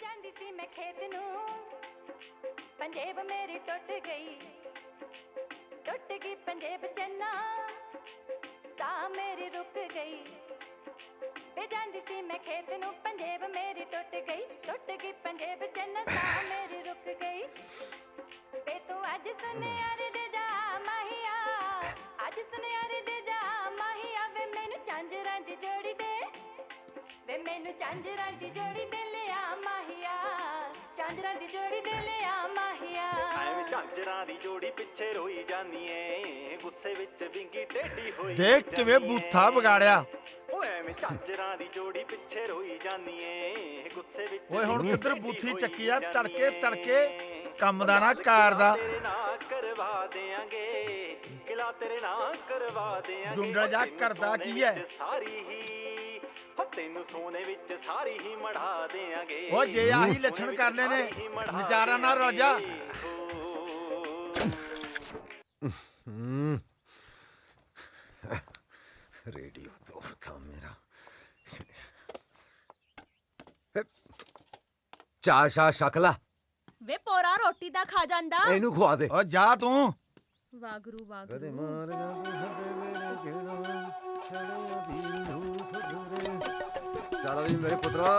ਜਾਂਦੀ ਸੀ ਮੈਂ ਖੇਤ ਨੂੰ ਪੰਜੇਬ ਮੇਰੀ ਟੁੱਟ ਗਈ ਪੰਜੇਬ ਚੰਨਾ ਸਾਹ ਮੇਰੀ ਰੁਕ ਗਈ ਵੇ ਜਾਂਦੀ ਸੀ ਮੈਂ ਖੇਤ ਨੂੰ ਪੰਜੇਬ ਮੇਰੀ ਟੁੱਟ ਗਈ ਪੰਜੇਬ ਚੰਨਾ ਸਾਹ ਮੇਰੀ ਰੁਕ ਗਈ ਵੇ ਤੂੰ ਅੱਜ ਸੁਨਿਆਰੇ ਦੇ ਜਾ ਮਾਹੀਆ ਅੱਜ ਸੁਨਿਆਰੇ ਦੇ ਜਾ ਮਾਹੀਆ ਵੇ ਮੈਨੂੰ ਝਾਂਜਰਾਂ ਦੀ ਜੋੜੀ ਦੇ ਵੇ ਮੈਨੂੰ ਝਾਂਜਰਾਂ ਦੀ ਜੋੜੀ ਦੇ ਲਿਆ ਮਾਹੀਆ ਝਾਂਜਰਾਂ ਦੀ ਜੋੜੀ ਦੇ ਲਿਆ ਮਾਹੀਆ ਐਵੇਂ ਝਾਂਜਰਾਂ ਦੀ ਜੋੜੀ ਪਿੱਛੇ ਰੋਈ ਜਾਨੀ ਏ ਗੁੱਸੇ ਵਿੱਚ ਵਿੰਗੀ ਟੇਢੀ ਹੋਈ ਦੇਖ ਕਿਵੇਂ ਬੂਥਾ ਵਿਗਾੜਿਆ ਓਏ ਐਵੇਂ ਝਾਂਜਰਾਂ ਦੀ ਜੋੜੀ ਪਿੱਛੇ ਰੋਈ ਜਾਨੀ ਏ ਗੁੱਸੇ ਵਿੱਚ ਓਏ ਹੁਣ ਕਿੱਧਰ ਬੂਥੀ ਚੱਕੀ ਆ ਤੜਕੇ ਤੜਕੇ ਕੰਮ ਦਾ ਨਾ ਕਾਰ ਦਾ ਤੇਰੇ ਨਾਂ ਕਰਵਾ ਦੇਾਂਗੇ ਕਿਲਾ ਤੇਰੇ ਨਾਂ ਕਰਵਾ ਦੇਾਂਗੇ ਜੁੰਡਲ ਜਾ ਕਰਦਾ ਕੀ ਹੈ ਸਾਰੀ ਹੀ ਤੈਨੂੰ ਸੋਨੇ ਵਿੱਚ ਸਾਰੀ ਹੀ ਮੜਾ ਦੇਾਂਗੇ ਓ ਜੇ ਆਹੀ ਲੱਛਣ ਕਰ ਲੈ ਨੇ ਵਿਚਾਰਾਂ ਨਾਲ ਰਲ ਜਾ रेडियो तो था मेरा चार शाह शकला वे पोरा रोटी दा खा जांदा एनू खवा दे ਓ ਜਾ ਤੂੰ वागरू कदे वागरू मार जा मेरे केड़ा चढ़ा दी रूस जुरे चल अभी मेरे पुत्रा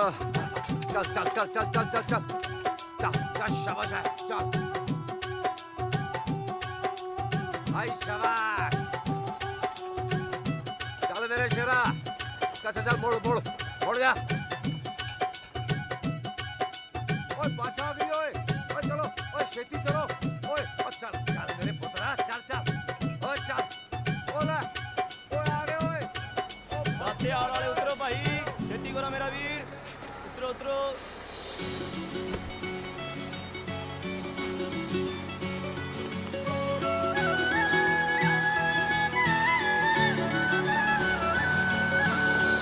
चल चल चल चल चल चल चल चल चल शाबाश है चल हाय शाबाश चल मेरे शेरा चल चल चल मोड़ मोड़ मोड़ जा ओए बादशाह भी ओए ओए चलो ओए खेती चलो ओए चल चल मेरे पुत्रा चल चल ओए चल ओले ओए आ गए ओए साथे आड़ वाले उतरो भाई खेती करो मेरा वीर उतरो उतरो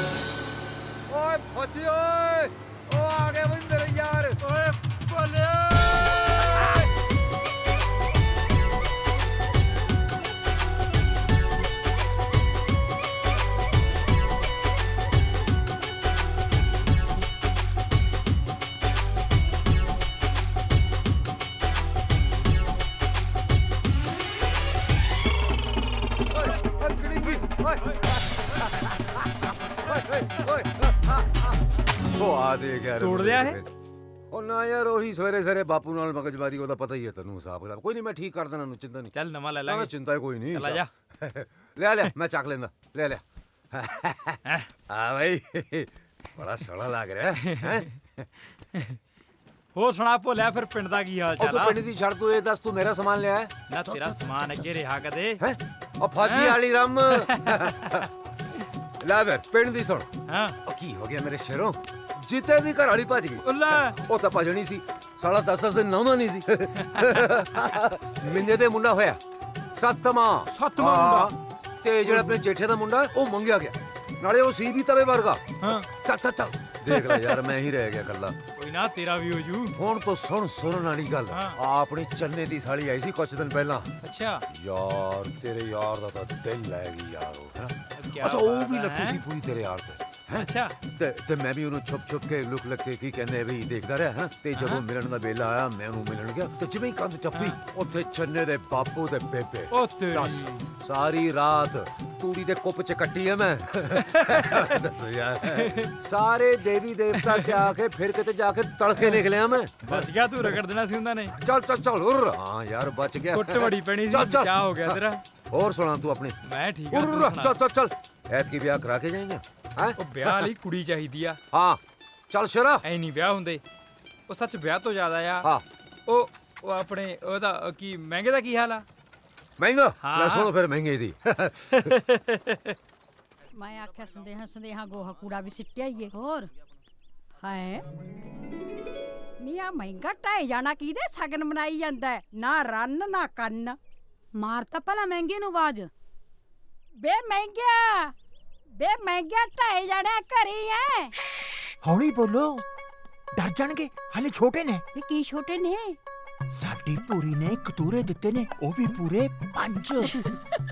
ओए फौजी ओए ओ आ गए भाई मेरे यार ओए बोले ਤੋੜ ਲਿਆ ਇਹ ਉਹ ਨਾ ਯਾਰ ਉਹੀ ਸਵੇਰੇ ਸਵੇਰੇ ਬਾਪੂ ਨਾਲ ਮਗਜਮਾਰੀ ਉਹਦਾ ਪਤਾ ਹੀ ਹੈ ਤੈਨੂੰ ਹਿਸਾਬ ਕਿਤਾਬ ਕੋਈ ਨਹੀਂ ਮੈਂ ਠੀਕ ਕਰ ਦੇਣਾ ਨੂੰ ਚਿੰਤਾ ਨਹੀਂ ਚੱਲ ਨਵਾਂ ਲੈ ਨਾ ਲਾਂਗੇ ਚਿੰਤਾ ਕੋਈ ਨਹੀਂ ਚਲਾ ਜਾ ਲੈ ਲੈ ਮੈਂ ਚੱਕ ਲੈਂਦਾ ਲੈ ਲੈ ਆ ਭਾਈ ਬੜਾ ਸੋਹਣਾ ਲੱਗ ਰਿਹਾ ਹੈ ਹੋਰ ਸੁਣਾ ਭੋਲਿਆ ਫਿਰ ਪਿੰਡ ਦਾ ਕੀ ਹਾਲ ਉਹ ਚਾਲ ਤੂੰ ਆ ਪਿੰਡ ਦੀ ਛੱਡ ਤੂੰ ਇਹ ਦੱਸ ਤੂੰ ਮੇਰਾ ਸਮਾਨ ਲਿਆ ਨਾ ਤੇਰਾ ਸਮਾਨ ਅੱਗੇ ਰਿਹਾ ਕਦੇ ਹੈ ਉਹ ਫੌਜੀ ਵਾਲੀ ਰਮ ਲੈ ਫਿਰ ਪਿੰਡ ਦੀ ਸੁਣ ਹਾਂ ਉਹ ਕੀ ਹੋ ਗਿਆ ਮੇਰੇ ਸ਼ੇਰੋਂ ਜਿੱਤੇ ਦੀ ਘਰ ਵਾਲੀ ਭੱਜ ਗਈ ਉੱਲਾ ਉਹ ਤਾਂ ਭਜਣੀ ਸੀ ਸਾਲਾ 10 ਦਿਨ ਨਹਾਉਂਦਾ ਨਹੀਂ ਸੀ ਮਿੰਦੇ ਦੇ ਮੁੰਡਾ ਹੋਇਆ ਸੱਤਵਾਂ ਮੁੰਡਾ ਤੇ ਜਿਹੜਾ ਆਪਣੇ ਜੇਠੇ ਦਾ ਮੁੰਡਾ ਉਹ ਮੰਗਿਆ ਗਿਆ ਨਾਲੇ ਉਹ ਸੀ ਵੀ ਤਵੇ ਵਰਗਾ ਹਾਂ ਚੱਲ ਚੱਲ ਚੱਲ ਦੇਖ ਲੈ ਯਾਰ ਮੈਂ ਹੀ ਰਹਿ ਗਿਆ ਇਕੱਲਾ ਕੋਈ ਨਾ ਤੇਰਾ ਵੀ ਹੋ ਜੂ ਹੁਣ ਤੋਂ ਸੁਣਨ ਵਾਲੀ ਗੱਲ ਹਾਂ। ਆਪਣੀ ਚੰਨੇ ਦੀ ਸਾਲੀ ਆਈ ਸੀ ਕੁਝ ਦਿਨ ਪਹਿਲਾਂ ਅੱਛਾ ਯਾਰ ਤੇਰੇ ਯਾਰ ਦਾ ਤਾਂ ਦਿਲ ਲੈ ਗਈ ਯਾਰ ਉਹ ਹੈਨਾ ਕਿਆ ਅੱਛਾ ਉਹ ਬਾਤ ਵੀ ਹੈ। ਲੱਟੂ ਸੀ ਪੂਰੀ ਤੇਰੇ ਯਾਰ ਤੇ ਹੈਂ? ਅੱਛਾ ਤੇ ਮੈਂ ਵੀ ਉਹਨੂੰ ਛੁਪ ਕੇ ਲੁਕ ਕੇ ਕੀ ਕਹਿੰਦੇ ਵੀ ਦੇਖਦਾ ਰਿਹਾ ਹੈ ਤੇ ਜਦੋਂ ਮਿਲਣ ਦਾ ਵੇਲਾ ਆਇਆ ਮੈਂ ਉਹਨੂੰ ਮਿਲਣ ਗਿਆ ਤੇ ਜਿਵੇਂ ਹੀ ਕੰਧ ਚੱਪੀ ਉੱਥੇ ਚੰਨੇ ਦੇ ਬਾਪੂ ਦੇ ਬੇਬੇ ਉਹ ਤੇਰੀ ਦੱਸ ਸਾਰੀ ਰਾਤ ਤੂੜੀ ਦੇ ਕੁੱਪ ਚ ਕੱਟੀ ਐ ਮੈਂ ਦੱਸੋ ਯਾਰ ਸਾਰੇ ਦੇਵੀ ਦੇਵਤਾ ਤੇ ਆ ਕੇ ਫਿਰ ਕਿਤੇ ਜਾ ਕੇ ਤੜਕੇ ਨਿਕਲਿਆ ਮੈਂ ਬਚ ਗਿਆ ਤੂੰ ਰਗੜ ਦੇਣਾ ਸੀ ਉਹਨਾਂ ਨੇ ਚੱਲ ਚੱਲ ਚੱਲ ਉਰ ਹਾਂ ਯਾਰ ਬਚ ਗਿਆ ਕੁੱਟ ਬੜੀ ਪੈਣੀ ਸੀ ਚੱਲ, ਚੱਲ। ਬਚਾ ਹੋ ਗਿਆ ਤੇਰਾ ਹੋਰ ਸੁਣਾ ਤੂੰ ਆਪਣੀ ਮੈਂ ਠੀਕ ਆ ਉਰ ਤੂੰ ਚੱਲ ਸੁਣਾ। ਚੱਲ ਚੱਲ ਐਤਕੀ ਵਿਆਹ ਕਰਾ ਕੇ ਜਾਏਂਗੇ ਹੈ ਉਹ ਵਿਆਹ ਲਈ ਕੁੜੀ ਚਾਹੀਦੀ ਆ ਹਾਂ ਚੱਲ ਸ਼ਰਾ ਐ ਨਹੀਂ ਵਿਆਹ ਹੁੰਦੇ ਉਹ ਸੱਚ ਵਿਆਹ ਤੋਂ ਜ਼ਿਆਦਾ ਆ ਹਾਂ ਉਹ ਆਪਣੇ ਉਹਦਾ ਕੀ ਮਹਿੰਗੇ ਦਾ ਕੀ ਹਾਲ ਆ ਮਹਿੰਗਾ ਹਾਂ। ਲੈ ਸੁਣੋ ਫਿਰ ਮਹਿੰਗੇ ਦੀ ਮੈਂ ਆਖਿਆ ਸੰਦੇਹਾ ਗੋਹਾ ਕੂੜਾ ਵੀ ਸਿੱਟਿਆ ਹੀ ਏ ਹੋਰ ਹੈ ਮੀਆਂ ਮਹਿੰਗਾ ਢਾਈ ਜਾਣਾ ਕਿਹਦੇ ਸਗਨ ਮਨਾਈ ਜਾਂਦਾ ਨਾ ਰੰਨ ਨਾ ਕੰਨ ਮਾਰ ਤਾਂ ਭਲਾ ਮਹਿੰਗੇ ਨੂੰ ਆਵਾਜ਼ ਬੇ ਮਹਿੰਗਿਆ ਢਾਈ ਜਾਣਾ ਘਰੀ ਐ ਹੌਲੀ ਬੋਲੋ, ਡਰ ਜਾਣਗੇ, ਹਲੇ ਛੋਟੇ ਨੇ। ਇਹ ਕੀ ਛੋਟੇ ਨੇ? ਸਾਡੀ ਪੂਰੀ ਨੇ ਕਤੂਰੇ ਦਿੱਤੇ ਨੇ, ਉਹ ਵੀ ਪੂਰੇ 5।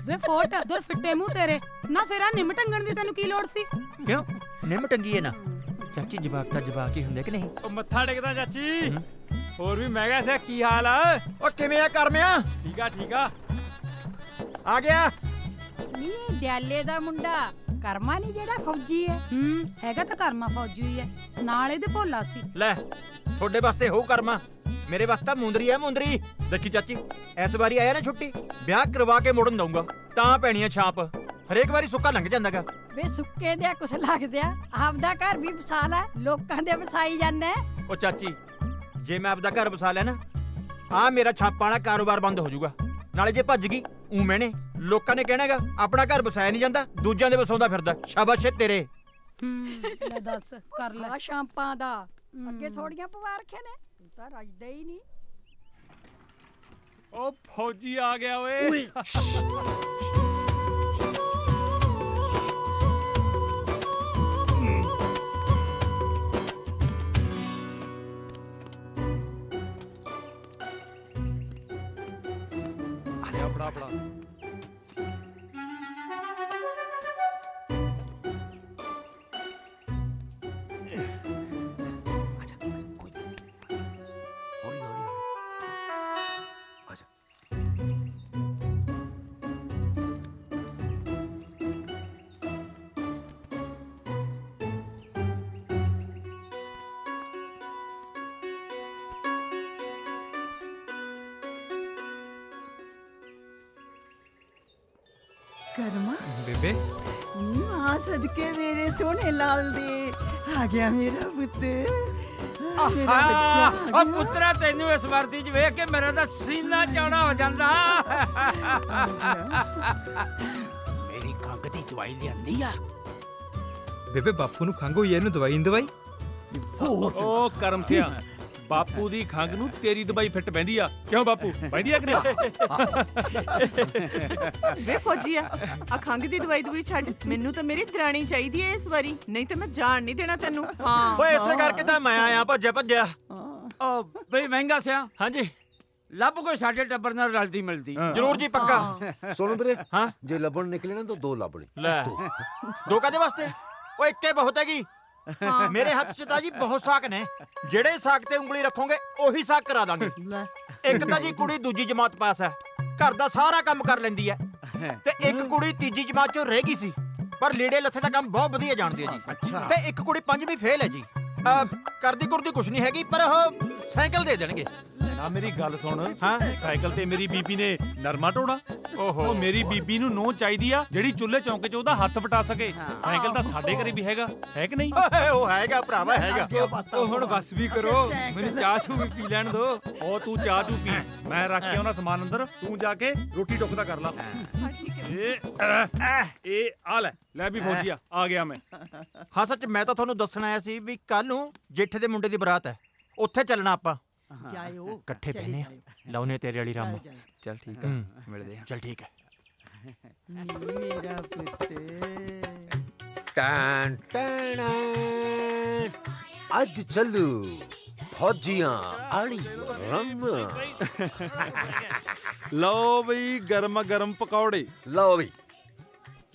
ਵੇ ਫੋਟ ਦਰ ਫਿੱਟੇ ਮੂੰਹ ਤੇਰੇ ਨਾ, ਫੇਰ ਆ ਨਿੰਮ ਟੰਗਣ ਦੀ ਤੈਨੂੰ ਕੀ ਲੋੜ ਸੀ? ਕਿਉਂ ਨਿੰਮ ਟੰਗੀ ਹੈ ਨਾ? ਚਾਚੀ ਜਵਾਕ ਤਾਂ ਜਵਾਕ ਹੀ ਹੁੰਦੇ ਕਿ ਨਹੀਂ? ਉਹ ਮੱਥਾ ਟੇਕਦਾ ਚਾਚੀ। ਹੋਰ ਵੀ ਮਹਿੰਗਾ ਸਿਆ ਕੀ ਹਾਲ ਆ? ਉਹ ਕਿਵੇਂ ਆ ਕਰਮਿਆ? ਠੀਕ ਆ ਠੀਕ ਆ। ਆ ਗਿਆ। ਨੀ ਦਿਆਲੇ ਦਾ ਮੁੰਡਾ ਕਰਮਾ ਨਹੀਂ ਜਿਹੜਾ ਫੌਜੀ ਹੈ? ਹੈਗਾ ਤਾਂ ਕਰਮਾ ਫੌਜੀ ਹੀ ਹੈ, ਨਾਲ ਇਹਦੇ ਭੋਲਾ ਸੀ। ਲੈ ਤੁਹਾਡੇ ਵਾਸਤੇ ਹੋ ਕਰਮਾ, ਮੇਰੇ ਵਾਸਤੇ ਮੁੰਦਰੀ ਹੈ ਮੁੰਦਰੀ। ਦੇਖੀ ਚਾਚੀ, ਇਸ ਵਾਰੀ ਆਇਆ ਨਾ ਛੁੱਟੀ, ਵਿਆਹ ਕਰਵਾ ਕੇ ਮੋੜਨ ਦਊਂਗਾ, ਤਾਂ ਪੈਣੀ ਆ ਛਾਪ। ਹਰੇਕ ਵਾਰੀ ਸੁੱਕਾ ਲੰਘ ਜਾਂਦਾਗਾ। ਵੇ ਸੁੱਕੇ ਦੇ ਕੁਛ ਲੱਗਦਿਆ, ਆਪਦਾ ਘਰ ਵੀ ਵਸਾ ਲੈ, ਲੋਕਾਂ ਦੇ ਵਸਾਈ ਜਾਂਦਾ। ਉਹ ਚਾਚੀ, ਜੇ ਮੈਂ ਆਪਦਾ ਘਰ ਵਸਾ ਲਿਆ ਨਾ, ਆ ਮੇਰਾ ਛਾਪਾਂ ਵਾਲਾ ਕਾਰੋਬਾਰ ਬੰਦ ਹੋ ਜਾਊਗਾ। ਨਾਲੇ ਜੇ ਭੱਜ ਗਈ ਉਵੇਂ ਨੇ ਲੋਕਾਂ ਨੇ ਕਹਿਣਾਗਾ ਆਪਣਾ ਘਰ ਵਸਾਇਆ ਨਹੀਂ ਜਾਂਦਾ, ਦੂਜਿਆਂ ਦੇ ਵਸਾਉਂਦਾ ਫਿਰਦਾ। ਸ਼ਾਬਾਸ਼ ਏ ਤੇਰੇ। ਲੈ ਦੱਸ ਕਰ ਲੈ। ਆ ਸ਼ਾਂਪਾਂ ਦਾ ਅੱਗੇ ਥੋੜੀਆਂ ਪਵਾ ਰੱਖੇ ਨੇ, ਤੂੰ ਤਾਂ ਰੱਜਦਾ ਹੀ ਨਹੀਂ। ਉਹ ਫੌਜੀ ਆ ਗਿਆ ਓਏ। ਫੜਾ ਫੜਾ। ਕਰਮਾ ਬੇਬੇ ਆ ਸਦਕੇ ਮੇਰੇ ਸੋਹਣੇ ਲਾਲ ਦੇ ਆ ਗਿਆ ਮੇਰਾ ਪੁੱਤ, ਮੇਰਾ ਬੱਚਾ ਆ ਉਹ ਪੁੱਤਰਾ, ਤੈਨੂੰ ਇਸ ਵਰਦੀ 'ਚ ਵੇਖ ਕੇ ਮੇਰਾ ਤਾਂ ਸੀਨਾ ਚੌੜਾ ਹੋ ਜਾਂਦਾ। ਮੇਰੀ ਖੰਘ ਦੀ ਦਵਾਈ ਲਿਆਂਦੀ ਆ? ਬੇਬੇ ਬਾਪੂ ਨੂੰ ਖੰਘ ਹੋਈ ਐ, ਇਹਨੂੰ ਦਵਾਈ ਨਹੀਂ ਦਵਾਈ? ਉਹ ਕਰਮ ਸਿਆ, ਬਾਪੂ ਦੀ ਖੰਘ ਨੂੰ ਤੇਰੀ ਦਵਾਈ ਫਿੱਟ ਪੈਂਦੀ ਆ। ਕਿਉਂ ਬਾਪੂ, ਪੈਂਦੀ ਆ ਕਿ ਨਹੀਂ? ਵੇ ਫੌਜੀਆ, ਆ ਖੰਗ ਦੀ ਦਵਾਈ ਛੱਡ, ਮੈਨੂੰ ਤਾਂ ਮੇਰੀ ਦਰਾਣੀ ਚਾਹੀਦੀ ਐ ਇਸ ਵਾਰੀ, ਨਹੀਂ ਤੇ ਮੈਂ ਜਾਣ ਨਹੀਂ ਦੇਣਾ ਤੈਨੂੰ। ਹਾਂ ਓਏ ਇਸੇ ਕਰਕੇ ਤਾਂ ਮੈਂ ਆਇਆ ਭੱਜਿਆ। ਉਹ ਬਈ ਮਹਿੰਗਾ ਸਿਆ, ਹਾਂਜੀ ਲੱਭ ਕੋਈ ਸਾਡੇ ਟੱਬਰ ਨਾਲ ਰਲਦੀ ਮਿਲਦੀ। ਜ਼ਰੂਰ ਜੀ, ਪੱਕਾ। ਸੁਣ ਵੀਰੇ, ਹਾਂ ਜੇ ਲੱਭਣ ਨਿਕਲੇ ਨਾ ਤਾਂ 2 ਲੱਭਣੇ। ਲੈ ਦੋ ਕਾਦੇ ਵਾਸਤੇ? ਓਏ ਇੱਕੇ ਬਹੁਤ ਹੈਗੀ। ਮੇਰੇ ਹੱਥ 'ਚ ਤਾਂ ਜੀ ਬਹੁਤ ਸਾਕ ਨੇ, ਜਿਹੜੇ ਸਾਕ ਤੇ ਉਂਗਲੀ ਰੱਖੋਗੇ ਉਹੀ ਸਾਕ ਕਰਾ ਦਾਂਗੇ। ਇੱਕ ਤਾਂ ਜੀ ਕੁੜੀ ਦੂਜੀ ਜਮਾਤ ਪਾਸ ਹੈ, ਘਰ ਦਾ ਸਾਰਾ ਕੰਮ ਕਰ ਲੈਂਦੀ ਹੈ, ਤੇ ਇੱਕ ਕੁੜੀ ਤੀਜੀ ਜਮਾਤ 'ਚੋਂ ਰਹਿ ਗਈ ਸੀ, ਪਰ ਲੀੜੇ ਲੱਥੇ ਦਾ ਕੰਮ ਬਹੁਤ ਵਧੀਆ ਜਾਣਦੀ ਹੈ ਜੀ। ਤੇ ਇੱਕ ਕੁੜੀ 5ਵੀਂ ਫੇਲ ਹੈ ਜੀ। ਕਰਦੀ ਕੁਰਦੀ ਕੁਛ ਨਹੀਂ ਹੈਗੀ, ਪਰ ਉਹ ਸਾਈਕਲ ਦੇ ਦੇਣਗੇ। ਨਾ ਮੇਰੀ ਗੱਲ ਸੁਣ, ਹਾਂ ਸਾਈਕਲ ਤੇ ਮੇਰੀ ਬੀਬੀ ਨੇ ਨਰਮਾ ਟੋੜਾ। ਓਹੋ, ਉਹ ਮੇਰੀ ਬੀਬੀ ਨੂੰ ਨੋ ਚਾਹੀਦੀ ਆ ਜਿਹੜੀ ਚੁੱਲ੍ਹੇ ਚੌਂਕੇ 'ਚ ਉਹਦਾ ਹੱਥ ਵਟਾ ਸਕੇ। ਸਾਈਕਲ ਤਾਂ ਸਾਡੇ ਘਰੇ ਵੀ ਹੈਗਾ, ਹੈ ਕਿ ਨਹੀਂ? ਓਏ ਉਹ ਹੈਗਾ ਭਰਾਵਾ, ਹੈਗਾ। ਉਹ ਹੁਣ ਬਸ ਵੀ ਕਰੋ, ਮੈਨੂੰ ਚਾਹ ਚੂ ਵੀ ਪੀ ਲੈਣ ਦੋ। ਉਹ ਤੂੰ ਚਾਹ ਚੂ ਪੀ, ਮੈਂ ਰੱਖ ਕੇ ਆਉਣਾ ਸਮਾਨ ਅੰਦਰ, ਤੂੰ ਜਾ ਕੇ ਰੋਟੀ ਟੁੱਕ ਦਾ ਕਰ ਲਾ। ਇਹ ਆ ਲੈ ਵੀ ਫੌਜੀਆ, ਆ ਗਿਆ ਮੈਂ। ਹਾਂ ਸੱਚ, ਮੈਂ ਤਾਂ ਤੁਹਾਨੂੰ ਦੱਸਣ ਆਇਆ ਸੀ ਵੀ ਕੱਲ ਨੂੰ ਜੇਠੇ ਦੇ ਮੁੰਡੇ ਦੀ ਬਰਾਤ ਹੈ, ਉੱਥੇ ਚੱਲਣਾ ਆਪਾਂ। ਜਾਇਓ ਇਕੱਠੇ ਬਹਿਨੇ ਲਾਉਨੇ ਤੇਰੇ ਵਾਲੀ ਰਾਮ। ਚੱਲ ਠੀਕ ਆ, ਮਿਲਦੇ ਆ। ਚੱਲ ਠੀਕ ਹੈ। ਮੇਰਾ ਪੁੱਤ। ਟੈਨ ਟੈਨ, ਅੱਜ ਚੱਲੂ ਫੌਜੀਆਂ ਆਲੀ ਰਮ। ਲਓ ਬਈ ਗਰਮ ਗਰਮ ਪਕੌੜੇ। ਲਓ ਵੀ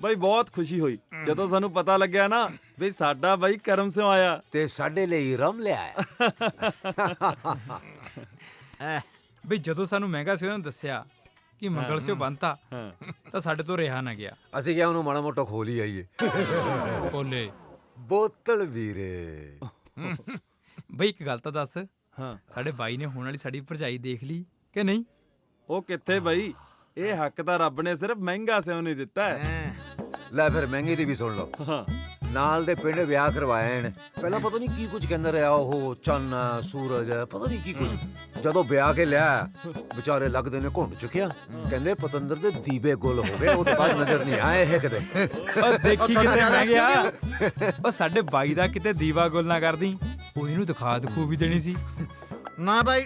ਬਈ ਬਹੁਤ ਖੁਸ਼ੀ ਹੋਈ ਜਦੋਂ ਸਾਨੂੰ ਪਤਾ ਲੱਗਿਆ ਨਾ ਵੀ ਸਾਡਾ ਬਈ ਕਰਮ ਸਿਉ ਆਇਆ ਤੇ ਸਾਡੇ ਲਈ ਰਮ ਲਿਆਇਆ। ਬਈ ਜਦੋਂ ਸਾਨੂੰ ਮਹਿੰਗਾ ਸਿਓ ਨੇ ਦੱਸਿਆ ਕਿ ਮੰਗਲ ਸਿਓ ਬੰਤਾ, ਤਾਂ ਸਾਡੇ ਤੋਂ ਰਿਹਾ ਨਾ ਗਿਆ। ਅਸੀਂ ਕਿਹਾ ਉਹਨੂੰ ਮਾੜਾ ਮੋਟਾ ਖੋਲ ਹੀ ਆਈਏ। ਬੋਲੇ ਬੋਤਲ ਵੀਰੇ। ਬਈ ਇੱਕ ਗੱਲ ਤਾਂ ਦੱਸ, ਹਾਂ ਸਾਡੇ ਬਾਈ ਨੇ ਹੋਣ ਵਾਲੀ ਸਾਡੀ ਭਰਜਾਈ ਦੇਖ ਲਈ ਕਿ ਨਹੀਂ? ਉਹ ਕਿੱਥੇ ਬਈ, ਇਹ ਹੱਕ ਤਾਂ ਰੱਬ ਨੇ ਸਿਰਫ ਮਹਿੰਗਾ ਸਿਓ ਨਹੀਂ ਦਿੱਤਾ ਹੈ। ਲੈ ਫਿਰ ਮਹਿੰਗੀ ਦੀ ਵੀ ਸੁਣ ਲਓ। ਹਾਂ ਨਾਲ ਦੇ ਪਿੰਡ ਵਿਆਹ ਕਰਵਾਏ ਨੇ। ਪਹਿਲਾਂ ਪਤਾ ਨਹੀਂ ਕੀ ਕੁਝ ਕਹਿੰਦਾ ਰਿਹਾ, ਉਹ ਚੰਨ ਸੂਰਜ ਪਤਾ ਨਹੀਂ ਕੀ ਕੁਝ। ਜਦੋਂ ਵਿਆਹ ਕੇ ਲਿਆ, ਵਿਚਾਰੇ ਲੱਗਦੇ ਨੇ ਘੁੰਡ ਚੁੱਕਿਆ। ਕਹਿੰਦੇ ਪਤੰਦਰ ਦੇ ਦੀਵੇ ਗੁੱਲ ਹੋ ਗਏ, ਉਹਦੇ ਬਾਅਦ ਨਜ਼ਰ ਨਹੀਂ ਆਏ ਇਹ ਕਿਤੇ। ਉਹ ਦੇਖੀ ਕਿਤੇ ਮੈਂ ਗਿਆ, ਉਹ ਸਾਡੇ ਬਾਈ ਦਾ ਕਿਤੇ ਦੀਵਾ ਗੁੱਲ ਨਾ ਕਰਦੀ, ਉਹ ਇਹਨੂੰ ਦਿਖਾ ਦਖੂ ਵੀ ਦੇਣੀ ਸੀ। ਨਾ ਬਾਈ,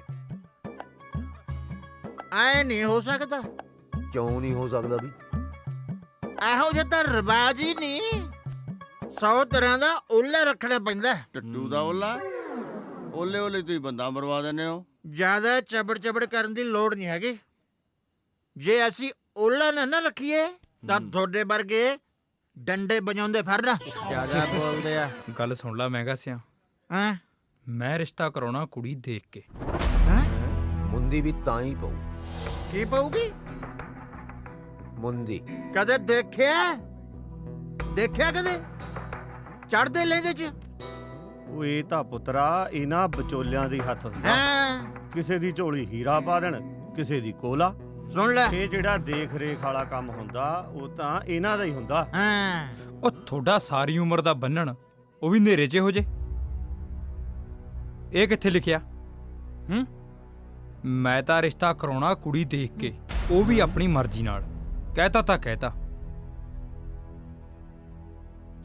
ਐ ਨਹੀਂ ਹੋ ਸਕਦਾ। ਕਿਉਂ ਨਹੀਂ ਹੋ ਸਕਦਾ ਵੀ? ਇਹੋ ਜਿਹਾ ਤਾਂ ਰਿਵਾਜ ਹੀ ਨਹੀਂ। 100 ਤਰ੍ਹਾਂ ਦਾ ਓਲਾ ਰੱਖਣਾ ਪੈਂਦਾ। ਟੱਟੂ ਦਾ ਓਲਾ ਓਲੇ ਓਲੇ ਤੁਸੀਂ ਬੰਦਾ ਮਰਵਾ ਦਿੰਦੇ ਹੋ। ਜ਼ਿਆਦਾ ਚਬੜ ਕਰਨ ਦੀ ਲੋੜ ਨਹੀਂ ਹੈਗੀ। ਜੇ ਅਸੀਂ ਓਲਾ ਨਾ ਰੱਖੀਏ ਤਾਂ ਤੁਹਾਡੇ ਵਰਗੇ ਡੰਡੇ ਵਜਾਉਂਦੇ ਫਿਰਨ। ਜ਼ਿਆਦਾ ਬੋਲਦੇ ਆ। ਗੱਲ ਸੁਣ ਲਾ ਮਹਿੰਗਾ ਸਿਆ, ਹੈਂ ਮੈਂ ਰਿਸ਼ਤਾ ਕਰਾਉਣਾ ਕੁੜੀ ਦੇਖ ਕੇ। ਮੁੰਦੀ ਵੀ ਤਾਂ ਹੀ ਪਊ। ਕੀ ਪਊਗੀ? ਮੁੰਦੀ ਕਦੇ ਦੇਖਿਆ ਕਦੇ ਚੜਦੇ ਲੈਂਦੇ ਚ? ਉਹ ਇਹ ਤਾਂ ਪੁੱਤਰਾ ਇਹਨਾਂ ਵਿਚੋਲਿਆਂ ਦੀ ਹੱਥ ਹੁੰਦਾ। ਹਾਂ ਕਿਸੇ ਦੀ ਝੋਲੀ ਹੀਰਾ ਪਾ ਦੇਣ, ਕਿਸੇ ਦੀ ਕੋਲਾ। ਸੁਣ ਲੈ। ਇਹ ਜਿਹੜਾ ਦੇਖ ਰੇਖ ਵਾਲਾ ਕੰਮ ਹੁੰਦਾ ਉਹ ਤਾਂ ਇਹਨਾਂ ਦਾ ਹੀ ਹੁੰਦਾ। ਹਾਂ ਉਹ ਤੁਹਾਡਾ ਸਾਰੀ ਉਮਰ ਦਾ ਬੰਨਣ ਉਹ ਵੀ ਹਨੇਰੇ 'ਚ ਹੋ ਜੇ, ਇਹ ਕਿੱਥੇ ਲਿਖਿਆ? ਮੈਂ ਤਾਂ ਰਿਸ਼ਤਾ ਕਰਾਉਣਾ ਕੁੜੀ ਦੇਖ ਕੇ, ਉਹ ਵੀ ਆਪਣੀ ਮਰਜ਼ੀ ਨਾਲ। ਕਹਿਤਾ ਤਾਂ ਕਹਿਤਾ।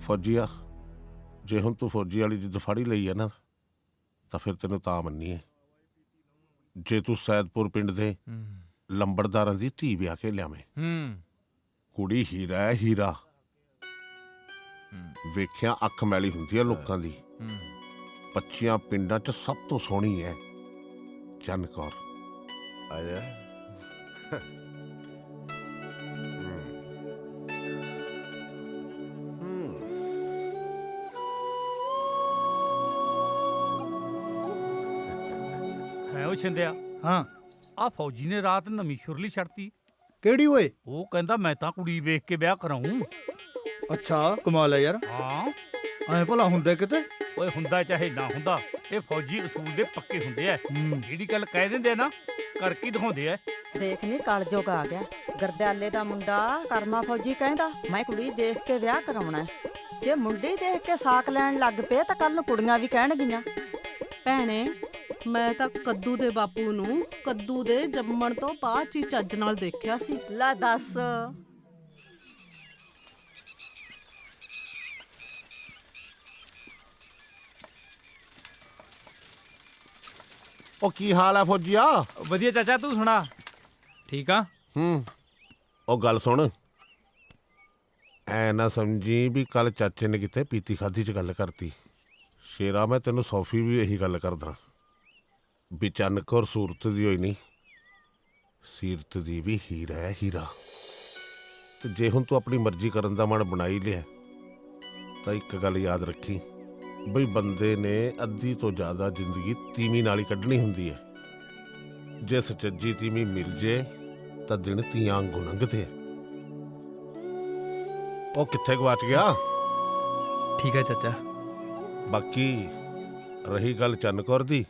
ਫੌਜੀਆ, ਜੇ ਹੁਣ ਤੂੰ ਫੌਜੀ ਵਾਲੀ ਜਿੱਦ ਫੜੀ ਲਈ ਹੈ ਨਾ ਤਾਂ ਫਿਰ ਤੈਨੂੰ ਤਾਂ ਮੰਨੀਏ ਜੇ ਤੂੰ ਸੈਦਪੁਰ ਪਿੰਡ ਦੇ ਲੰਬੜਦਾਰਾਂ ਦੀ ਧੀ ਵਿਆਹ ਕੇ ਲਿਆਵੇਂ। ਕੁੜੀ ਹੀਰਾ ਹੈ, ਹੀਰਾ। ਵੇਖਿਆ ਅੱਖ ਮੈਲੀ ਹੁੰਦੀ ਹੈ ਲੋਕਾਂ ਦੀ। 25 ਪਿੰਡਾਂ 'ਚ ਸਭ ਤੋਂ ਸੋਹਣੀ ਹੈ ਚੰਨ ਕੌਰ। ਆ ਜਾ। ਹੈ ਉਹ ਛਿੰਦਿਆ। ਹਾਂ ਆ ਫੌਜੀ ਨੇ ਰਾਤ ਨਵੀਂ ਸ਼ੁਰਲੀ ਛੱਡਤੀ। ਕਿਹੜੀ ਓਏ? ਉਹ ਕਹਿੰਦਾ ਮੈਂ ਤਾਂ ਕੁੜੀ ਵੇਖ ਕੇ ਵਿਆਹ ਕਰਾਉਂ। ਅੱਛਾ ਕਮਾਲ ਹੈ ਯਾਰ। ਹਾਂ ਐ ਭਲਾ ਹੁੰਦਾ ਕਿਤੇ? ਓਏ ਹੁੰਦਾ ਚਾਹੇ ਨਾ ਹੁੰਦਾ, ਇਹ ਫੌਜੀ ਅਸੂਲ ਦੇ ਪੱਕੇ ਹੁੰਦੇ ਐ। ਜਿਹੜੀ ਗੱਲ ਕਹਿ ਦਿੰਦੇ ਆ ਨਾ ਕਰਕੇ ਦਿਖਾਉਂਦੇ ਐ। ਦੇਖ ਨੀ ਕਲਯੁੱਗ ਆ ਗਿਆ। ਗਰਦਿਆਲੇ ਦਾ ਮੁੰਡਾ ਕਰਮਾ ਫੌਜੀ ਕਹਿੰਦਾ ਮੈਂ ਕੁੜੀ ਦੇਖ ਕੇ ਵਿਆਹ ਕਰਾਉਣਾ ਹੈ। ਜੇ ਮੁੰਡੇ ਦੇਖ ਕੇ ਸਾਕ ਲੈਣ ਲੱਗ ਪਏ ਤਾਂ ਕੱਲ ਨੂੰ ਕੁੜੀਆਂ ਵੀ ਕਹਿਣਗੀਆਂ। ਭੈਣੇ ਮੈਂ ਤਾਂ ਕੱਦੂ ਦੇ ਬਾਪੂ ਨੂੰ ਕੱਦੂ ਦੇ ਜੰਮਣ ਤੋਂ ਬਾਅਦ ਚ ਹੀ ਚੱਜ ਨਾਲ ਦੇਖਿਆ ਸੀ। ਲੈ ਦੱਸ। ਉਹ ਕੀ ਹਾਲ ਹੈ ਫੌਜੀਆ? ਵਧੀਆ ਚਾਚਾ, ਤੂੰ ਸੁਣਾ? ਠੀਕ ਆ। ਉਹ ਗੱਲ ਸੁਣ, ਐ ਨਾ ਸਮਝੀ ਵੀ ਕੱਲ ਚਾਚੇ ਨੇ ਕਿਤੇ ਪੀਤੀ ਖਾਦੀ 'ਚ ਗੱਲ ਕਰਤੀ। ਸ਼ੇਰਾ, ਮੈਂ ਤੈਨੂੰ ਸੌਫੀ ਵੀ ਇਹੀ ਗੱਲ ਕਰਦਾ ਵੀ ਚੰਨ ਕੌਰ ਸੂਰਤ ਦੀ ਹੋਈ ਨਹੀਂ, ਸੀਰਤ ਦੀ ਵੀ ਹੀਰਾ ਹੈ, ਹੀਰਾ। ਤੇ ਜੇ ਹੁਣ ਤੂੰ ਆਪਣੀ ਮਰਜ਼ੀ ਕਰਨ ਦਾ ਮਨ ਬਣਾਈ ਲਿਆ ਤਾਂ ਇੱਕ ਗੱਲ ਯਾਦ ਰੱਖੀ ਬਈ ਬੰਦੇ ਨੇ ਅੱਧੀ ਤੋਂ ਜ਼ਿਆਦਾ ਜ਼ਿੰਦਗੀ ਤੀਵੀਂ ਨਾਲ ਹੀ ਕੱਢਣੀ ਹੁੰਦੀ ਹੈ। ਜੇ ਸੱਚੀ ਤੀਵੀਂ ਮਿਲ ਜੇ ਤਾਂ ਦਿਨ ਤੀਆਂ ਵਾਂਗੂ ਲੰਘਦੇ ਆ। ਉਹ ਕਿੱਥੇ ਗਵਾਚ ਗਿਆ? ਠੀਕ ਹੈ ਚਾਚਾ। ਬਾਕੀ ਰਹੀ ਗੱਲ ਚੰਨ ਕੌਰ ਦੀ,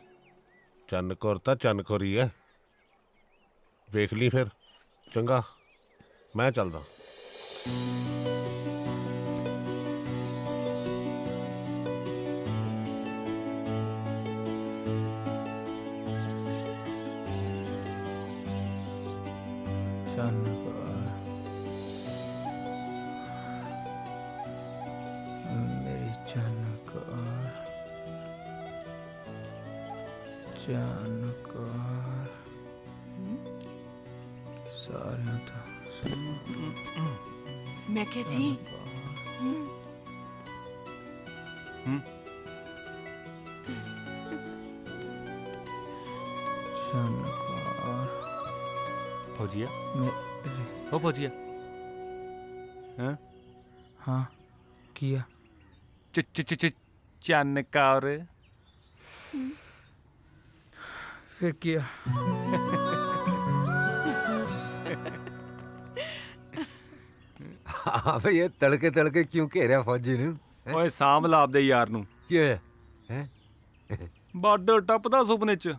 ਚੰਨ ਕੌਰ ਤਾਂ ਚੰਨ ਕੌਰ ਹੀ ਹੈ। ਵੇਖ ਲਈ ਫਿਰ। ਚੰਗਾ, ਮੈਂ ਚੱਲਦਾ। ਚੰਨ ਕੌਰ, ਮੇਰੀ ਚੰਨ ਕੌਰ, ਚੰਨ ਕੌਰ ਸਾਰਿਆਂ ਤੋਂ। ਮੈਂ ਕਿਹਾ ਜੀ ਚੰਨ ਕੌਰ ਫੌਜੀਆ, ਮੇਰੀ। ਉਹ ਫੌਜੀਆ। ਹਾਂ ਹਾਂ ਕੀ ਆ? ਚੰਨ ਕੌਰ। ਫਿਰ ਕੀ ਆ? ਹਾਂ ਭਈ ਇਹ ਤੜਕੇ ਕਿਉਂ ਘੇਰਿਆ ਫੌਜੀ ਨੂੰ? ਓਏ ਸਾਂਭ ਲਾ ਆਪਦੇ ਯਾਰ ਨੂੰ। ਕੀ ਹੋਇਆ ਹੈ? ਬਾਰਡਰ ਟੱਪਦਾ ਸੁਪਨੇ 'ਚ।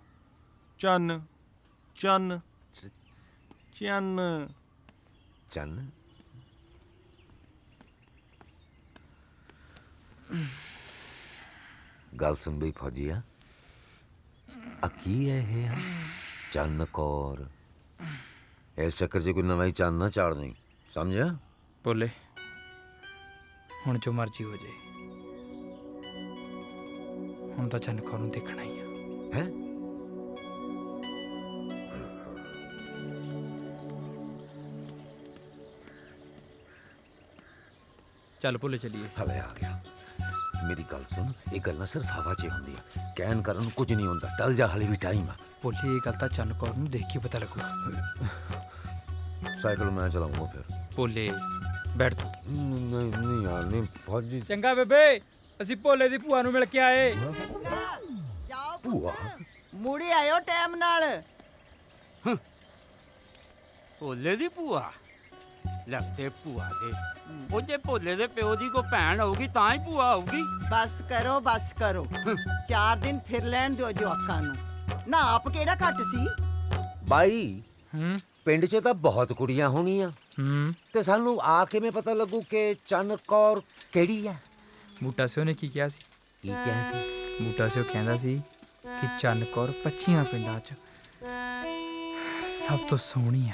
ਚੰਨ ਚੰਨ ਚੰਨ। ਚੰਨ ਗੱਲ ਸੁਣ ਬਈ ਫੌਜੀਆ, ਆ ਕੀ ਹੈ ਇਹ ਚੰਨ ਕੌਰ? ਇਸ ਚੱਕਰ 'ਚ ਕੋਈ ਨਵਾਂ ਹੀ ਚੰਨ ਨਾ ਚਾੜ ਨਹੀਂ, ਸਮਝਿਆ? ਬੋਲੇ ਹੁਣ ਜੋ ਮਰਜ਼ੀ ਹੋ ਜਾਏ, ਹੁਣ ਤਾਂ ਚੰਨ ਕੌਰ ਨੂੰ ਦੇਖਣਾ ਹੀ ਆ। ਹੈ ਚੱਲ ਭੁੱਲੇ ਚਲੀਏ। ਹਲੇ ਆ ਗਿਆ। ਮੇਰੀ ਗੱਲ ਸੁਣ, ਇਹ ਗੱਲਾਂ ਸਿਰਫ ਹਵਾ 'ਚ ਹੁੰਦੀਆਂ, ਕਹਿਣ ਕਰਨ ਨੂੰ ਕੁਝ ਨਹੀਂ ਹੁੰਦਾ। ਟਲ ਜਾ, ਹਲੇ ਵੀ ਟਾਈਮ ਆ। ਭੋਲੇ ਇਹ ਗੱਲ ਤਾਂ ਚੰਨ ਕੌਰ ਨੂੰ ਦੇਖ ਕੇ ਪਤਾ ਲੱਗੂ। ਸਾਈਕਲ ਮੈਂ ਚਲਾਉਂਗਾ ਫਿਰ। ਭੋਲੇ ਬੈਠ ਤੂੰ। ਨਹੀਂ ਯਾਰ, ਨਹੀਂ ਫੌਜੀ। ਚੰਗਾ ਬੇਬੇ, ਅਸੀਂ ਭੋਲੇ ਦੀ ਭੂਆ ਨੂੰ ਮਿਲ ਕੇ ਆਏ। ਜਾਓ ਭੂਆ ਮੁੜੇ ਆਇਓ ਟਾਈਮ ਨਾਲ। ਭੋਲੇ ਦੀ ਭੂਆ ਲੱਗਦੇ ਭੂਆ ਦੇ ਉਹ ਜੇ ਭੋਲੇ ਦੇ ਪਿਓ ਦੀ ਕੋ ਭੈਣ ਹੋਊਗੀ ਤਾਂ ਹੀ ਭੂਆ ਹੋਊਗੀ। ਬਸ ਕਰੋ ਬਸ ਕਰੋ, 4 ਦਿਨ ਫਿਰ ਲੈਣ ਦਿਓ ਜਵਾਕਾਂ ਨੂੰ। ਨਾ ਆਪ ਕਿਹੜਾ ਘੱਟ ਸੀ। ਬਾਈ, ਪਿੰਡ 'ਚ ਤਾਂ ਬਹੁਤ ਕੁੜੀਆਂ ਹੋਣੀਆਂ, ਤੇ ਸਾਨੂੰ ਆ ਕਿਵੇਂ ਪਤਾ ਲੱਗੂ ਕਿ ਚੰਨ ਕੌਰ ਕਿਹੜੀ ਆ? ਬੂਟਾ ਸਿਓ ਨੇ ਕੀ ਕਿਹਾ ਸੀ? ਕੀ ਕਿਹਾ ਸੀ? ਬੂਟਾ ਸਿਓ ਕਹਿੰਦਾ ਸੀ ਕਿ ਚੰਨ ਕੌਰ 25 ਪਿੰਡਾਂ 'ਚ ਸਭ ਤੋਂ ਸੋਹਣੀ ਆ।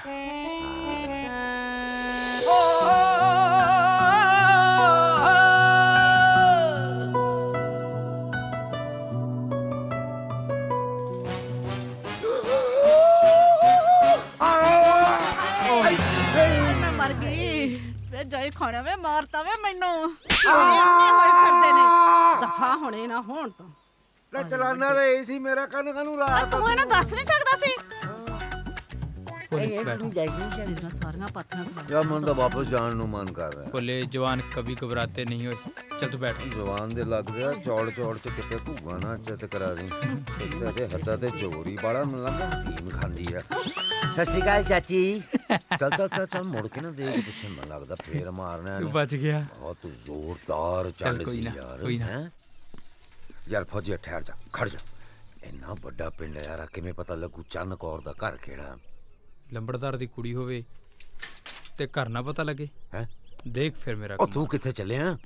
ਮੈਂ ਮਰ ਗਈ ਵੇ, ਜਾਈ ਖਾਣਾ ਵੇ, ਮਾਰਤਾ ਵੇ ਮੈਨੂੰ। ਹੋਏ ਫਿਰਦੇ ਨੇ, ਦਫਾ ਹੋਣੇ ਨਾ ਹੋਣ ਤੋਂ। ਲੈ ਚਲਾਨਾ ਤਾਂ ਇਹ ਸੀ, ਮੇਰਾ ਕੰਨ ਕਾਨੂੰ ਰਾਤ। ਤੂੰ ਇਹਨੂੰ ਦੱਸ ਨਹੀਂ ਸਕਦਾ ਸੀ। ਭੋਲੇ ਬੈਠ। ਇਹਦੀਆਂ ਸਾਰੀਆਂ ਪਾਥੀਆਂ ਖਾ ਯਾਰ ਮਨ ਤਾਂ ਵਾਪਸ ਜਾਣ ਨੂੰ ਮਨ ਕਰ ਰਿਹਾ। ਭੋਲੇ ਜਵਾਨ ਕभी ਘਬਰਾਤੇ ਨਹੀਂ ਹੋਏ। ਚੱਲ ਤੂੰ ਬੈਠ। ਜਵਾਨ ਦੇ ਲੱਗ ਗਿਆ ਚੌੜ ਚੌੜ ਚ ਕਿਤੇ ਘੂਗਾ ਨਾ ਚਿੱਤ ਕਰਾ ਦੀ। ਤੇ ਹੱਦਾਂ ਤੇ ਚੋਰੀ ਬਾੜਾ ਮੈਨੂੰ ਲੱਗਦਾ ਭੀਮ ਖਾਂਦੀ ਆ। ਸਤਿ ਸ਼੍ਰੀ ਅਕਾਲ ਚਾਚੀ। ਚੱਲ ਚੱਲ ਚੱਲ ਚੱਲ, ਮੁੜ ਕੇ ਨਾ ਦੇਖ ਪਿੱਛੇ, ਮੈਨੂੰ ਲੱਗਦਾ ਫੇਰ ਮਾਰਨਾ। ਤੂੰ ਬਚ ਗਿਆ। ਬਹੁਤ ਜ਼ੋਰਦਾਰ ਚੱਲ ਕੋਈ ਸੀ ਨਾ, ਯਾਰ। ਕੋਈ ਨਾ। ਹੈਂ? ਯਾਰ ਫੌਜੀ ਠਹਿਰ ਜਾ, ਖੜ ਜਾ। ਇੰਨਾ ਵੱਡਾ ਪਿੰਡ ਹੈ ਯਾਰ, ਕਿਵੇਂ ਪਤਾ ਲੱਗੂ ਚੰਨ ਕੌਰ ਦਾ ਘਰ ਕਿਹੜਾ? ਲੰਬੜਦਾਰ ਦੀ ਕੁੜੀ ਹੋਵੇ ਤੇ ਘਰ ਨਾ ਪਤਾ ਲੱਗੇ। ਹੈ ਦੇਖ ਫਿਰ ਮੇਰਾ ਉਹ ਤੂੰ ਕਿੱਥੇ ਚੱਲਿਆ?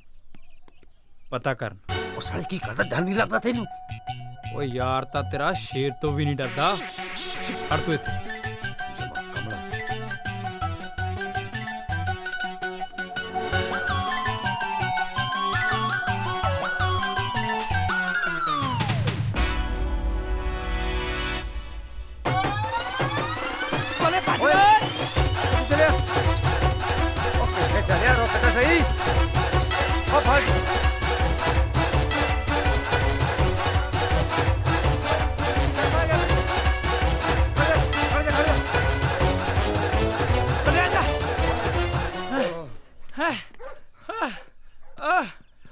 ਪਤਾ ਕਰਨ। ਉਹ ਸਾਲੇ ਕੀ ਕਰਦਾ? ਡਰ ਨਹੀਂ ਲੱਗਦਾ ਤੈਨੂੰ? ਓ ਯਾਰ ਤਾਂ ਤੇਰਾ ਸ਼ੇਰ ਤੋਂ ਵੀ ਨਹੀਂ ਡਰਦਾ। ਹਟ ਤੂੰ ਇੱਥੇ। ਕਮਲਾ ਚੱਲਿਆ, ਰੁਕ ਤਾਂ ਸਹੀ। ਉਹ ਫੜ।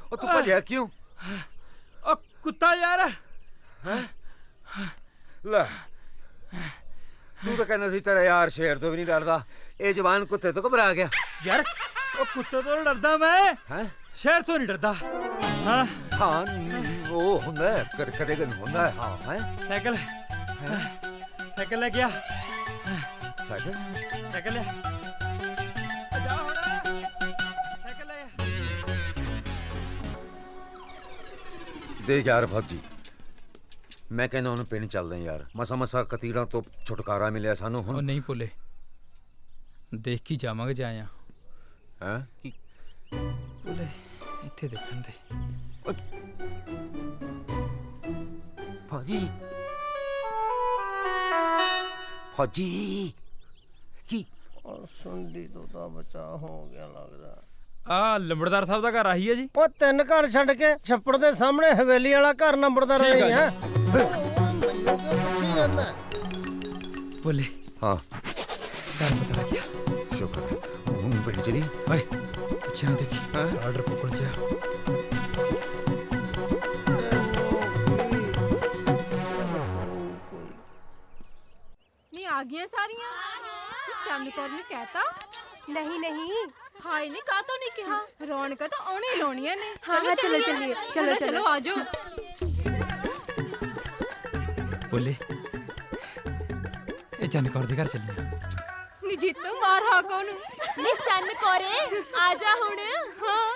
ਉਹ ਤੂੰ ਭੱਜਿਆ ਕਿਉਂ? ਓ ਕੁੱਤਾ ਯਾਰ। ਲੈ, ਤੂੰ ਤਾਂ ਕਹਿੰਦਾ ਸੀ ਤੇਰਾ ਯਾਰ ਸ਼ੇਰ ਤੋਂ ਵੀ ਨਹੀਂ ਡਰਦਾ, ਇਹ ਜਵਾਨ ਕੁੱਤੇ ਤੋਂ ਘਬਰਾ ਗਿਆ। ਯਾਰ ਉਹ ਕੁੱਤੇ ਤੋਂ ਡਰਦਾ ਮੈਂ, ਹੈ ਸ਼ੇਰ ਤੋਂ ਨਹੀਂ ਡਰਦਾ। ਹਾਂ ਹਾਂ, ਉਹ ਹੁੰਦਾ ਕਦੇ ਕਦੇ ਹੁੰਦਾ। ਹਾਂ ਹੈ ਸਾਈਕਲ, ਸਾਈਕਲ ਲੈ ਗਿਆ। ਸਾਈਕਲ ਸਾਈਕਲ ਲੈ ਜਾ ਹੁਣ। ਸਾਈਕਲ ਲੈ। ਦੇਖ ਯਾਰ ਫੌਜੀ, ਮੈਂ ਕਹਿੰਦਾ ਉਹਨੂੰ ਪਿੰਡ ਚੱਲਦੇ ਯਾਰ। ਮਸਾ ਮਸਾ ਕਤੀੜਾਂ ਤੋਂ ਛੁਟਕਾਰਾ ਮਿਲਿਆ ਸਾਨੂੰ ਉਹ ਹੁਣ। ਨਹੀਂ ਭੁੱਲੇ, ਦੇਖ ਕੇ ਜਾਵਾਂਗੇ ਜਾਇਆ। ਹੈ ਕੀ ਭੁੱਲੇ ਇੱਥੇ ਦੇਖਣ ਦੇ। ਫੌਜੀ, ਫੌਜੀ ਕੀ? ਸੁੰਡੀ ਤੋਂ ਤਾਂ ਬਚਾ ਹੋ ਗਿਆ ਲੱਗਦਾ। ਆ ਲੰਬੜਦਾਰ ਸਾਹਿਬ ਦਾ ਘਰ ਆਹੀ ਹੈ ਜੀ। ਉਹ 3 ਘਰ ਛੱਡ ਕੇ ਛੱਪੜ ਦੇ ਸਾਹਮਣੇ ਹਵੇਲੀ ਵਾਲਾ ਘਰ ਨੰਬਰਦਾਰ ਨਹੀਂ ਹੈ। ਭੁੱਲੇ ਹਾਂ ਘਰ ਪਤਾ ਲੱਗਿਆ। ਸ਼ੁਕਰ ਹੈ। ਹੁਣ ਪਿੰਡ ਚਲੀ। ਓਏ ਪਿੱਛੇ ਨਾ ਦੇਖੀ, ਆਰਡਰ ਪਕੜ ਜਾ। ਨਹੀਂ ਆ ਗਈਆਂ ਸਾਰੀਆਂ। ਤੂੰ ਚੰਨ ਕੌਰ ਨੇ ਕਹਿਤਾ? ਨਹੀਂ ਨਹੀਂ, ਹਾਏ ਨਹੀਂ, ਕਾਹ ਤੋਂ ਨਹੀਂ ਕਿਹਾ? ਰੌਣਕਾਂ ਤਾਂ ਆਉਣੀ ਹੀ ਲਾਉਣੀਆਂ ਨੇ। ਹਾਂ, ਚਲੋ ਚੱਲੀਏ, ਚਲੋ ਚਲੋ ਆ ਜਾਓ। ਭੁੱਲੇ ਇਹ ਚੰਨ ਕੌਰ ਦੇ ਘਰ ਚੱਲੇ ਆ। ਨੀ ਜੀਤੋ ਮਾਰ ਹਾਕੋ ਨੂੰ। ਨੀ ਚੰਨ ਕੋਰੇ ਆ ਜਾ ਹੁਣ। ਹਾਂ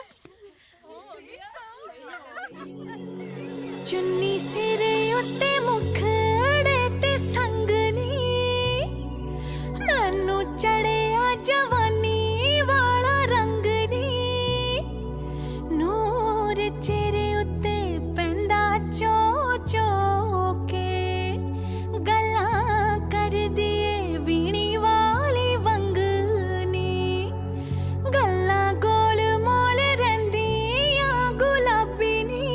ਚੁੰਨੀ ਸਿਰੇ ਉੱਤੇ ਮੁਖੜੇ ਤੇ ਸੰਗਨੀ, ਮੈਨੂੰ ਚੜਿਆ ਜਵਾਨੀ ਵਾਲਾ ਰੰਗ ਨੀ, ਨੂਰ ਚਿਹਰੇ ਉੱਤੇ ਪੈਂਦਾ ਚੋ ਚੋ ਕੇ, ਗੱਲਾਂ ਕਰਦੀ ਏ ਵੀਣੀ ਵਾਲੀ ਵੰਗਨੀ, ਗੱਲਾਂ ਗੋਲ ਮੋਲ ਰਹਿੰਦੀਆਂ ਗੁਲਾਬੀ ਨੀ,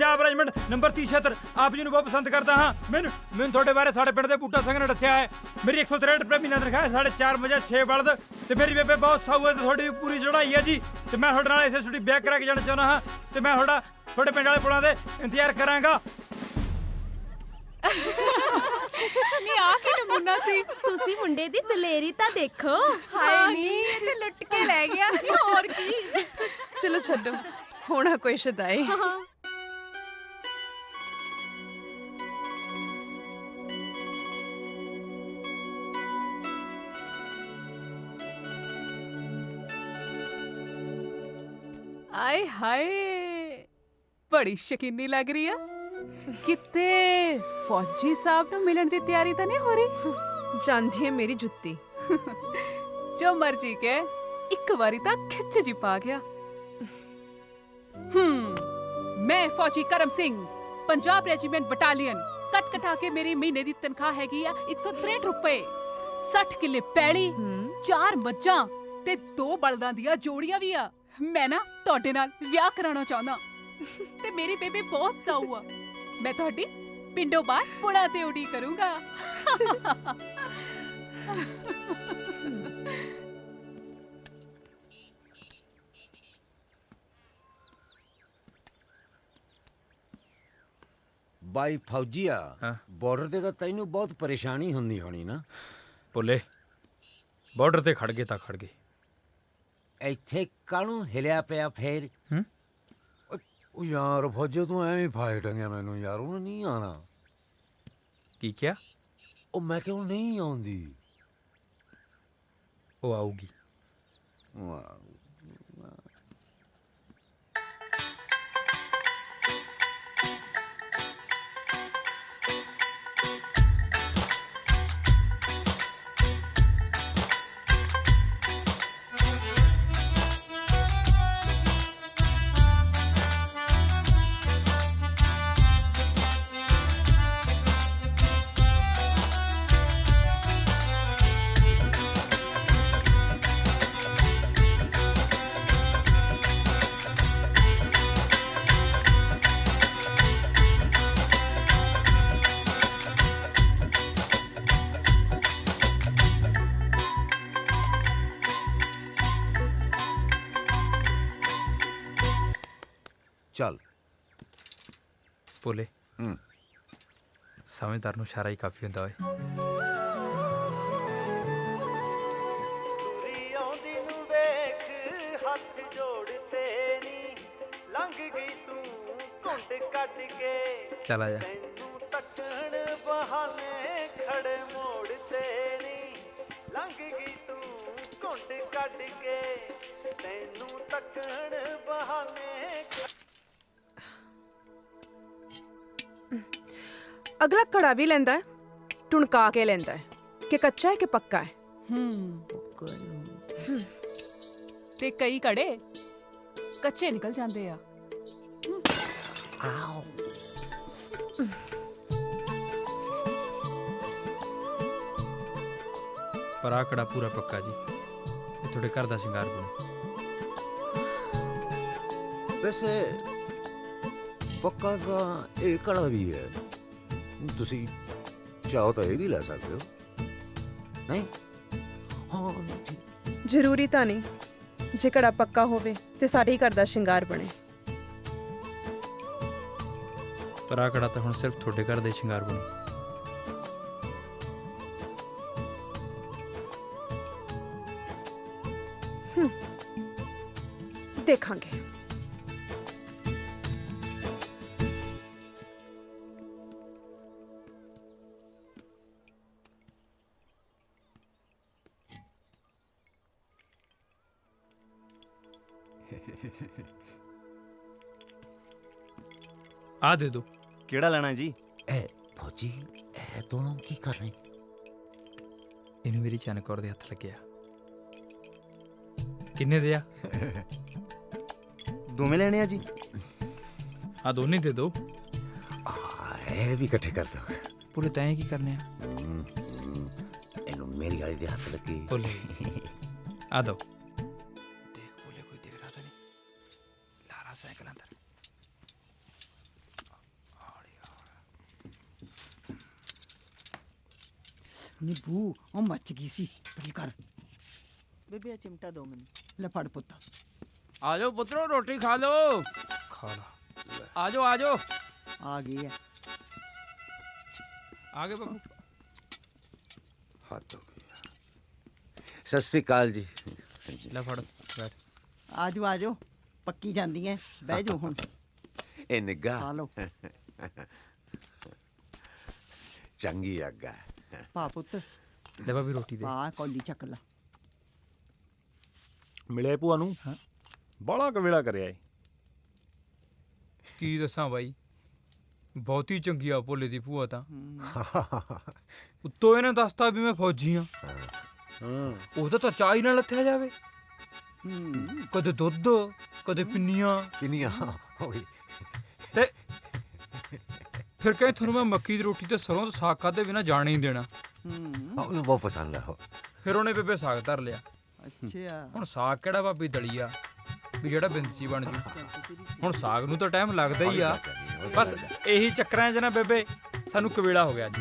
ਪੰਜਾਬ ਰੈਜੀਮੈਂਟ ਨੰਬਰ 3076 ਆਪ ਜੀ ਨੂੰ ਬਹੁਤ ਪਸੰਦ ਕਰਦਾ ਹਾਂ। ਮੈਨੂੰ ਤੁਹਾਡੇ ਬਾਰੇ ਸਾਡੇ ਪਿੰਡ ਦੇ ਬੂਟਾ ਸਿੰਘ ਨੇ ਦੱਸਿਆ ਹੈ। ਮੇਰੀ 163 ਰੁਪਏ ਮਹੀਨਾ ਤਨਖਾਹ ਹੈ, 4.5 ਮੱਝਾਂ 6 ਬਲਦ ਤੇ ਮੇਰੀ ਬੇਬੇ ਬਹੁਤ ਸਾਊ ਹੈ ਤੇ ਤੁਹਾਡੀ ਪੂਰੀ ਚੜ੍ਹਾਈ ਹੈ ਜੀ। ਤੇ ਮੈਂ ਤੁਹਾਡੇ ਨਾਲ ਇਸੇ ਛੁੱਟੀ ਵਿਆਹ ਕਰਾ ਕੇ ਜਾਣਾ ਚਾਹੁੰਦਾ ਹਾਂ ਤੇ ਮੈਂ ਤੁਹਾਡੇ ਪਿੰਡ ਵਾਲੇ ਪੁਲਾਂ ਦੇ ਇੰਤਜ਼ਾਰ ਕਰਾਂਗਾ। ਨੀ ਆ ਕੇ ਨਮੂਨਾ ਸੀ। ਤੁਸੀਂ ਮੁੰਡੇ ਦੀ ਦਲੇਰੀ ਤਾਂ ਦੇਖੋ। ਹਾਏ ਨੀ ਇਹ ਤੇ ਲੁੱਟ ਕੇ ਲੈ ਗਿਆ। ਹੋਰ ਕੀ। ਚਲੋ ਛੱਡੋ, ਹੋਣਾ ਕੋਈ ਸ਼ਦਾਈ। ਆਏ ਹਾਏ ਬੜੀ ਸ਼ਕੀਨੀ ਲੱਗ ਰਹੀ ਆ। ਕਿਤੇ ਫੌਜੀ ਸਾਹਿਬ ਨੂੰ ਮਿਲਣ ਦੀ ਤਿਆਰੀ ਤਾਂ ਨਹੀਂ ਹੋ ਰਹੀ? ਜਾਂਦੀ ਹੈ ਮੇਰੀ ਜੁੱਤੀ। ਜੋ ਮਰਜੀ ਕੇ ਇੱਕ ਵਾਰੀ ਤਾਂ ਖਿੱਚ ਜੀ ਪਾ ਗਿਆ। ਮੈਂ ਫੌਜੀ ਕਰਮ ਸਿੰਘ, ਪੰਜਾਬ ਰੈਜੀਮੈਂਟ ਬਟਾਲੀਅਨ। ਕੱਟ ਕਟਾ ਕੇ ਮੇਰੀ ਮਹੀਨੇ ਦੀ ਤਨਖਾਹ ਹੈਗੀ ਆ 163 ਰੁਪਏ। 60 ਕਿੱਲੇ ਪੈਲੀ, 4 ਮੱਝਾਂ ਤੇ 2 ਬਲਦਾਂ ਦੀਆਂ ਜੋੜੀਆਂ ਵੀ ਆ। ਮੈਂ ਨਾ ਤੁਹਾਡੇ ਨਾਲ ਵਿਆਹ ਕਰਾਉਣਾ ਚਾਹੁੰਦਾ ਤੇ ਮੇਰੀ ਬੇਬੇ ਬਹੁਤ ਸਾਊ ਆ। ਮੈਂ ਤੁਹਾਡੀ ਪਿੰਡੋਂ ਬਾਹਰ ਪੁਲਾਂ ਤੇ ਉਡੀ ਕਰੂੰਗਾ। ਬਾਈ ਫੌਜੀਆ, ਬਾਰਡਰ ਤੇ ਤਾਂ ਤੈਨੂੰ ਬਹੁਤ ਪਰੇਸ਼ਾਨੀ ਹੁੰਦੀ ਹੋਣੀ ਨਾ? ਭੁੱਲੇ ਬਾਰਡਰ ਤੇ ਖੜ ਗਏ ਤਾਂ ਖੜ ਗਏ। ਇੱਥੇ ਕਾਹਨੂੰ ਹਿਲਿਆ ਪਿਆ ਫੇਰ? ਉਹ ਯਾਰ ਫੌਜੇ ਤੂੰ ਐਵੇਂ ਫਾਇ ਟੰਗਿਆ ਮੈਨੂੰ ਯਾਰ, ਉਹਨੇ ਨਹੀਂ ਆਣਾ। ਕੀ ਕਿਹਾ? ਉਹ ਮੈਂ ਕਿਹਾ ਨਹੀਂ ਆਉਂਦੀ। ਉਹ ਆਊਗੀ। ਚੱਲ ਭੋਲੇ, ਸਮਝਦਾਰ ਨੂੰ ਇਸ਼ਾਰਾ ਹੀ ਕਾਫੀ ਹੁੰਦਾ ਓਏ। ਆਉਂਦੀ ਨੂੰ ਵੇਖ ਹੱਥ ਜੋੜ ਤੇਰੀ, ਲੰਘ ਗਈ ਤੂੰ ਘੁੰਡ ਕੱਢ ਕੇ। ਚੱਲ ਆ ਜਾ। ਤੈਨੂੰ ਤੱਕਣ ਬਹਾਨੇ ਖੜੇ ਮੋੜ ਤੇਰੀ, ਲੰਘ ਗਈ ਤੂੰ ਘੁੰਡ ਕੱਢ ਕੇ। ਤੈਨੂੰ ਤੱਕਣ ਬਹਾਨੇ। ਅਗਲਾ ਕੜਾ ਵੀ ਲੈਂਦਾ ਹੈ, ਟੁਣਕਾ ਕੇ ਲੈਂਦਾ ਹੈ ਕਿ ਕੱਚਾ ਹੈ ਕਿ ਪੱਕਾ ਹੈ। ਤੇ ਕਈ ਕੜੇ ਕੱਚੇ ਨਿਕਲ ਜਾਂਦੇ ਆ। ਪਰ ਆਹ ਕੜਾ ਪੂਰਾ ਪੱਕਾ ਜੀ, ਇਹ ਤੁਹਾਡੇ ਘਰ ਦਾ ਸ਼ਿੰਗਾਰ ਬਣੂ। ਵੈਸੇ ਪੱਕਾ ਦਾ ਇਹ ਕੜਾ ਵੀ ਹੈ, ਤੁਸੀਂ ਚਾਹੋ ਤਾਂ ਇਹ ਵੀ ਲੈ ਸਕਦੇ ਹੋ। ਨਹੀਂ ਹਾਂ ਜ਼ਰੂਰੀ ਤਾਂ ਨਹੀਂ, ਜੇ ਕੜਾ ਪੱਕਾ ਹੋਵੇ ਤੇ ਸਾਡੇ ਹੀ ਘਰ ਦਾ ਸ਼ਿੰਗਾਰ ਬਣੇ। ਪਰ ਆਹ ਕੜਾ ਤਾਂ ਹੁਣ ਸਿਰਫ ਤੁਹਾਡੇ ਘਰ ਦੇ ਸ਼ਿੰਗਾਰ ਬਣੂ। ਦੇਖਾਂਗੇ। ਆ ਦੇ ਦੋ। ਕਿਹੜਾ ਲੈਣਾ ਜੀ? ਇਹ ਫੌਜੀ ਇਹ ਦੋਨੋਂ ਕੀ ਕਰ ਰਹੇ? ਇਹਨੂੰ ਮੇਰੀ ਚੰਨ ਕੌਰ ਦੇ ਹੱਥ ਲੱਗਿਆ। ਕਿੰਨੇ ਦੇ ਆ? ਦੋਵੇਂ ਲੈਣੇ ਆ ਜੀ? ਆ ਦੋਨੇ ਦੇ ਦੋ। ਇਹ ਵੀ ਇਕੱਠੇ ਕਰ ਦੋ। ਪੂਰੇ ਤੈਂ ਕੀ ਕਰਨੇ ਆ? ਇਹਨੂੰ ਮੇਰੀ ਵਾਲੀ ਦੇ ਹੱਥ ਲੱਗੇ। ਬੋਲੇ ਆ ਦੋ। ਦੇਖ ਬੋਲੇ ਕੋਈ ਦਿਖਦਾ ਤਾਂ ਨਹੀਂ। ਲਾਰਾ ਸਾਈਕਲ ਅੰਦਰ। ਨਿੱਬੂ ਉਹ ਮੱਚ ਗਈ ਸੀ ਬੜੀ ਕਰ ਬੇਬੇ ਚਿਮਟਾ ਦੋ ਮੈਨੂੰ ਲੈ ਫੜ ਪੁੱਤ आ जाओ पुत्रो रोटी खा लो। खा ला आ जाओ आ जाओ। ਆ ਗਈ ਹੈ आगे बाबू हद हो गई यार। सत श्री अकाल जी। ले फड़ बैठ ਆਜੋ ਪੱਕੀ ਜਾਂਦੀ ਹੈ ਬਹਿ ਜਾਓ ਹੁਣ ए निग्गा ਖਾ ਲਓ चंगी अग्गा ਪਾ ਪੁੱਤ ले भाभी रोटी दे ਪਾ ਕੌਲੀ ਚੱਕ ਲਾ ਮਿਲੇ ਭੂਆ ਨੂੰ ਬੜਾ ਕਵੇਲਾ ਕਰਿਆ ਏ। ਕੀ ਦੱਸਾਂ ਬਾਈ ਬਹੁਤੀ ਚੰਗੀ ਆ ਭੋਲੇ ਦੀ ਭੂਆ ਤਾਂ ਉੱਤੋਂ ਇਹਨੇ ਦੱਸਤਾ ਵੀ ਮੈਂ ਫੌਜੀ ਆ ਉਹਦਾ ਤਾਂ ਚਾਹ ਹੀ ਨਾਲ ਲੱਥਿਆ ਜਾਵੇ ਕਦੇ ਦੁੱਧ ਕਦੇ ਪਿੰਨੀਆਂ ਤੇ ਫਿਰ ਕਹੇ ਤੁਹਾਨੂੰ ਮੈਂ ਮੱਕੀ ਦੀ ਰੋਟੀ ਤੇ ਸਰੋਂ ਦਾ ਸਾਗ ਖਾਦੇ ਬਿਨਾ ਜਾਣ ਹੀ ਨਹੀਂ ਦੇਣਾ ਉਹਨੂੰ ਬਹੁਤ ਪਸੰਦ ਆ ਫਿਰ ਉਹਨੇ ਬੇਬੇ ਸਾਗ ਧਰ ਲਿਆ ਅੱਛਾ ਹੁਣ ਸਾਗ ਕਿਹੜਾ ਭਾਬੀ ਦਲੀਆ ਵੀ ਜਿਹੜਾ ਬਿੰਦਸੀ ਬਣ ਜੂ ਹੁਣ ਸਾਗ ਨੂੰ ਤਾਂ ਟਾਈਮ ਲੱਗਦਾ ਹੀ ਆ ਬਸ ਇਹੀ ਚੱਕਰਾਂ 'ਚ ਨਾ ਬੇਬੇ ਸਾਨੂੰ ਕਵੇਲਾ ਹੋ ਗਿਆ ਅੱਜ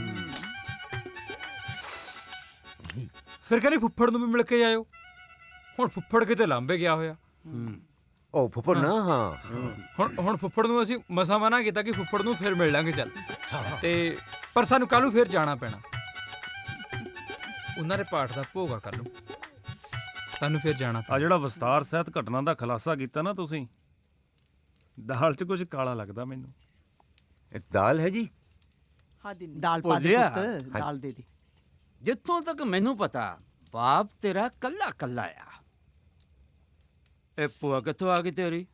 ਫਿਰ ਕਹਿੰਦੀ ਫੁੱਫੜ ਨੂੰ ਵੀ ਮਿਲ ਕੇ ਜਾਇਓ ਹੁਣ ਫੁੱਫੜ ਕਿਤੇ ਲਾਂਬੇ ਗਿਆ ਹੋਇਆ ਉਹ ਫੁੱਫੜ ਨਾ ਹਾਂ ਹੁਣ ਫੁੱਫੜ ਨੂੰ ਅਸੀਂ ਮਸਾ ਮਨਾ ਕੀਤਾ ਕਿ ਫੁੱਫੜ ਨੂੰ ਫਿਰ ਮਿਲ ਲਾਂਗੇ ਚੱਲ ਤੇ ਪਰ ਸਾਨੂੰ ਕੱਲ ਨੂੰ ਫਿਰ ਜਾਣਾ ਪੈਣਾ ਉਹਨਾਂ ਦੇ ਪਾਠ ਦਾ ਭੋਗਾ ਕਰ ਲੂ ਸਾਨੂੰ ਫਿਰ ਜਾਣਾ ਆ ਜਿਹੜਾ ਵਿਸਤਾਰ ਸਹਿਤ ਘਟਨਾ ਦਾ ਖੁਲਾਸਾ ਕੀਤਾ ਨਾ ਤੁਸੀਂ ਦਾਲ 'ਚ ਕੁਝ ਕਾਲਾ ਲੱਗਦਾ ਮੈਨੂੰ। ਇਹ ਦਾਲ ਹੈ ਜੀ ਹਾਂ ਦੀ ਦਾਲ ਪਾ ਦੇ ਭੁੱਲਿਆ। ਪੁੱਤ ਦਾਲ ਦੇ ਦੇ ਜਿੱਥੋਂ ਤੱਕ ਮੈਨੂੰ ਪਤਾ ਬਾਪ ਤੇਰਾ ਕੱਲਾ ਕੱਲਾ ਆ। ਇਹ ਭੂਆ ਕਿੱਥੋਂ ਆ ਗਈ ਤੇਰੀ?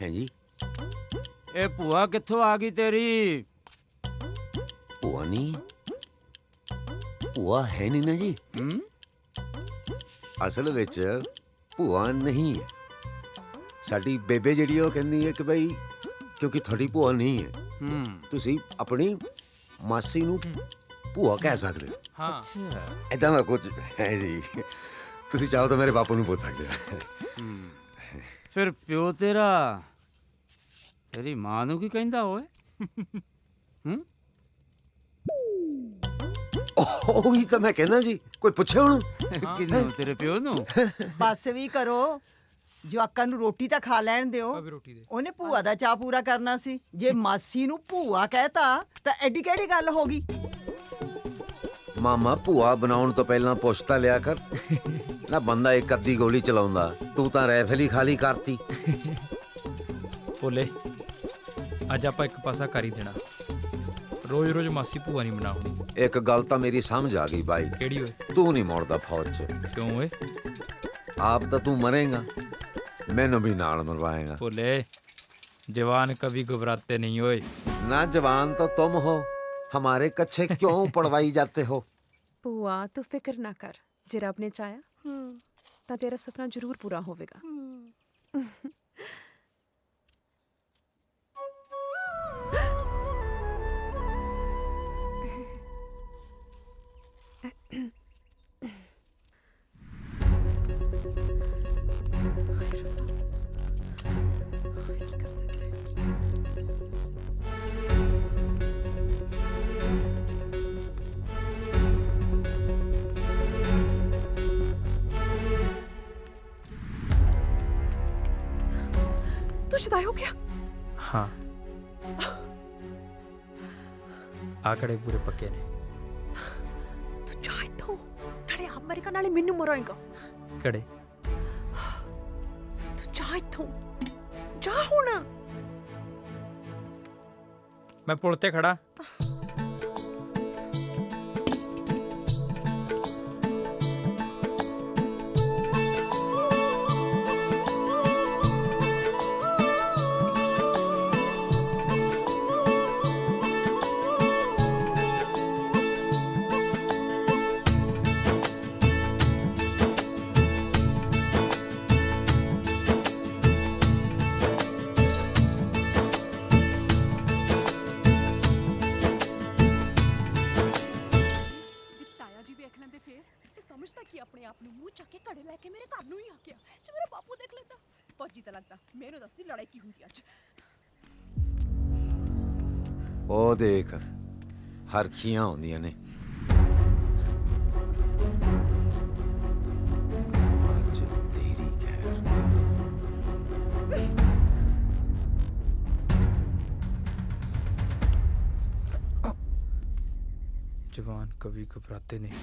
ਹੈ ਜੀ ਇਹ ਭੂਆ ਕਿੱਥੋਂ ਆ ਗਈ ਤੇਰੀ? ਭੂਆ ਨਹੀਂ ਭੂਆ ਹੈ ਨਹੀਂ ਨਾ ਜੀ ਅਸਲ ਵਿੱਚ ਭੂਆ ਨਹੀਂ ਹੈ ਸਾਡੀ ਬੇਬੇ ਜਿਹੜੀ ਉਹ ਕਹਿੰਦੀ ਹੈ ਕਿ ਬਈ ਕਿਉਂਕਿ ਤੁਹਾਡੀ ਭੂਆ ਨਹੀਂ ਹੈ ਤੁਸੀਂ ਆਪਣੀ ਮਾਸੀ ਨੂੰ ਭੂਆ ਕਹਿ ਸਕਦੇ ਹੋ ਹਾਂ ਏਦਾਂ ਦਾ ਕੁਝ ਹੈ ਜੀ ਤੁਸੀਂ ਚਾਹੋ ਤਾਂ ਮੇਰੇ ਬਾਪੂ ਨੂੰ ਪੁੱਛ ਸਕਦੇ ਹੋ ਫਿਰ ਪਿਓ ਤੇਰਾ ਤੇਰੀ ਮਾਂ ਨੂੰ ਕੀ ਕਹਿੰਦਾ ਓਏ? ਉਹੀ ਤਾਂ ਮੈਂ ਕਹਿਣਾ ਜੀ ਕੋਈ ਪੁੱਛੇ ਉਹਨੂੰ ਕਿਹਨੂੰ? ਤੇਰੇ ਪਿਓ ਨੂੰ? ਬਸ ਵੀ ਕਰੋ ਜਵਾਕਾਂ ਨੂੰ ਰੋਟੀ ਤਾਂ ਖਾ ਲੈਣ ਦਿਓ ਉਹਨੇ ਭੂਆ ਦਾ ਚਾਹ ਪੂਰਾ ਕਰਨਾ ਸੀ ਜੇ ਮਾਸੀ ਨੂੰ ਭੂਆ ਕਹਿਤਾ ਤਾਂ ਐਡੀ ਕਿਹੜੀ ਗੱਲ ਹੋ ਗਈ ਮਾਮਾ ਭੂਆ ਬਣਾਉਣ ਤੋਂ ਪਹਿਲਾਂ ਪੁੱਛ ਤਾਂ ਲਿਆ ਕਰ ਨਾ ਬੰਦਾ ਇੱਕ ਅੱਧੀ ਗੋਲੀ ਚਲਾਉਂਦਾ ਤੂੰ ਤਾਂ ਰਾਈਫਲ ਹੀ ਖਾਲੀ ਕਰਤੀ ਭੋਲੇ ਅੱਜ ਆਪਾਂ ਇੱਕ ਪਾਸਾ ਕਰ ਹੀ ਦੇਣਾ ਰੋਜ਼ ਰੋਜ਼ ਮਾਸੀ ਭੂਆ ਨਹੀਂ ਬਣਾਉਣੀ ਇੱਕ ਗੱਲ ਤਾਂ ਮੇਰੀ ਸਮਝ ਆ ਗਈ ਬਾਈ ਕਿਹੜੀ ਓਏ ਤੂੰ ਨਹੀਂ ਮੋੜਦਾ ਫੌਜ 'ਚ ਕਿਉਂ ਓਏ ਆਪ ਤਾਂ ਤੂੰ ਮਰੇਗਾ ਮੈਨੂੰ ਵੀ ਨਾਲ ਮਰਵਾਏਗਾ ਭੋਲੇ जवान कभी घबराते नहीं होए ना जवान तो तुम हो हमारे कच्चे क्यों पढ़वाई जाते हो ਭੂਆ ਤੂੰ ਫਿਕਰ ਨਾ ਕਰ ਜੇ ਰੱਬ ਨੇ ਚਾਹਿਆ ਤਾਂ ਤੇਰਾ ਸੁਪਨਾ ਜ਼ਰੂਰ ਪੂਰਾ ਹੋਵੇਗਾ ਤੂੰ ਸ਼ਦਾਈ ਹੋ ਗਿਆ हाँ आंकड़े पूरे पक्के ने ਤੂੰ ਜਾ ਇੱਥੋਂ ਨਾਲੇ ਆਪ ਮਰੇਗਾ ਨਾਲੇ ਮੈਨੂੰ ਮਰਾਏਗਾ कड़े ਤੂੰ ਜਾ ਇੱਥੋਂ ਜਾ ਹੁਣ मैं पुल ते खड़ा ਸਮਝਦਾ ਕਿ ਆਪਣੇ ਆਪ ਨੂੰ ਮੂੰਹ ਚੱਕ ਕੇ ਘੜੇ ਲੈ ਕੇ ਮੇਰੇ ਘਰ ਨੂੰ ਹੀ ਆ ਗਿਆ ਜੇ ਮੇਰਾ ਬਾਪੂ ਦੇਖ ਲੈਂਦਾ ਫੌਜੀ ਤਾਂ ਲੱਗਦਾ ਮੈਨੂੰ ਦੱਸਦੀ ਲੜਾਈ ਕੀ ਹੁੰਦੀ ਅੱਜ ਉਹ ਦੇਖ ਹਰਖੀਆਂ ਆਉਂਦੀਆਂ ਨੇ। ਅੱਜ ਤੇਰੀ ਖੈਰ जवान कभी घबराते नहीं।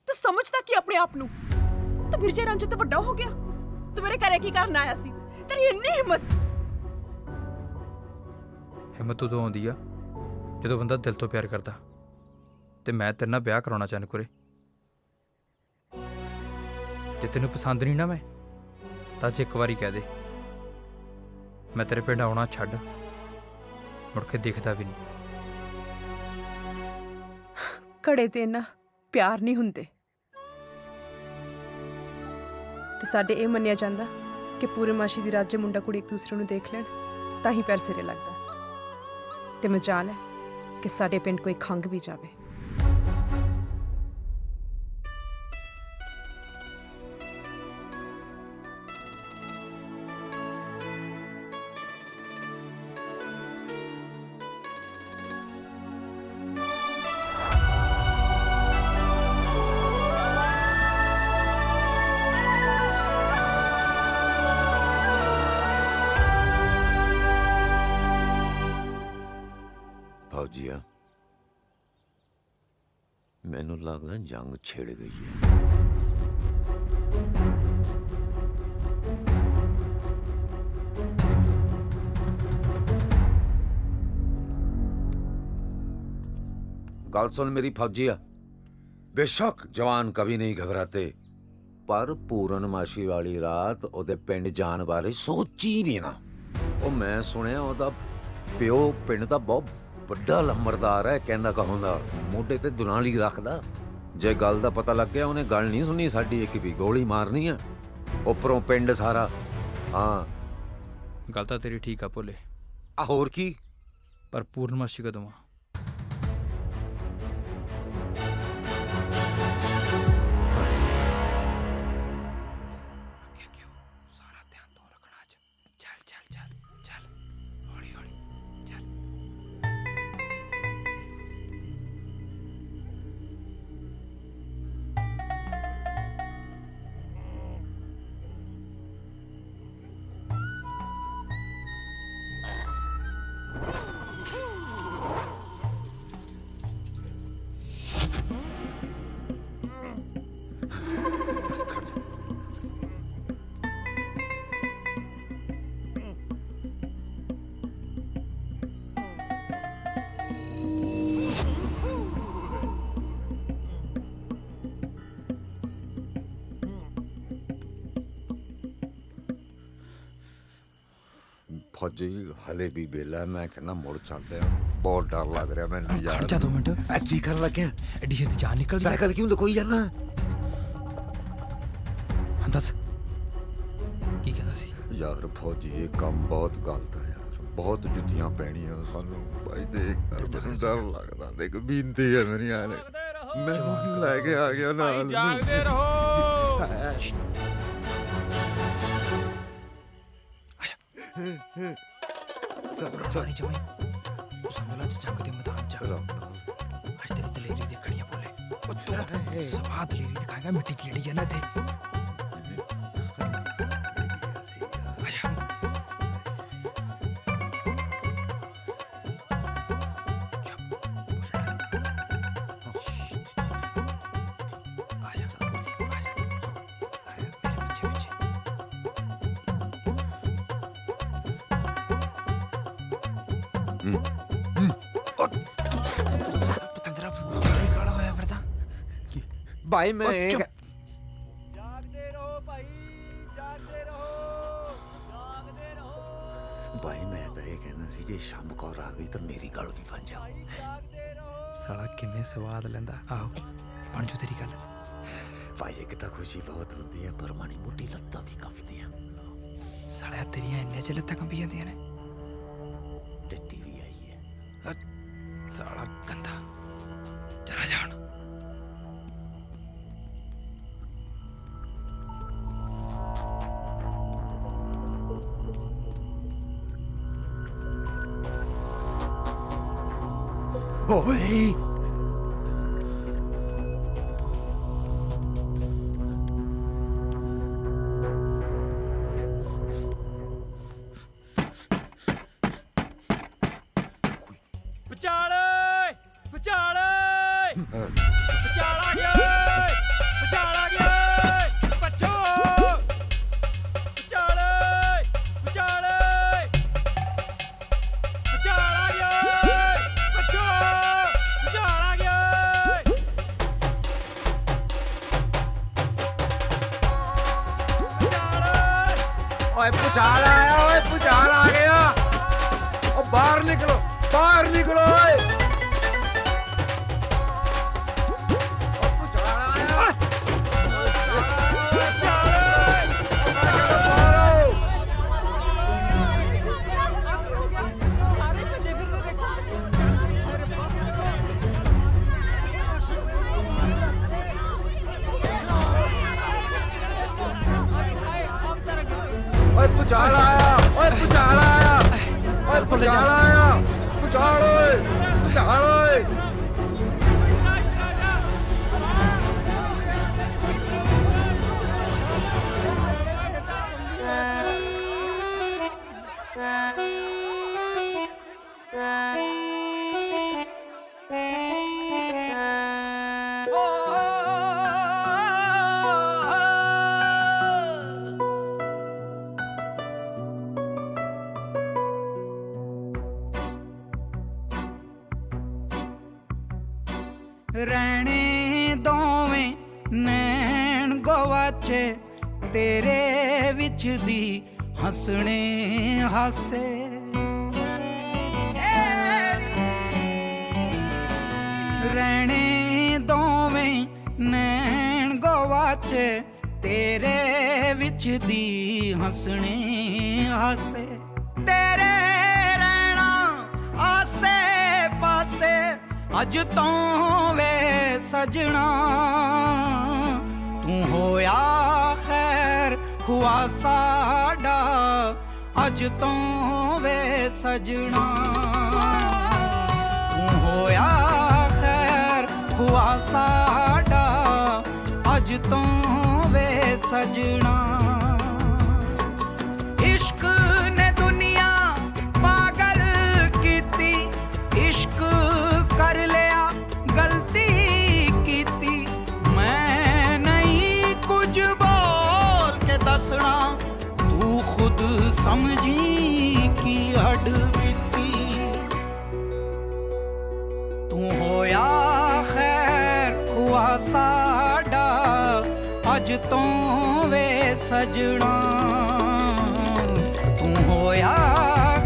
ਤੂੰ ਸਮਝਦਾ ਕੀ ਆਪਣੇ ਆਪ ਨੂੰ? ਤੂੰ ਮਿਰਜ਼ੇ ਰੰਜ ਤੋਂ ਵੱਡਾ ਹੋ ਗਿਆ। ਤੂੰ ਮੇਰੇ ਘਰੇ ਕੀ ਕਰਨ ਆਇਆ ਸੀ? ਤੇਰੀ ਇੰਨੀ ਹਿੰਮਤ। ਹਿੰਮਤ ਉਦੋਂ ਆਉਂਦੀ ਆ ਜਦੋਂ ਬੰਦਾ ਦਿਲ ਤੋਂ ਪਿਆਰ ਕਰਦਾ, ਤੇ ਮੈਂ ਤੇਰੇ ਨਾਲ ਵਿਆਹ ਕਰਾਉਣਾ ਚਾਹੁੰਦਾ ਕੁਰੇ। ਜੇ ਤੈਨੂੰ ਪਸੰਦ ਨਹੀਂ ਨਾ ਮੈਂ, ਤਾਂ ਅੱਜ ਇੱਕ ਵਾਰੀ ਕਹਿ ਦੇ, ਮੈਂ ਤੇਰੇ ਪਿੰਡ ਆਉਣਾ ਛੱਡ ਮੁੜ ਕੇ ਦਿਖਦਾ ਵੀ ਨਹੀਂ। ਘੜੇ ਤੇ ਨਾ ਪਿਆਰ ਨਹੀਂ ਹੁੰਦੇ, ਤੇ ਸਾਡੇ ਇਹ ਮੰਨਿਆ ਜਾਂਦਾ ਕਿ ਪੂਰਨਮਾਸ਼ੀ ਦੀ ਰਾਤ ਜੇ ਮੁੰਡਾ ਕੁੜੀ ਇੱਕ ਦੂਸਰੇ ਨੂੰ ਦੇਖ ਲੈਣ ਤਾਂ ਹੀ ਪੈਰ ਸਿਰੇ ਲੱਗਦਾ। ਤੇ ਮਜਾਲ ਹੈ ਕਿ ਸਾਡੇ ਪਿੰਡ ਕੋਈ ਖੰਗ ਵੀ ਜਾਵੇ। ਫੌਜੀਆ, ਮੈਨੂੰ ਲੱਗਦਾ ਜੰਗ ਛਿੜ ਗਈ ਹੈ। ਗੱਲ ਸੁਣ ਮੇਰੀ ਫੌਜੀਆ, ਬੇਸ਼ੱਕ ਜਵਾਨ ਕभी नहीं घबराते, ਪਰ ਪੂਰਨਮਾਸ਼ੀ ਵਾਲੀ ਰਾਤ ਉਹਦੇ ਪਿੰਡ ਜਾਣ ਬਾਰੇ ਸੋਚੀ ਨਹੀਂ ਨਾ। ਉਹ ਮੈਂ ਸੁਣਿਆ ਉਹਦਾ ਪਿਓ ਪਿੰਡ ਦਾ ਬਹੁਤ ਵੱਡਾ ਲੰਬਰਦਾਰ ਹੈ, ਕਹਿੰਦਾ ਕਹਾਉਂਦਾ ਮੋਢੇ ਤੇ ਦੁਨਾਲੀ ਰੱਖਦਾ। ਜੇ ਗੱਲ ਦਾ ਪਤਾ ਲੱਗ ਗਿਆ ਉਹਨੇ ਗੱਲ ਨਹੀਂ ਸੁਣੀ ਸਾਡੀ, ਇੱਕ ਵੀ ਗੋਲੀ ਮਾਰਨੀ ਆ। ਉੱਪਰੋਂ ਪਿੰਡ ਸਾਰਾ। ਹਾਂ ਗੱਲ ਤਾਂ ਤੇਰੀ ਠੀਕ ਆ ਭੋਲੇ, ਆ ਹੋਰ ਕੀ। ਪਰ ਪੂਰਨਮਾਸ਼ੀ ਕਦੋਂ ਆ? ਫੌਜੀ ਹਲੇ ਵੀ ਵੇਲਾ, ਮੈਂ ਕਹਿੰਦਾ ਮੁੜ ਚੱਲਦੇ ਆ। ਬਹੁਤ ਡਰ ਲੱਗ ਰਿਹਾ ਮੈਨੂੰ ਯਾਰ। ਖੜ ਜਾ 2 ਮਿੰਟ। ਕੀ ਕਰਨ ਲੱਗਿਆ? ਐਡੀ ਛੇਤੀ ਜਾਨ ਨਿਕਲ ਗਈ। ਸਾਈਕਲ ਕਿਉਂ ਲਕੋਈ ਜਾਂਦਾ? ਹਾਂ ਦੱਸ ਕੀ ਕਹਿੰਦਾ ਸੀ? ਯਾਰ ਫੌਜੀ ਇਹ ਕੰਮ ਬਹੁਤ ਗਲਤ ਹੈ ਯਾਰ, ਬਹੁਤ ਜੁੱਤੀਆਂ ਪੈਣੀਆਂ ਸਾਨੂੰ। ਭਾਈ ਦੇਖ ਮੈਨੂੰ ਡਰ ਲੱਗਦਾ। ਦੇਖ ਬੀਨਤੀ ਹੈ ਮੇਰੀ ਯਾਰ, ਮੈਂ ਲੈ ਕੇ ਆ ਗਿਆ ਨਾਲ। ਜਾਗਦੇ ਰਹੋ। ਨਹੀਂ ਜਮਾਈ ਸਮਝਲਾ ਜੰਗ ਦੇ ਮੈਦਾਨ ਚ ਅੱਜ ਤੇਰੀ ਦਲੇਰੀ ਦੇਖਣੀ ਆ ਭੋਲੇ। ਉਹ ਤੂੰ ਸਵਾਦ ਦਲੇਰੀ ਦਿਖਾਏਗਾ, ਮਿੱਟੀ ਚ ਲੜੀ ਜਾਣਾ ਤੇ। ਭਾਈ ਮੈਂ ਜਾਗਦੇ ਰਹੋ ਭਾਈ, ਜਾਗਦੇ ਰਹੋ, ਜਾਗਦੇ ਰਹੋ। ਭਾਈ ਮੈਂ ਤਾਂ ਇਹ ਕਹਿੰਦਾ ਸੀ ਜੇ ਸ਼ਾਮ ਕੌਰ ਆ ਗਈ ਤਾਂ ਮੇਰੀ ਗੱਲ ਵੀ ਬਣ ਜਾਓ। ਸਾਲਾ ਕਿਵੇਂ ਸਵਾਦ ਲੈਂਦਾ। ਆਹੋ ਬਣ ਜੂ ਤੇਰੀ ਗੱਲ। ਭਾਈ ਇੱਕ ਤਾਂ ਖੁਸ਼ੀ ਬਹੁਤ ਹੁੰਦੀ ਹੈ, ਪਰ ਮਾੜੀ ਮੋਟੀ ਲੱਤਾਂ ਵੀ ਕੰਬਦੀਆਂ। ਸਾਲਿਆ ਤੇਰੀਆਂ ਇੰਨੇ ਚ ਲੱਤਾਂ ਕੰਬੀ ਜਾਂਦੀਆਂ ਨੇ। ਟੱਟੀ ਵੀ ਆਈ ਹੈ। ਸਾਲਾ ਗੰਦਾ। ਚਲਾ ਜਾ ਹੁਣ। ਓਏ ਵਿਚਾਲੇ ਵਿਚਾਲੇ ਵਿਚਾਲ ਆ ਗਿਆ ਓਏ! ਵਿਚਾਲ ਆ ਗਿਆ ਓਏ! ਬੱਚੋ ਵਿਚਾਲੇ ਵਿਚਾਲੇ ਵਿਚਾਲ ਆ ਗਿਆ ਓਏ! ਬੱਚੋ ਵਿਚਾਲ ਆ ਗਿਆ ਓਏ! ਓਏ ਭੁਚਾਲ ਆਇਆ ਓਏ ਭੁਚਾਲ ਆ ਗਿਆ ਓ ਬਾਹਰ ਨਿਕਲੋ ਓਏ ਓਏ ਭੁਚਾਲ ਆਇਆ ਓਏ ਭੁਚਾਲ ਆਇਆ ਓਏ ਭੁਚਾਲ ਆਇਆ ਭੁਚਾਲ ਓਏ ਭੁਚਾਲ ਓਏ ਰਹਿਣੇ ਦੋਵੇਂ ਨੈਣ ਗਵਾਚੇ ਤੇਰੇ ਵਿੱਚ ਦੀ ਹੱਸਣੇ ਹਾਸੇ ਰਹਿਣੇ ਦੋਵੇਂ ਨੈਣ ਗਵਾਚੇ ਤੇਰੇ ਵਿੱਚ ਦੀ ਹੱਸਣੇ ਹਾਸੇ ਤੇਰੇ ਰਹਿਣਾ ਆਸੇ ਪਾਸੇ ਅੱਜ ਤੋਂ ਵੇ ਸਜਣਾ ਤੂੰ ਹੋਇਆ ਖੈਰ ਹੁਆ ਸਾਡਾ ਅੱਜ ਤੋਂ ਵੇ ਸਜਣਾ ਤੂੰ ਹੋਇਆ ਖੈਰ ਹੁਆ ਸਾਡਾ ਅੱਜ ਤੋਂ ਵੇ ਸਜਣਾ ਇਸ਼ਕ ਨੇ ਦੁਨੀਆ ਪਾਗਲ ਕੀਤੀ ਇਸ਼ਕ ਕਰ ਲਿਆ ਗਲਤੀ ਕੀਤੀ ਮੈਂ ਨਹੀਂ ਕੁਝ ਬੋਲ ਕੇ ਦੱਸਣਾ ਤੂੰ ਖੁਦ ਸਮਝੀ ਕੀ ਹੱਡ ਬੀਤੀ ਤੂੰ ਹੋਇਆ ਖੈਰ ਹੁਆ ਸਾਡਾ ਅੱਜ ਤੋਂ ਵੇ ਸਜਣਾ ਤੂੰ ਹੋਇਆ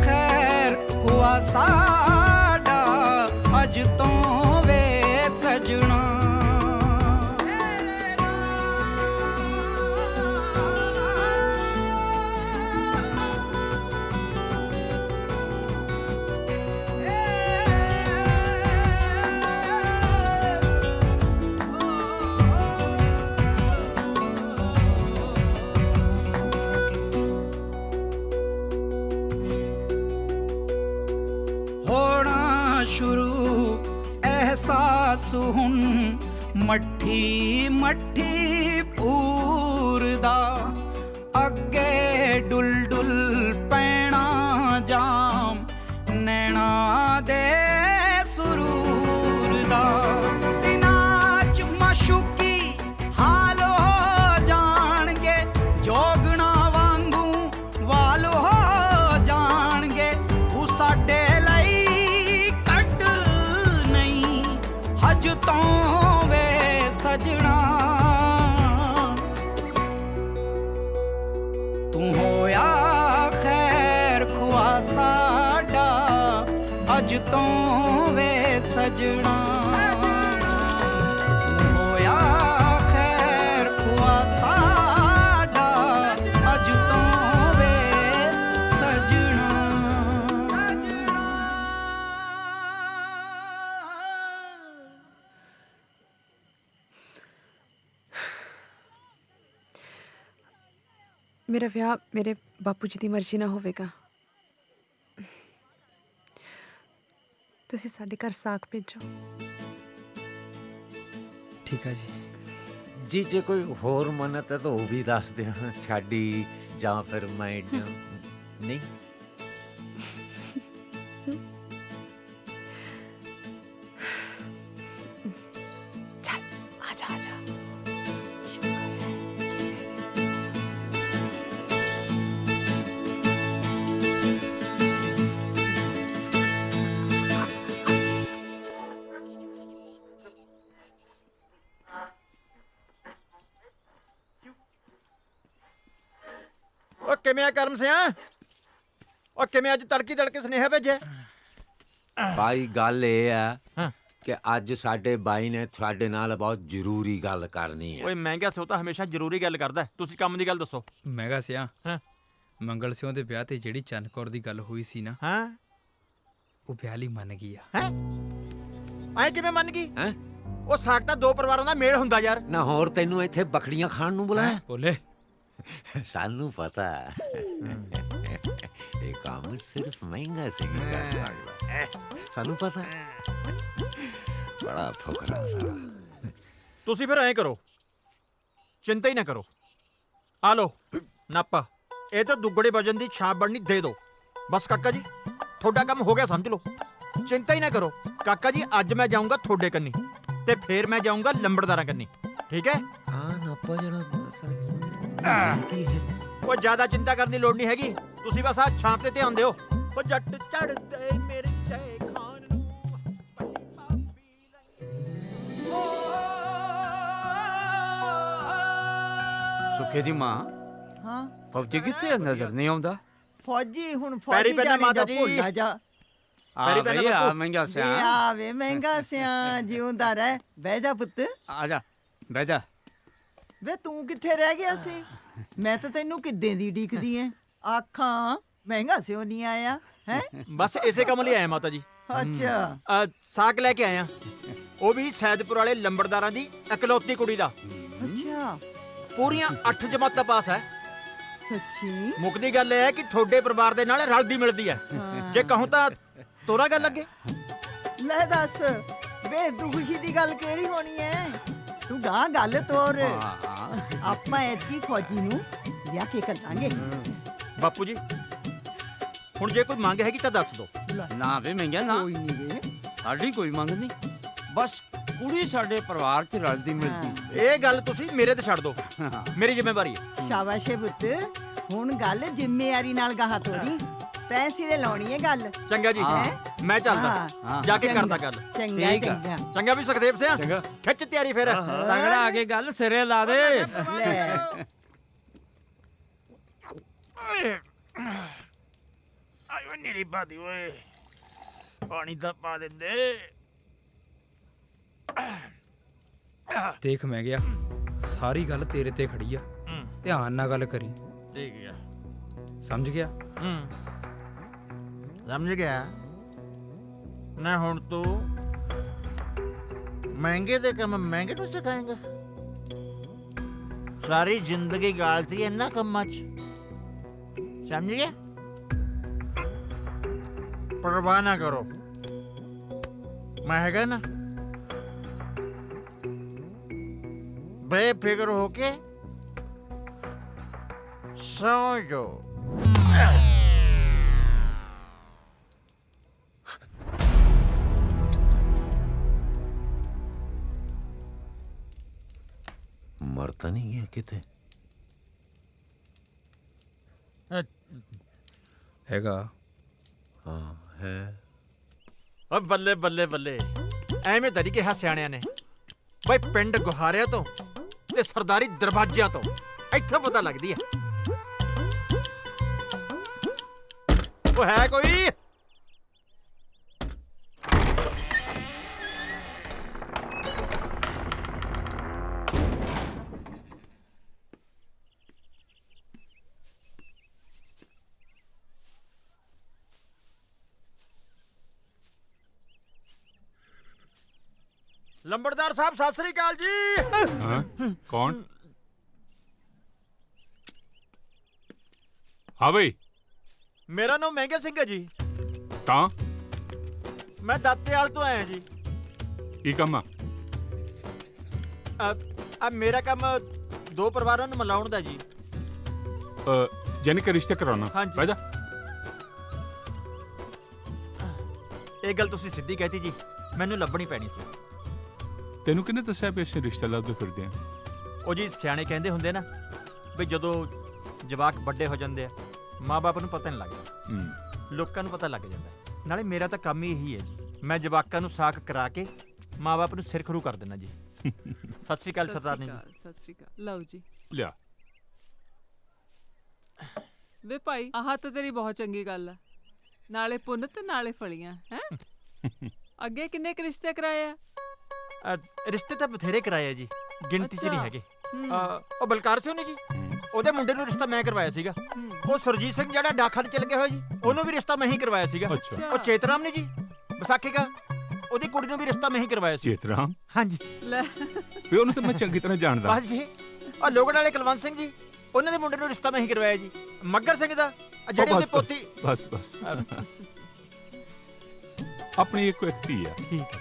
ਖੈਰ ਹੁਆ ਸਾਡਾ ਅੱਜ ਤੋਂ ਵੇ ਸਜਣਾ ਹੋਣਾ ਸ਼ੁਰੂ ਅਹਿਸਾਸ ਹੁਣ ਮੱਠੀ ਮੱਠੀ ਪੂਰਦਾ ਅੱਗੇ ਡੁੱਲ ਡੁੱਲ ਪੈਣਾ ਜਾਮ ਨੈਣਾ ਦੇ ਸਰੂਰ ਦਾ ਦਿਨਾਂ ਚ ਮਸ਼ੂਕੀ ਹਾਲ ਹੋ ਜਾਣਗੇ ਜੋਗਣਾ ਵਾਂਗੂ ਵਾਲ ਹੋ ਜਾਣਗੇ ਉਹ ਸਾਡੇ ਲਈ ਕੱਢ ਨਹੀਂ ਹਜ ਤੋਂ ਵੇ ਸਜਣਾ ਤੂੰ ਹੋਇਆ ਖੈਰ ਖੁਆ ਸਾਡਾ ਅੱਜ ਤੋਂ ਵੇ ਸਜਣਾ ਤੂੰ ਹੋਇਆ ਖੈਰ ਖੁਆ ਸਾਡਾ ਅੱਜ ਤੋਂ ਵੇ ਸਜਣਾ ਮੇਰਾ ਵਿਆਹ ਮੇਰੇ ਬਾਪੂ ਜੀ ਦੀ ਮਰਜ਼ੀ ਨਾਲ ਹੋਵੇਗਾ ਤੁਸੀਂ ਸਾਡੇ ਘਰ ਸਾਗ ਭੇਜੋ। ਠੀਕ ਹੈ ਜੀ। ਜੀ ਜੇ ਕੋਈ ਹੋਰ ਮੰਨਤ ਹੈ ਤਾਂ ਉਹ ਵੀ ਦੱਸ ਦਿਆਂ, ਸਾਡੀ ਜਾਂ ਫਿਰ ਮੈਂ ਨਹੀਂ। ਚੱਲ ਆ ਜਾ ਆ ਜਾ। ਓ ਕਿਵੇਂ ਆ ਕਰਮ ਸਿਆ? ਓ ਕਿਵੇਂ ਅੱਜ ਤੜਕੀ ਤੜਕੇ ਸੁਨੇਹਾ ਭੇਜਿਆ? ਭਾਈ ਗੱਲ ਇਹ ਆ ਕਿ ਅੱਜ ਸਾਡੇ ਬਾਈ ਨੇ ਤੁਹਾਡੇ ਨਾਲ ਬਹੁਤ ਜ਼ਰੂਰੀ ਗੱਲ ਕਰਨੀ ਹੈ। ਓਏ ਮਹਿੰਗਾ ਸਿਓ ਤਾਂ ਹਮੇਸ਼ਾ ਜ਼ਰੂਰੀ ਗੱਲ ਕਰਦਾ ਹੈ। ਤੁਸੀਂ ਕੰਮ ਦੀ ਗੱਲ ਦੱਸੋ। ਮਹਿੰਗਾ ਸਿਆ ਮੰਗਲ ਸਿਉ ਦੇ ਵਿਆਹ ਤੇ ਜਿਹੜੀ ਚੰਨ ਕੌਰ ਦੀ ਗੱਲ ਹੋਈ ਸੀ ਨਾ, ਉਹ ਵਿਆਹ ਲਈ ਮੰਨ ਗਈ ਆ। ਐ ਕਿਵੇਂ ਮੰਨ ਗਈ? ਉਹ ਸਾਕ ਤਾਂ ਦੋ ਪਰਿਵਾਰਾਂ ਦਾ ਮੇਲ ਹੁੰਦਾ ਯਾਰ। ਨਾ ਹੋਰ ਤੈਨੂੰ ਇੱਥੇ ਬੱਕਰੀਆਂ ਖਾਣ ਨੂੰ ਬੁਲਾਇਆ? ਬੋਲੇ ਸਾਨੂੰ ਪਤਾ ਇਹ ਕੰਮ ਸਿਰਫ ਮਹਿੰਗਾ ਸਿੰਘ ਕਰ ਸਕਦਾ ਹੈ। ਸਾਨੂੰ ਪਤਾ ਬੜਾ ਫੁਕਰਾ ਸਾਰਾ। ਤੁਸੀਂ ਫਿਰ ਐਂ ਕਰੋ, ਚਿੰਤਾ ਹੀ ਨਾ ਕਰੋ। ਆ ਲੋ ਨਾਪਾ, ਇਹ ਤਾਂ ਦੁੱਗੜੇ ਵਜਨ ਦੀ ਛਾਪ ਬਣਨੀ ਦੇ ਦਿਓ। ਬਸ ਕਾਕਾ ਜੀ ਤੁਹਾਡਾ ਕੰਮ ਹੋ ਗਿਆ ਸਮਝ ਲਓ। ਚਿੰਤਾ ਹੀ ਨਾ ਕਰੋ ਕਾਕਾ ਜੀ, ਅੱਜ ਮੈਂ ਜਾਊਂਗਾ ਤੁਹਾਡੇ ਕੰਨੀ ਤੇ ਫਿਰ ਮੈਂ ਜਾਊਂਗਾ ਲੰਬੜਦਾਰਾਂ ਕੰਨੀ, ਠੀਕ ਹੈ? ਹਾਂ ਨਾਪਾ ਜਿਹੜਾ ਉਹ ਜ਼ਿਆਦਾ ਚਿੰਤਾ ਕਰਨ ਦੀ ਲੋੜ ਨਹੀਂ ਹੈਗੀ। ਤੁਸੀਂ ਬਸ ਆ ਛਾਪ ਤੇ ਧਿਆਨ ਦਿਓ। ਉਹ ਜੱਟ ਚੜਦੇ ਮੇਰੇ ਜੈ ਖਾਨ ਨੂੰ। ਸੁੱਖੇ ਦੀ ਮਾਂ ਹਾਂ ਫੌਜੀ ਕਿੱਥੇ ਨਜ਼ਰ ਨਹੀਂ ਆਉਂਦਾ? ਫੌਜੀ ਹੁਣ ਪੈਰੀ ਫੌਜੀ ਪੈਣਾ ਜਾਣੇ ਮਾਤਾ ਦਾ ਜੀ। ਭੁੱਲਾ ਜਾ। ਆ ਬਈ ਆ ਮਹਿੰਗਾ ਜੀ ਸਿਆ। ਆਵੇ ਮਹਿੰਗਾ ਸਿਆ, ਜਿਉਂਦਾ ਰਹਿ। ਬਹਿ ਜਾ ਪੁੱਤ। ਆ ਜਾ ਬਹਿ ਜਾ। ਵੇ ਤੂੰ ਕਿੱਥੇ ਰਹਿ ਗਿਆ ਸੀ? ਮੈਂ ਤਾਂ ਤੈਨੂੰ ਕਿੱਦਾਂ ਦੀ ਡੀਕਦੀ ਐ। ਆਖਾਂ ਮਹਿੰਗਾ ਸਿਓ ਨਹੀਂ ਆਇਆ ਹੈ? ਬਸ ਇਸੇ ਕੰਮ ਲਈ ਆਇਆ ਮਾਤਾ ਜੀ। ਅੱਛਾ ਸਾਕ ਲੈ ਕੇ ਆਇਆ, ਉਹ ਵੀ ਸੈਦਪੁਰ ਵਾਲੇ ਲੰਬੜਦਾਰਾਂ ਦੀ ਇਕਲੌਤੀ ਕੁੜੀ ਦਾ। ਅੱਛਾ ਪੂਰੀਆਂ 8 ਜਮਾਤਾਂ ਪਾਸ ਹੈ। ਸੱਚੀ? ਮੁੱਕਦੀ ਗੱਲ ਇਹ ਹੈ ਕਿ ਤੁਹਾਡੇ ਪਰਿਵਾਰ ਦੇ ਨਾਲ ਰਲਦੀ ਮਿਲਦੀ ਹੈ। ਜੇ ਕਹੂੰ ਤਾਂ ਤੋਰਾ ਗੱਲ ਲੱਗੇ। ਲੈ ਦੱਸ ਵੇ ਤੂੰ ਖੁਸ਼ੀ ਦੀ ਗੱਲ ਕਿਹੜੀ ਹੋਣੀ ਐ? ਤੂੰ ਗਾਂ ਗੱਲ ਤੋਰ। ਆਪਾਂ ਐਤਕੀ ਫੌਜੀ ਨੂੰ ਵਿਆਹ ਕੇ ਕਰਾਂਗੇ। ਬਾਪੂ ਜੀ ਹੁਣ ਜੇ ਕੋਈ ਮੰਗ ਹੈਗੀ ਤਾਂ ਦੱਸ ਦਿਓ। ਨਾ ਵੇ ਮਹਿੰਗਾ ਨਾ, ਕੋਈ ਨਹੀਂ ਵੇ, ਸਾਡੀ ਕੋਈ ਮੰਗ ਨਹੀਂ। ਬਸ ਕੁੜੀ ਸਾਡੇ ਪਰਿਵਾਰ 'ਚ ਰਲਦੀ ਮਿਲਦੀ। ਇਹ ਗੱਲ ਤੁਸੀਂ ਮੇਰੇ ਤੇ ਛੱਡ ਦਿਓ, ਮੇਰੀ ਜ਼ਿੰਮੇਵਾਰੀ ਹੈ। ਸ਼ਾਬਾਸ਼ ਏ ਪੁੱਤ। ਹੁਣ ਗੱਲ ਜ਼ਿੰਮੇਵਾਰੀ ਨਾਲ ਗਾਹਾਂ ਤੋਰੀ। ਤੈਂ ਸਿਰੇ ਲਾਉਣੀ ਏ ਗੱਲ। ਚੰਗਾ ਜੀ ਮੈਂ ਚੱਲਦਾ, ਜਾ ਕੇ ਕਰਦਾ ਗੱਲ। ਚੰਗਾ ਚੰਗਾ ਚੰਗਾ ਵੀ ਸੁਖਦੇਵ ਸਿਆ, ਖਿੱਚ ਤਿਆਰੀ ਫਿਰ। ਤਗੜਾ ਆ ਕੇ ਗੱਲ ਸਿਰੇ ਲਾ ਦੇ। ਆਇਓ ਨੀਰੀ ਬਾਦੀ ਓਏ, ਪਾਣੀ ਤਾਂ ਪਾ ਦਿੰਦੇ। ਦੇਖ ਮੈਂ ਗਿਆ, ਸਾਰੀ ਗੱਲ ਤੇਰੇ ਤੇ ਖੜੀ ਆ। ਧਿਆਨ ਨਾਲ ਗੱਲ ਕਰੀ। ਠੀਕ ਹੈ, ਸਮਝ ਗਿਆ? ਸਮਝ ਗਿਆ ਨਾ। ਹੁਣ ਤੂੰ ਮਹਿੰਗੇ ਦੇ ਕੰਮ ਮਹਿੰਗੇ ਤੋਂ ਸਿਖਾਏਂਗਾ? ਸਾਰੀ ਜ਼ਿੰਦਗੀ ਗਾਲਤੀ ਇਹਨਾਂ ਕੰਮਾਂ 'ਚ, ਸਮਝ ਗਿਆ? ਪਰਵਾਹ ਨਾ ਕਰੋ, ਮੈਂ ਹੈਗਾ ਨਾ। ਬੇਫਿਕਰ ਹੋ ਕੇ ਸੌਂ ਜਾਓ। ਮਰ ਤਾਂ ਨਹੀਂ ਗਿਆ ਕਿਤੇ? ਹੈਗਾ। ਹਾਂ ਹੈ। ਓ ਬੱਲੇ ਬੱਲੇ ਬੱਲੇ, ਐਵੇਂ ਤਾਂ ਨਹੀਂ ਕਿਹਾ ਸਿਆਣਿਆਂ ਨੇ। ਬਈ ਪਿੰਡ ਗੁਹਾਰਿਆਂ ਤੋਂ ਤੇ ਸਰਦਾਰੀ ਦਰਵਾਜ਼ਿਆਂ ਤੋਂ ਇੱਥੇ ਪਤਾ ਲੱਗਦੀ ਹੈ। ਉਹ ਹੈ ਕੋਈ? ਲੰਬੜਦਾਰ ਸਾਹਿਬ ਸਤਿ ਸ੍ਰੀ ਅਕਾਲ ਜੀ। ਹਾਂ ਕੌਣ? ਹਾਂ ਬਈ, ਮੇਰਾ ਨਾਮ ਮਹਿੰਗਾ ਸਿੰਘ ਹੈ ਜੀ। ਤਾਂ ਮੈਂ ਦਾਤੇਵਾਲ ਤੋਂ ਆਇਆ ਜੀ। ਕੀ ਕੰਮ ਆ? ਆ ਮੇਰਾ ਕੰਮ ਦੋ ਪਰਿਵਾਰਾਂ ਨੂੰ ਮਿਲਾਉਣ ਦਾ ਜੀ। ਜਾਨੀ ਕਿ ਰਿਸ਼ਤੇ ਕਰਾਉਣਾ? ਹਾਂਜੀ। ਬਹਿ ਜਾ। ਇਹ ਗੱਲ ਤੁਸੀਂ ਸਿੱਧੀ ਕਹਿਤੀ ਜੀ, ਮੈਨੂੰ ਲੱਭਣੀ ਪੈਣੀ ਸੀ। ਤੈਨੂੰ ਕਿਹਨੇ ਦੱਸਿਆ ਵੀ ਅਸੀਂ ਰਿਸ਼ਤਾ ਲੱਭਦੇ ਫਿਰਦੇ ਆ? ਉਹ ਜੀ ਸਿਆਣੇ ਕਹਿੰਦੇ ਹੁੰਦੇ ਨਾ ਵੀ ਜਦੋਂ ਜਵਾਕ ਵੱਡੇ ਹੋ ਜਾਂਦੇ ਆ ਮਾਂ-ਬਾਪ ਨੂੰ ਪਤਾ ਨਹੀਂ ਲੱਗਦਾ, ਲੋਕਾਂ ਨੂੰ ਪਤਾ ਲੱਗ ਜਾਂਦਾ। ਨਾਲੇ ਮੇਰਾ ਤਾਂ ਕੰਮ ਹੀ ਇਹੀ ਹੈ ਜੀ, ਮੈਂ ਜਵਾਕਾਂ ਨੂੰ ਸਾਕ ਕਰਾ ਕੇ ਮਾਂ-ਬਾਪ ਨੂੰ ਸਿਰ ਖਰੂ ਕਰ ਦੇਣਾ ਜੀ। ਸਤਿ ਸ਼੍ਰੀ ਅਕਾਲ ਸਰਦਾਰਨੀ ਜੀ। ਸਤਿ ਸ਼੍ਰੀ ਅਕਾਲ। ਲਓ ਜੀ ਲਿਆ। ਵੇ ਭਾਈ, ਆਹ ਤਾਂ ਤੇਰੀ ਬਹੁਤ ਚੰਗੀ ਗੱਲ ਆ, ਨਾਲੇ ਪੁੰਨ ਤੇ ਨਾਲੇ ਫਲੀਆਂ ਹੈ। ਅੱਗੇ ਕਿੰਨੇ ਕੁ ਰਿਸ਼ਤੇ ਕਰਾਏ ਆ? ਰਿਸ਼ਤੇ ਤਾਂ ਬਥੇਰੇ ਕਰਾਏ ਆ ਜੀ, ਗਿਣਤੀ 'ਚ ਨਹੀਂ ਹੈਗੇ। ਉਹ ਬਲਕਾਰ ਸਿੰਘ ਨੇ ਜੀ, ਉਹਦੇ ਮੁੰਡੇ ਨੂੰ ਰਿਸ਼ਤਾ ਮੈਂ ਕਰਵਾਇਆ ਸੀਗਾ। ਉਹ ਸੁਰਜੀਤ ਸਿੰਘ ਜਿਹੜਾ ਡਾਕਖਾਨੇ ਚ ਲੱਗਿਆ ਹੋਇਆ ਜੀ, ਉਹਨੂੰ ਵੀ ਰਿਸ਼ਤਾ ਮੈਂ ਹੀ ਕਰਵਾਇਆ ਸੀਗਾ। ਉਹ ਚੇਤਰਾਮ ਨੇ ਜੀ ਵਿਸਾਖੀ ਦਾ, ਉਹਦੀ ਕੁੜੀ ਨੂੰ ਵੀ ਰਿਸ਼ਤਾ ਮੈਂ ਹੀ ਕਰਵਾਇਆ ਸੀ। ਚੇਤਰਾਮ? ਹਾਂਜੀ। ਵੀ ਉਹਨੂੰ ਤਾਂ ਮੈਂ ਚੰਗੀ ਤਰ੍ਹਾਂ ਜਾਣਦਾ। ਬਸ ਜੀ। ਉਹ ਲੋਗੜ ਵਾਲੇ ਕੁਲਵੰਤ ਸਿੰਘ ਜੀ, ਉਹਨਾਂ ਦੇ ਮੁੰਡੇ ਨੂੰ ਰਿਸ਼ਤਾ ਮੈਂ ਹੀ ਕਰਵਾਇਆ ਜੀ। ਮੱਗਰ ਸਿੰਘ ਦਾ ਜਿਹੜੇ ਉਹਦੇ ਪੋਤੀ। ਬਸ ਆਪਣੀ ਇੱਕ ਧੀ ਆ। ਠੀਕ ਹੈ।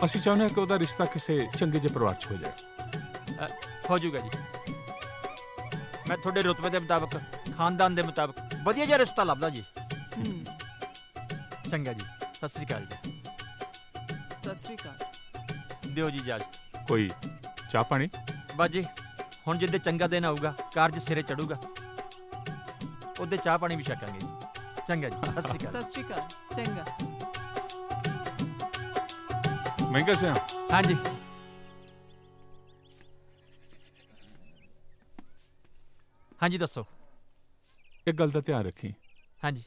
ਅਸੀਂ ਚਾਹੁੰਦੇ ਹਾਂ ਕਿ ਉਹਦਾ ਰਿਸ਼ਤਾ ਕਿਸੇ ਚੰਗੇ ਜਿਹੇ ਪਰਿਵਾਰ 'ਚ ਹੋ ਜਾਏ। ਹੋ ਜਾਊਗਾ ਜੀ। ਮੈਂ ਤੁਹਾਡੇ ਰੁਤਬੇ ਦੇ ਮੁਤਾਬਕ, ਖਾਨਦਾਨ ਦੇ ਮੁਤਾਬਕ ਵਧੀਆ ਜਿਹਾ ਰਿਸ਼ਤਾ ਲੱਭਦਾ ਜੀ। ਚੰਗਾ ਜੀ, ਸਤਿ ਸ੍ਰੀ ਅਕਾਲ ਜੀ। ਸਤਿ ਸ੍ਰੀ ਅਕਾਲ। ਦਿਓ ਜੀ ਇਜਾਜ਼ਤ। ਕੋਈ ਚਾਹ ਪਾਣੀ? ਬਸ ਜੀ, ਹੁਣ ਜਿੱਦੇ ਚੰਗਾ ਦਿਨ ਆਊਗਾ, ਕਾਰਜ ਸਿਰੇ ਚੜੂਗਾ, ਉਹਦੇ ਚਾਹ ਪਾਣੀ ਵੀ ਛਕਾਂਗੇ ਜੀ। ਚੰਗਾ ਜੀ, ਸਤਿ ਸ੍ਰੀ ਅਕਾਲ। ਸਤਿ ਸ੍ਰੀ ਅਕਾਲ। ਚੰਗਾ। ਮਹਿੰਗਾ ਸਿਆ? ਹਾਂਜੀ। ਹਾਂਜੀ ਦੱਸੋ। ਇੱਕ ਗੱਲ ਦਾ ਧਿਆਨ ਰੱਖੀ। ਹਾਂਜੀ।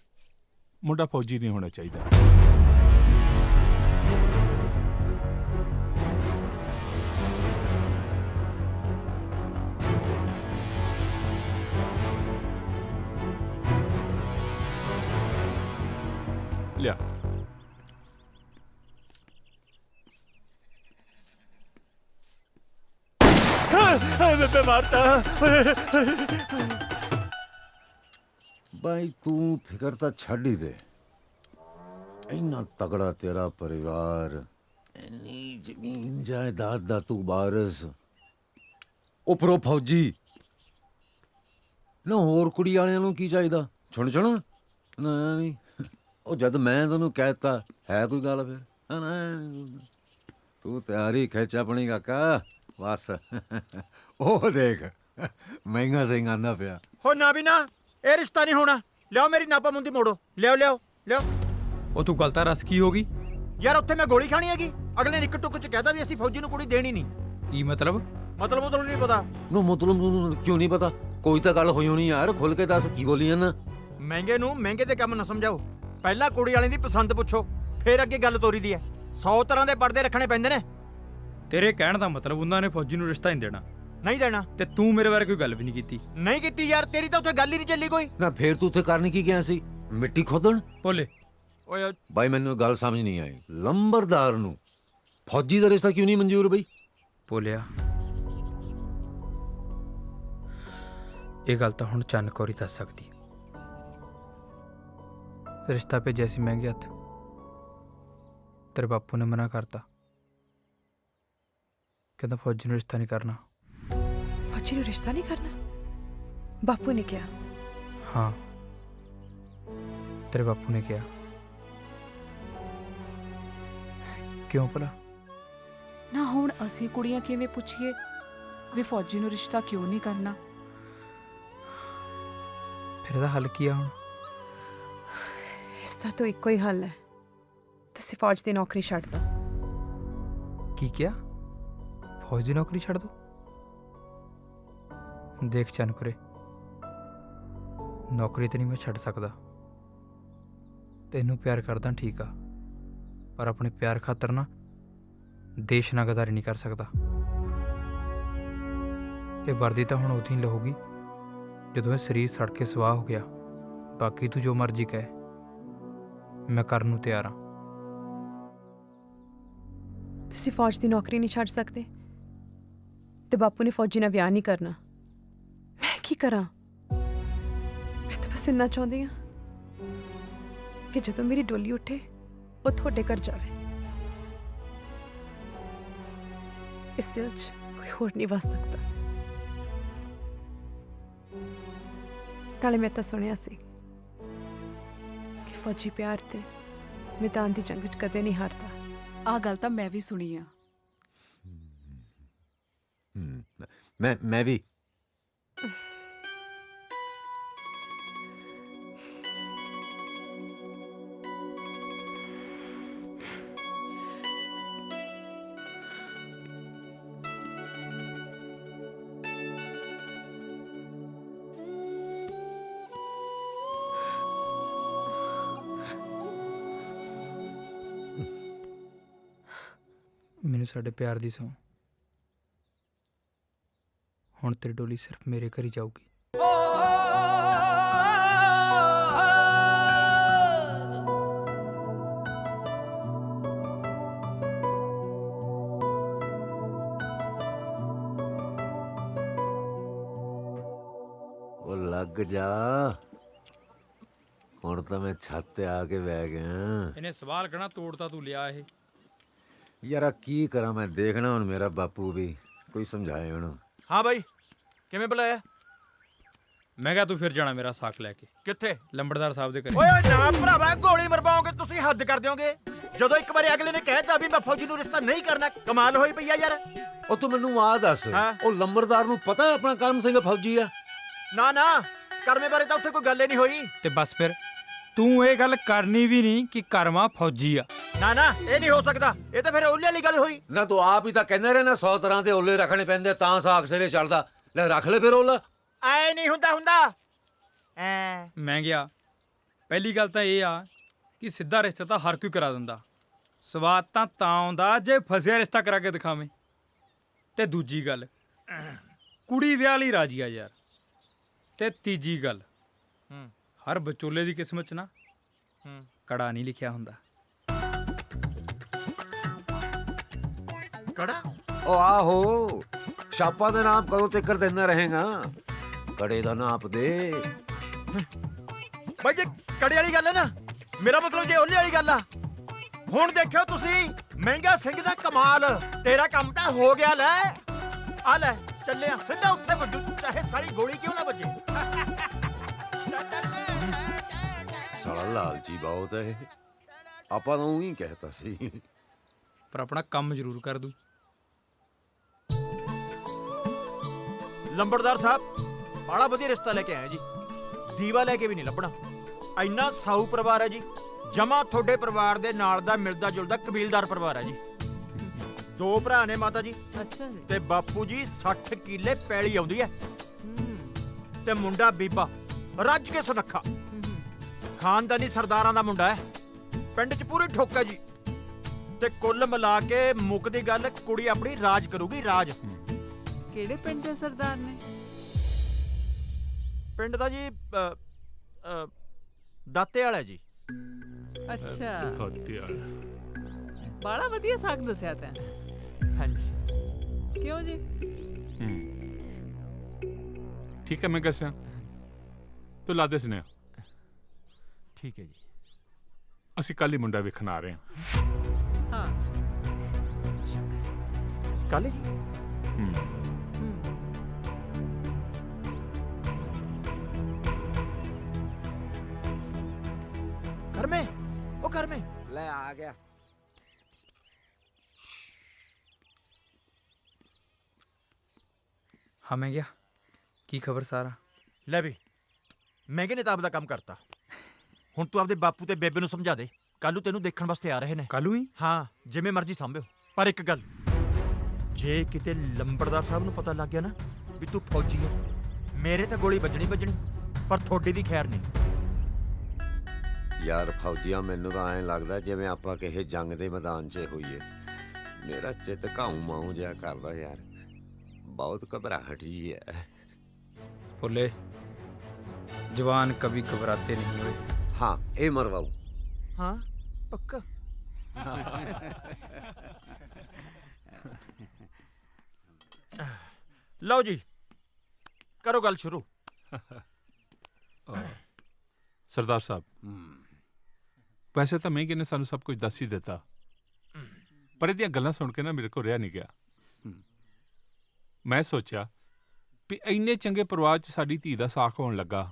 ਮੁੰਡਾ ਫੌਜੀ ਨਹੀਂ ਹੋਣਾ ਚਾਹੀਦਾ। ਲਿਆ। ਬੇਬੇ ਮਾਰਤਾ। ਬਾਈ ਤੂੰ ਫਿਕਰ ਤਾਂ ਛੱਡ ਹੀ ਦੇ। ਇੰਨਾ ਤਗੜਾ ਤੇਰਾ ਪਰਿਵਾਰ, ਇੰਨੀ ਜ਼ਮੀਨ ਜਾਇਦਾਦ ਦਾ ਤੂੰ ਵਾਰਿਸ, ਉੱਪਰੋਂ ਫੌਜੀ ਨਾ, ਹੋਰ ਕੁੜੀ ਵਾਲਿਆਂ ਨੂੰ ਕੀ ਚਾਹੀਦਾ? ਛੁਣ ਨਹੀਂ। ਉਹ ਜਦ ਮੈਂ ਤੈਨੂੰ ਕਹਿਤਾ ਹੈ ਕੋਈ ਗੱਲ ਫਿਰ? ਤੂੰ ਤਿਆਰੀ ਖਿੱਚ ਆਪਣੀ ਕਾਕਾ। ਬਸ ਉਹ ਦੇਖ ਮਹਿੰਗਾ ਸਿੰਘ ਆਂਦਾ ਪਿਆ। ਹੋ ਨਾ ਵੀ ਨਾ, ਇਹ ਰਿਸ਼ਤਾ ਨਹੀਂ ਹੋਣਾ। ਲਿਆਓ ਮੇਰੀ ਨਾਪਾ ਮੁੰਦੀ ਮੋੜੋ। ਲਿਆਓ। ਉਹ ਤੂੰ ਗਲਤਾ ਰਸ ਕੀ ਹੋ ਗਈ ਯਾਰ? ਉੱਥੇ ਮੈਂ ਗੋਲੀ ਖਾਣੀ ਹੈਗੀ? ਅਗਲੇ ਨੇ ਇੱਕ ਟੁੱਕ ਚ ਕਹਿਤਾ ਵੀ ਅਸੀਂ ਫੌਜੀ ਨੂੰ ਕੁੜੀ ਦੇਣੀ ਨਹੀਂ। ਕੀ ਮਤਲਬ ਨਹੀਂ ਪਤਾ। ਮਤਲਬ ਕਿਉਂ ਨਹੀਂ ਪਤਾ? ਕੋਈ ਤਾਂ ਗੱਲ ਹੋਈ ਹੋਣੀ ਯਾਰ, ਖੁੱਲ ਕੇ ਦੱਸ ਕੀ ਬੋਲੀ ਜਾਂਦਾ। ਮਹਿੰਗੇ ਨੂੰ ਮਹਿੰਗੇ ਦੇ ਕੰਮ ਨਾ ਸਮਝਾਓ। ਪਹਿਲਾਂ ਕੁੜੀ ਵਾਲੇ ਦੀ ਪਸੰਦ ਪੁੱਛੋ, ਫਿਰ ਅੱਗੇ ਗੱਲ ਤੋਰੀ ਦੀ ਹੈ। 100 ਤਰ੍ਹਾਂ ਦੇ ਪਰਦੇ ਰੱਖਣੇ ਪੈਂਦੇ ਨੇ। ਤੇਰੇ ਕਹਿਣ ਦਾ ਮਤਲਬ ਉਹਨਾਂ ਨੇ ਫੌਜੀ ਨੂੰ ਰਿਸ਼ਤਾ ਨਹੀਂ ਦੇਣਾ? ਨਹੀਂ ਦੇਣਾ। ਤੇ ਤੂੰ ਮੇਰੇ ਬਾਰੇ ਕੋਈ ਗੱਲ ਵੀ ਨਹੀਂ ਕੀਤੀ? ਨਹੀਂ ਕੀਤੀ ਯਾਰ, ਤੇਰੀ ਤਾਂ ਉੱਥੇ ਗੱਲ ਹੀ ਨਹੀਂ ਚੱਲੀ ਕੋਈ। ਨਾ ਫੇਰ ਤੂੰ ਉੱਥੇ ਕਰਨ ਕੀ ਗਿਆ ਸੀ? ਮਿੱਟੀ ਖੋਦਣ? ਬੋਲੇ ਓਏ ਬਾਈ ਮੈਨੂੰ ਗੱਲ ਸਮਝ ਨਹੀਂ ਆਈ। ਲੰਬਰਦਾਰ ਨੂੰ ਫੌਜੀ ਦਾ ਰਿਸ਼ਤਾ ਕਿਉਂ ਨਹੀਂ ਮਨਜ਼ੂਰ ਬਈ? ਬੋਲਿਆ ਇਹ ਗੱਲ ਤਾਂ ਹੁਣ ਚੰਨ ਕੌਰ ਹੀ ਦੱਸ ਸਕਦੀ। ਰਿਸ਼ਤਾ ਭੇਜਿਆ ਸੀ ਮਹਿੰਗੇ ਹੱਥ, ਤੇਰੇ ਬਾਪੂ ਨੇ ਮਨਾ ਕਰਤਾ, ਕਹਿੰਦਾ ਫੌਜੀ ਨੂੰ ਰਿਸ਼ਤਾ ਨਹੀਂ ਕਰਨਾ। ਫੌਜੀ ਨੂੰ ਰਿਸ਼ਤਾ ਨਹੀਂ ਕਰਨਾ? ਬਾਪੂ ਨੇ ਕਿਹਾ? ਹਾਂ, ਤੇਰੇ ਬਾਪੂ ਨੇ ਕਿਹਾ। ਕਿਉਂ ਭਲਾ? ਨਾ ਹੁਣ ਅਸੀਂ ਕੁੜੀਆਂ ਕਿਵੇਂ ਪੁੱਛੀਏ ਵੀ ਫੌਜੀ ਨੂੰ ਰਿਸ਼ਤਾ ਕਿਉਂ ਨਹੀਂ ਕਰਨਾ? ਫਿਰ ਇਹਦਾ ਹੱਲ ਕੀ ਆ ਹੁਣ? ਇਸ ਦਾ ਤਾਂ ਇੱਕੋ ਹੀ ਹੱਲ ਹੈ, ਤੁਸੀਂ ਫੌਜ ਦੀ ਨੌਕਰੀ ਛੱਡ ਦਿਓ। ਕੀ ਕਿਹਾ? ਫੌਜ ਦੀ ਨੌਕਰੀ ਛੱਡ ਦੋ? ਦੇਖ ਚੰਨਕੁਰੇ, ਨੌਕਰੀ ਤੇ ਨਹੀਂ ਮੈਂ ਛੱਡ ਸਕਦਾ। ਤੈਨੂੰ ਪਿਆਰ ਕਰਦਾ ਠੀਕ ਆ, ਪਰ ਆਪਣੇ ਪਿਆਰ ਖਾਤਰ ਨਾ ਦੇਸ਼ ਨਾਲ ਗਦਾਰੀ ਨਹੀਂ ਕਰ ਸਕਦਾ। ਇਹ ਵਰਦੀ ਤਾਂ ਹੁਣ ਉਦੋਂ ਹੀ ਲਹੂਗੀ ਜਦੋਂ ਇਹ ਸਰੀਰ ਸੜ ਕੇ ਸਵਾਹ ਹੋ ਗਿਆ। ਬਾਕੀ ਤੂੰ ਜੋ ਮਰਜ਼ੀ ਕਹਿ, ਮੈਂ ਕਰਨ ਨੂੰ ਤਿਆਰ ਹਾਂ। ਤੁਸੀਂ ਫੌਜ ਦੀ ਨੌਕਰੀ ਨਹੀਂ ਛੱਡ ਸਕਦੇ ਤੇ ਬਾਪੂ ਨੇ ਫੌਜੀ ਨਾਲ ਵਿਆਹ ਨਹੀਂ ਕਰਨਾ। ਮੈਂ ਕੀ ਕਰਾਂ? ਮੈਂ ਤਾਂ ਬਸ ਇੰਨਾ ਚਾਹੁੰਦੀ ਹਾਂ ਕਿ ਜਦੋਂ ਮੇਰੀ ਡੋਲੀ ਉੱਠੇ ਉਹ ਤੁਹਾਡੇ ਘਰ ਜਾਵੇ। ਇਸ ਦਿਲ 'ਚ ਕੋਈ ਹੋਰ ਨਹੀਂ ਵਸ ਸਕਦਾ। ਨਾਲੇ ਮੈਂ ਤਾਂ ਸੁਣਿਆ ਸੀ ਕਿ ਫੌਜੀ ਪਿਆਰ ਤੇ ਮੈਦਾਨ ਦੀ ਜੰਗ 'ਚ ਕਦੇ ਨਹੀਂ ਹਾਰਦਾ। ਆਹ ਗੱਲ ਤਾਂ ਮੈਂ ਵੀ ਸੁਣੀ ਆ। ਮੈਂ ਵੀ। ਮੈਨੂੰ ਸਾਡੇ ਪਿਆਰ ਦੀ ਸਹੁੰ। ਹੁਣ ਤੇਰੀ ਡੋਲੀ ਸਿਰਫ ਮੇਰੇ ਘਰ ਹੀ ਜਾਊਗੀ। ਉਹ ਲੱਗ ਜਾ, ਹੁਣ ਤਾਂ ਮੈਂ ਛੱਤ ਤੇ ਆ ਕੇ ਬਹਿ ਗਿਆ। ਇਹਨੇ ਸਵਾਲ ਕਹਿਣਾ ਤੋੜਤਾ ਤੂੰ ਲਿਆ ਇਹ। ਯਾਰਾ ਕੀ ਕਰਾਂ ਮੈਂ, ਦੇਖਣਾ ਹੁਣ ਮੇਰਾ ਬਾਪੂ ਵੀ ਕੋਈ ਸਮਝਾਏ ਹੁਣ। ਹਾਂ ਬਾਈ, ਕਿਵੇਂ ਬੁਲਾਇਆ? ਮੈਂ ਕਿਹਾ ਤੂੰ ਫਿਰ ਜਾਣਾ ਮੇਰਾ ਸਾਕ ਲੈ ਕੇ। ਕਿੱਥੇ? ਲੰਬੜਦਾਰ ਸਾਹਿਬ ਦੇ ਘਰੇ। ਓਏ ਨਾ ਭਰਾਵਾ, ਗੋਲੀ ਮਰਵਾਓਗੇ ਤੁਸੀਂ, ਹੱਦ ਕਰ ਦਿਓਗੇ। ਜਦੋਂ ਇੱਕ ਵਾਰੀ ਅਗਲੇ ਨੇ ਕਹਿਤਾ ਵੀ ਮੈਂ ਫੌਜੀ ਨੂੰ ਰਿਸ਼ਤਾ ਨਹੀਂ ਕਰਨਾ, ਕਮਾਲ ਹੋਈ ਪਈ ਆ ਯਾਰ। ਉਹ ਤੂੰ ਮੈਨੂੰ ਆ ਦੱਸ, ਉਹ ਲੰਬੜਦਾਰ ਨੂੰ ਪਤਾ ਆਪਣਾ ਕਰਮ ਸਿੰਘ ਫੌਜੀ ਆ? ਨਾ ਨਾ, ਕਰਮੇ ਬਾਰੇ ਤਾਂ ਉੱਥੇ ਕੋਈ ਗੱਲ ਹੀ ਨਹੀਂ ਹੋਈ। ਤੇ ਬਸ ਫਿਰ ਤੂੰ ਇਹ ਗੱਲ ਕਰਨੀ ਵੀ ਨਹੀਂ ਕਿ ਕਰਮਾ ਫੌਜੀ ਆ। ਨਾ ਨਾ, ਇਹ ਨਹੀਂ ਹੋ ਸਕਦਾ, ਇਹ ਤਾਂ ਫਿਰ ਓਲੇ ਵਾਲੀ ਗੱਲ ਹੋਈ ਨਾ। ਤੂੰ ਆਪ ਹੀ ਤਾਂ ਕਹਿੰਦੇ ਰਹੇ ਨਾ 100 ਤਰ੍ਹਾਂ ਦੇ ਓਲੇ ਰੱਖਣੇ ਪੈਂਦੇ ਤਾਂ ਸਾਗ ਸਿਰੇ ਚੜਦਾ। ਲੈ ਰੱਖ ਲੈ ਫਿਰ ਓਲਾ। ਐ ਨਹੀਂ ਹੁੰਦਾ ਮੈਂ ਗਿਆ। ਪਹਿਲੀ ਗੱਲ ਤਾਂ ਇਹ ਆ ਕਿ ਸਿੱਧਾ ਰਿਸ਼ਤਾ ਤਾਂ ਹਰ ਕੋਈ ਕਰਾ ਦਿੰਦਾ, ਸਵਾਦ ਤਾਂ ਆਉਂਦਾ ਜੇ ਫਸਿਆ ਰਿਸ਼ਤਾ ਕਰਾ ਕੇ ਦਿਖਾਵੇਂ। ਤੇ ਦੂਜੀ ਗੱਲ, ਕੁੜੀ ਵਿਆਹ ਲਈ ਰਾਜੀ ਆ ਯਾਰ। ਤੇ ਤੀਜੀ ਗੱਲ, ਹਰ ਵਿਚੋਲੇ ਦੀ ਕਿਸਮਤ 'ਚ ਨਾ ਕੜਾ ਨਹੀਂ ਲਿਖਿਆ ਹੁੰਦਾ। ਕੜਾ? ਉਹ ਆਹੋ, ਛਾਪਾਂ ਦੇ ਨਾਮ ਕਦੋਂ ਤੱਕ ਦਿੰਦਾ ਰਹੇਗਾ? ਕੜੇ ਦਾ ਨਾਪ ਦੇ। ਬਾਈ ਜੇ ਕੜੇ ਵਾਲੀ ਗੱਲ ਹੈ ਨਾ, ਮੇਰਾ ਮਤਲਬ ਜੇ ਓਲੇ ਵਾਲੀ ਗੱਲ ਆ। ਹੁਣ ਦੇਖਿਓ ਤੁਸੀਂ, ਮਹਿੰਗਾ ਸਿੰਘ ਦਾ ਕਮਾਲ, ਤੇਰਾ ਕੰਮ ਤਾਂ ਹੋ ਗਿਆ। ਲੈ ਆ ਲੈ, ਚੱਲਿਆ ਸਿੱਧਾ ਉੱਥੇ ਵੱਜੂ, ਚਾਹੇ ਸਾਰੀ ਗੋਲੀ ਕਿਉਂ ਨਾ ਵੱਜੇ। ਸਾਲਾ ਲਾਲਚੀ ਬਹੁਤ ਹੈ। ਆਪਾਂ ਤਾਂ ਉਹੀ ਕਹਿਤਾ ਸੀ, ਪਰ ਆਪਣਾ ਕੰਮ ਜ਼ਰੂਰ ਕਰ ਦੂ। ਲੰਬੜਦਾਰ ਸਾਹਿਬ ਬੜਾ ਵਧੀਆ ਰਿਸ਼ਤਾ ਲੈ ਕੇ ਆਇਆ ਜੀ, ਦੀਵਾ ਲੈ ਕੇ ਵੀ ਨਹੀਂ ਲੱਭਣਾ। ਇੰਨਾ ਸਾਊ ਪਰਿਵਾਰ ਹੈ ਜੀ, ਜਮਾ ਤੁਹਾਡੇ ਪਰਿਵਾਰ ਦੇ ਨਾਲ ਦਾ ਮਿਲਦਾ ਜੁਲਦਾ ਕਬੀਲਦਾਰ ਪਰਿਵਾਰ ਹੈ ਜੀ। 2 ਭਰਾ ਨੇ ਮਾਤਾ ਜੀ। ਅੱਛਾ ਜੀ। ਤੇ ਬਾਪੂ ਜੀ 60 ਕਿੱਲੇ ਪੈਲੀ ਆਉਂਦੀ ਹੈ। ਤੇ ਮੁੰਡਾ ਬੀਬਾ ਰੱਜ ਕੇ ਸੁਨੱਖਾ, ਖਾਨਦਾਨੀ ਸਰਦਾਰਾਂ ਦਾ ਮੁੰਡਾ ਹੈ, ਪਿੰਡ 'ਚ ਪੂਰੀ ਠੋਕ ਹੈ ਜੀ। ਤੇ ਕੁੱਲ ਮਿਲਾ ਕੇ ਮੁੱਕਦੀ ਗੱਲ, ਕੁੜੀ ਆਪਣੀ ਰਾਜ ਕਰੂਗੀ, ਰਾਜ। ਕਿਹੜੇ ਪਿੰਡ ਦੇ ਸਰਦਾਰ ਨੇ? ਪਿੰਡ ਦਾ ਜੀ ਦਾਤੇ ਵਾਲਾ ਜੀ। ਅੱਛਾ, ਦਾਤੇ ਵਾਲਾ। ਬੜਾ ਵਧੀਆ ਸਾਗ ਦੱਸਿਆ ਤੈਂ। ਹਾਂਜੀ। ਕਿਉਂ ਜੀ? ਠੀਕ ਹੈ, ਮੈਂ ਦੱਸਿਆ ਤੂੰ ਲਾ ਦੇ ਸੁਨੇਹਾ। ਠੀਕ ਹੈ ਜੀ। ਅਸੀਂ ਕੱਲ ਹੀ ਮੁੰਡਾ ਵੇਖਣ ਆ ਰਹੇ ਹਾਂ। ਹਾਂ, ਕੱਲ ਜੀ? ਕਰਮੇ, ਉਹ ਕਰਮੇ ਲੈ ਆ ਗਿਆ। ਹਾਂ ਮੈਂ ਗਿਆ। ਕੀ ਖਬਰ ਸਾਰਾ? ਲੈ ਵੀ, ਮਹਿੰਗੇ ਨੇ ਤਾਂ ਆਪਦਾ ਕੰਮ ਕਰਤਾ। ਹੁਣ ਤੂੰ ਆਪਦੇ ਬਾਪੂ ਤੇ ਬੇਬੇ ਨੂੰ ਸਮਝਾ ਦੇ, ਕੱਲੂ ਤੈਨੂੰ ਦੇਖਣ ਵਾਸਤੇ ਆ ਰਹੇ ਨੇ। ਕੱਲੂ ਹੀ? ਹਾਂ, ਜਿਵੇਂ ਮਰਜ਼ੀ ਸੰਭਿਓ। ਪਰ ਇੱਕ ਗੱਲ, ਜੇ ਕਿਤੇ ਲੰਬੜਦਾਰ ਸਾਹਿਬ ਨੂੰ ਪਤਾ ਲੱਗ ਗਿਆ ਨਾ ਵੀ ਤੂੰ ਫੌਜੀ ਹੈ, ਮੇਰੇ ਤਾਂ ਗੋਲੀ ਵੱਜਣੀ, ਪਰ ਤੁਹਾਡੀ ਦੀ ਖੈਰ ਨਹੀਂ। ਯਾਰ ਫੌਜੀਆਂ, ਮੈਨੂੰ ਤਾਂ ਐਂ ਲੱਗਦਾ ਜਿਵੇਂ ਆਪਾਂ ਕਿਸੇ ਜੰਗ ਦੇ ਮੈਦਾਨ 'ਚ ਹੋਈਏ। ਮੇਰਾ ਚਿੱਤ ਘਾਉ ਮਾਉ ਜਿਹਾ ਕਰਦਾ ਯਾਰ, ਬਹੁਤ ਘਬਰਾਹਟ ਜੀ ਹੈ। ਭੁੱਲੇ, ਜਵਾਨ ਕभी घबराते नहीं हुए। हाँ, ਇਹ ਮਰਵਾਉ। ਹਾਂ, ਪੱਕਾ। ਲਓ ਜੀ, ਕਰੋ ਗੱਲ ਸ਼ੁਰੂ। ਸਰਦਾਰ ਸਾਹਿਬ, ਵੈਸੇ ਤਾਂ ਮਹਿੰਗੇ ਨੇ ਸਾਨੂੰ ਸਭ ਕੁਝ ਦੱਸ ਹੀ ਦਿੱਤਾ, ਪਰ ਇਹਦੀਆਂ ਗੱਲਾਂ ਸੁਣ ਕੇ ਨਾ ਮੇਰੇ ਕੋਲ ਰਿਹਾ ਨਹੀਂ ਗਿਆ। ਮੈਂ ਸੋਚਿਆ ਵੀ ਇੰਨੇ ਚੰਗੇ ਪਰਿਵਾਰ 'ਚ ਸਾਡੀ ਧੀ ਦਾ ਸਾਕ ਹੋਣ ਲੱਗਾ,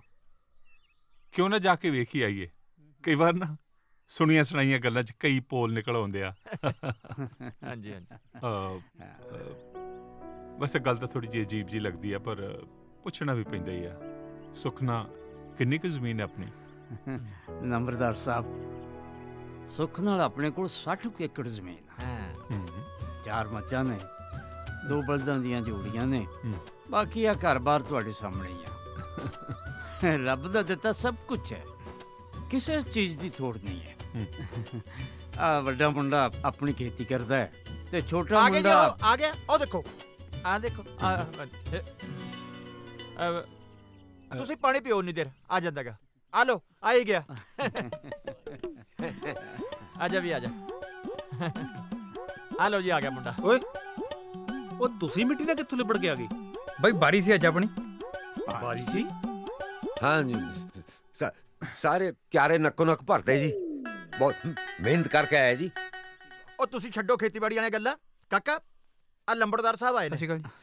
ਕਿਉਂ ਨਾ ਜਾ ਕੇ ਵੇਖ ਹੀ ਆਈਏ। ਕਈ ਵਾਰ ਨਾ ਸੁਣੀਆਂ ਸੁਣਾਈਆਂ ਗੱਲਾਂ 'ਚ ਕਈ ਪੋਲ ਨਿਕਲ ਆਉਂਦੇ ਆ। ਹਾਂਜੀ ਹਾਂਜੀ। ਵੈਸੇ ਗੱਲ ਤਾਂ ਥੋੜੀ ਜਿਹੀ ਅਜੀਬ ਜੀ ਲੱਗਦੀ ਆ, ਪਰ ਪੁੱਛਣਾ ਵੀ ਪੈਂਦਾ ਹੀ ਆ। ਸੁਖਨਾ ਕਿੰਨੀ ਕੁ ਜ਼ਮੀਨ ਹੈ ਆਪਣੀ? ਨੰਬਰਦਾਰ ਸਾਹਿਬ, ਸੁੱਖ ਨਾਲ ਆਪਣੇ ਕੋਲ 60 ਕੁ ਏਕੜ ਜ਼ਮੀਨ ਆ। 4 ਮੱਝਾਂ ਨੇ, 2 ਬਲਦਾਂ ਦੀਆਂ ਜੋੜੀਆਂ ਨੇ, ਬਾਕੀ ਆ ਘਰ-ਬਾਰ ਤੁਹਾਡੇ ਸਾਹਮਣੇ ਹੀ ਆ। ਰੱਬ ਦਾ ਦਿੱਤਾ ਸਭ ਕੁਝ ਹੈ, ਕਿਸੇ ਚੀਜ਼ ਦੀ ਥੋੜ ਨਹੀਂ ਹੈ। ਆ ਵੱਡਾ ਮੁੰਡਾ ਆਪਣੀ ਖੇਤੀ ਕਰਦਾ ਹੈ ਤੇ ਛੋਟਾ ਆ ਗਿਆ ਜੀ, ਮੁੰਡਾ ਉਹ ਆ ਗਿਆ। ਉਹ ਦੇਖੋ, ਆ ਦੇਖੋ। ਤੁਸੀਂ ਪਾਣੀ ਪੀਓ ਉਨੀ ਦੇਰ, ਆ ਜਾਂਦਾਗਾ। ਆ ਲੋ, ਆ ਹੀ ਗਿਆ। ਆ ਜਾ ਵੀ ਆ ਜਾ। ਆ ਲੋ ਜੀ, ਆ ਗਿਆ ਮੁੰਡਾ। ਓਏ ਉਹ ਤੁਸੀਂ ਮਿੱਟੀ ਨਾਲ ਕਿੱਥੋਂ ਲਿਬੜ ਕੇ ਆ ਗਈ? ਬਈ ਬਾਰੀ ਸੀ ਅੱਜ ਆਪਣੀ। ਬਾਰੀ ਸੀ? हाँ जी, सारे क्यारे नक्को नक भरते जी, बहुत मेहनत करके आया जी। ਉਹ ਤੁਸੀਂ ਛੱਡੋ ਖੇਤੀਬਾੜੀ ਵਾਲੀਆਂ ਗੱਲਾਂ। ਕਾਕਾ, ਆ ਲੰਬੜਦਾਰ ਸਾਹਿਬ ਆਏ ਨੇ। सत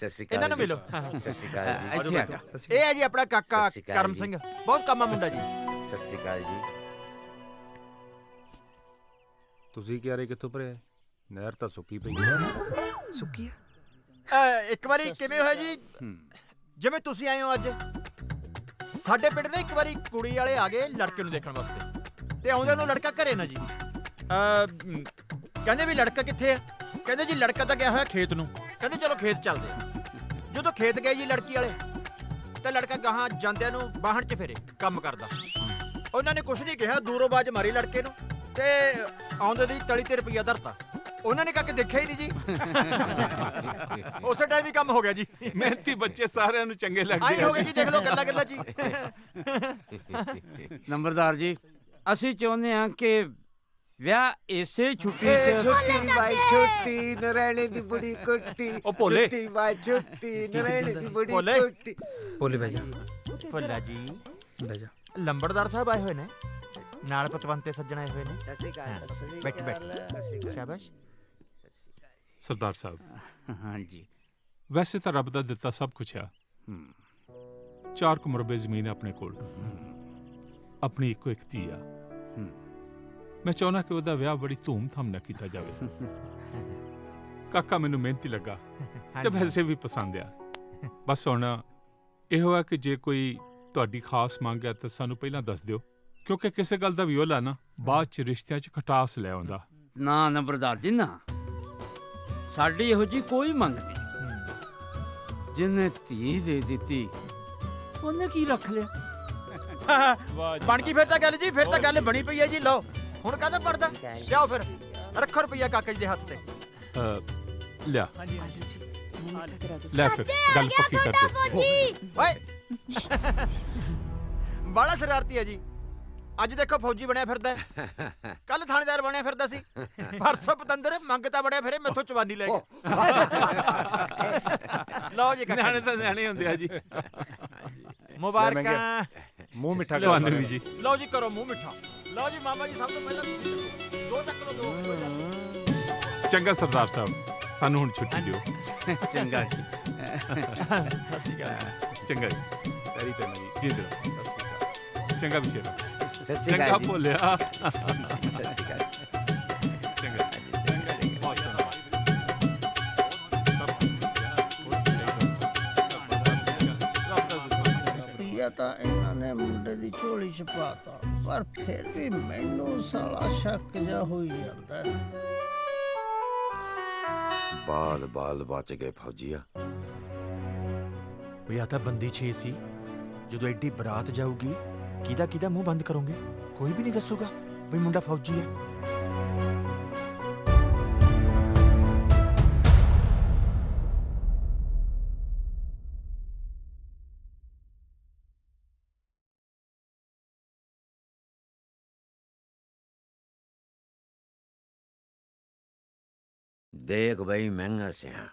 श्री ਇਹਨਾਂ ਨੂੰ अकाल ਮਿਲੋ। सत श्री अकाल जी। ਇੱਥੇ ਆ ਜਾ। ਇਹ ਹੈ ਜੀ ਆਪਣਾ ਕਾਕਾ ਸਤਿ ਸ਼੍ਰੀ ਅਕਾਲ ਕਰਮ ਜੀ। ਸਿੰਘ, ਬਹੁਤ ਕਾਮਾ ਮੁੰਡਾ ਜੀ। सत श्री अकाल जी। ਤੁਸੀਂ ਕਿਆਰੇ ਕਿੱਥੋਂ ਭਰਿਆ? ਨਹਿਰ ਤਾਂ ਸੁੱਕੀ ਪਈ। ਸੁੱਕੀ ਆ? ਇੱਕ ਵਾਰੀ ਕਿਵੇਂ ਹੋਇਆ ਜੀ, ਜਿਵੇਂ ਤੁਸੀਂ ਆਏ ਹੋ ਅੱਜ, ਸਾਡੇ ਪਿੰਡ ਦੇ ਇੱਕ ਵਾਰੀ ਕੁੜੀ ਵਾਲੇ ਆ ਗਏ ਲੜਕੇ ਨੂੰ ਦੇਖਣ ਵਾਸਤੇ, ਤੇ ਆਉਂਦੇ ਨੂੰ ਲੜਕਾ ਘਰੇ ਨਾ ਜੀ। ਕਹਿੰਦੇ ਵੀ ਲੜਕਾ ਕਿੱਥੇ ਆ? ਕਹਿੰਦੇ ਜੀ ਲੜਕਾ ਤਾਂ ਗਿਆ ਹੋਇਆ ਖੇਤ ਨੂੰ। ਕਹਿੰਦੇ ਚਲੋ ਖੇਤ ਚੱਲਦੇ ਆ। ਜਦੋਂ ਖੇਤ ਗਏ ਜੀ ਲੜਕੀ ਵਾਲੇ, ਤੇ ਲੜਕਾ ਗਾਹਾਂ ਜਾਂਦਿਆਂ ਨੂੰ ਬਾਹਣ 'ਚ ਫੇਰੇ ਕੰਮ ਕਰਦਾ। ਉਹਨਾਂ ਨੇ ਕੁਛ ਨਹੀਂ ਕਿਹਾ, ਦੂਰੋਂ ਬਾਜ ਮਾਰੀ ਲੜਕੇ ਨੂੰ, ਤੇ ਆਉਂਦੇ ਦੀ ਤਲੀ ਤੇ ਰੁਪਈਆ ਧਰਤਾ। ਉਹਨਾਂ ਨੇ ਕਾਕੇ ਦੇਖਿਆ ਹੀ ਨਹੀਂ ਜੀ। ਉਸੇ ਟਾਈਮ ਹੀ ਕੰਮ ਹੋ ਗਿਆ ਜੀ। ਮਿਹਨਤੀ ਬੱਚੇ ਸਾਰਿਆਂ ਨੂੰ ਚੰਗੇ ਲੱਗਦੇ ਆਈ ਹੋ ਗਏ ਜੀ, ਦੇਖ ਲਓ ਗੱਲਾਂ ਗੱਲਾਂ ਜੀ। ਨੰਬਰਦਾਰ ਜੀ, ਅਸੀਂ ਚਾਹੁੰਦੇ ਹਾਂ ਕਿ ਵਿਆਹ ਇਸੇ ਛੁੱਟੀ 'ਚ ਛੁੱਟੀ ਬਾਈ ਛੁੱਟੀ, ਨਰੈਣੇ ਦੀ ਬੁੜੀ ਕੁੱਟੀ। ਉਹ ਭੋਲੇ। ਛੁੱਟੀ ਬਾਈ ਛੁੱਟੀ, ਨਰੈਣੇ ਦੀ ਬੁੜੀ ਭੋਲੇ। ਕੁੱਟੀ। ਬੋਲੇ ਬਈ ਜਾ ਭੋਲਾ ਜੀ, ਬਹਿ ਜਾ। ਲੰਬੜਦਾਰ ਸਾਹਿਬ ਆਏ ਹੋਏ ਨੇ, ਨਾਲ ਪਤਵੰਤੇ ਸੱਜਣ ਆਏ ਹੋਏ ਨੇ। ਸਤ श्री अकाल, सत श्री ਬੈਠ ਬੈਠ, अकाल। ਸ਼ਾਬਾਸ਼। ਸਰਦਾਰ ਸਾਹਿਬ, ਹਾਂਜੀ, ਵੈਸੇ ਤਾਂ ਰੱਬ ਦਾ ਦਿੱਤਾ ਸਭ ਕੁਝ ਆ। 4 ਕੁ ਮੁਰਬੇ ਜ਼ਮੀਨ ਆਪਣੇ ਕੋਲ, ਆਪਣੀ ਇੱਕੋ ਇੱਕ ਧੀ ਆ। ਮੈਂ ਚਾਹੁੰਦਾ ਕਿ ਉਹਦਾ ਵਿਆਹ ਬੜੀ ਧੂਮ-ਧਾਮ ਨਾਲ ਕੀਤਾ ਜਾਵੇ। ਕਾਕਾ ਮੈਨੂੰ ਮਿਹਨਤੀ ਲੱਗਾ ਤੇ ਵੈਸੇ ਵੀ ਪਸੰਦ ਆ। ਬਸ ਹੁਣ ਇਹੋ ਆ ਕਿ ਜੇ ਕੋਈ ਤੁਹਾਡੀ ਖਾਸ ਮੰਗ ਹੈ ਤਾਂ ਸਾਨੂੰ ਪਹਿਲਾਂ ਦੱਸ ਦਿਓ, ਕਿਉਂਕਿ ਕਿਸੇ ਗੱਲ ਦਾ ਵਿਓਲਾ ਨਾ ਬਾਅਦ ਚ ਰਿਸ਼ਤਿਆਂ 'ਚ ਖਟਾਸ ਲੈ ਆਉਂਦਾ। ਨਾ ਨੰਬਰਦਾਰ ਜੀ ਨਾ, ਸਾਡੀ ਇਹੋ ਜੀ ਕੋਈ ਮੰਗ ਨਹੀਂ। ਜਿਹਨੇ ਧੀ ਦੇ ਦਿੱਤੀ ਉਹਨੇ ਕੀ ਰੱਖ ਲਿਆ? ਬਣ ਗਈ ਫਿਰ ਤਾਂ ਗੱਲ ਜੀ, ਫਿਰ ਤਾਂ ਗੱਲ ਬਣੀ ਪਈ ਹੈ ਜੀ। ਲਓ ਹੁਣ ਕਾਹਦਾ ਪੜਦਾ, ਲਿਆਓ ਫਿਰ, ਰੱਖੋ ਰੁਪਈਆ ਕਾਕੇ ਜੀ ਦੇ ਹੱਥ ਤੇ। ਲਿਆ ਲੈ ਫਿਰ ਗੱਲ ਪੱਕੀ ਕਰ ਦੇ। ਓਏ ਬਾਲਾ ਸ਼ਰਾਰਤੀ ਹੈ ਜੀ। ਅੱਜ ਦੇਖੋ ਫੌਜੀ ਬਣਿਆ ਫਿਰਦਾ, ਕੱਲ ਥਾਣੇਦਾਰ ਬਣਿਆ ਫਿਰਦਾ ਸੀ, ਪਰਸੋਂ ਪਤੰਦਰ ਮੰਗਤਾ ਬੜਿਆ ਫਿਰੇ, ਮੈਥੋਂ ਚਵਾਨੀ ਲੈ ਗਿਆ। ਲਓ ਜੀ ਨਿਆਣੇ ਤਾਂ ਨਿਆਣੇ ਹੁੰਦੇ ਆ ਜੀ। ਮੁਬਾਰਕਾਂ। ਮੂੰਹ ਮਿੱਠਾ ਕਰਵਾਉਂਦੇ ਵੀ ਜੀ। ਲਓ ਜੀ ਕਰੋ ਮੂੰਹ ਮਿੱਠਾ। ਲਓ ਜੀ ਮਾਮਾ ਜੀ, ਸਭ ਤੋਂ ਪਹਿਲਾਂ ਦੋ ਚੱਕ ਲਓ, ਦੋ। ਚੰਗਾ ਸਰਦਾਰ ਸਾਹਿਬ, ਸਾਨੂੰ ਹੁਣ ਛੁੱਟੀ ਦਿਓ। ਚੰਗਾ ਜੀ। ਚੰਗਾ ਜੀ, ਤੇਰੀ ਤੇ ਮੇਰੀ ਜਿੰਦ ਰਹੋ। ਚੰਗਾ ਵਿਸ਼ੇਰਾ। ਸਤ श्री ਚੰਗਾ अकाल जी। ਭੋਲਿਆ। सत श्री अकाल। ਚੰਗਾ ਰੁਪਈਆ ਤਾਂ ਇਹਨਾਂ ਨੇ ਮੁੰਡੇ ਦੀ ਝੋਲੀ ਚ ਪਾਤਾ, ਪਰ ਫਿਰ ਵੀ ਮੈਨੂੰ ਸਾਲਾ ਸ਼ੱਕ ਜਾ ਹੋਈ ਜਾਂਦਾ ਹੈ। ਬਾਲ ਬਾਲ ਬਚ ਗਏ ਫੌਜੀਆ। ਉਹ ਜਾਂ ਤਾਂ ਬੰਦੀ 6 ਸੀ, ਜਦੋਂ ਐਡੀ ਬਰਾਤ ਜਾਊਗੀ ਕਿਹਦਾ ਕਿਹਦਾ ਮੂੰਹ ਬੰਦ ਕਰੋਗੇ? ਕੋਈ ਵੀ ਨਹੀਂ ਦੱਸੂਗਾ ਵੀ ਮੁੰਡਾ ਫੌਜੀ ਹੈ। ਦੇਖ ਬਈ ਮਹਿੰਗਾ ਸਿਆ,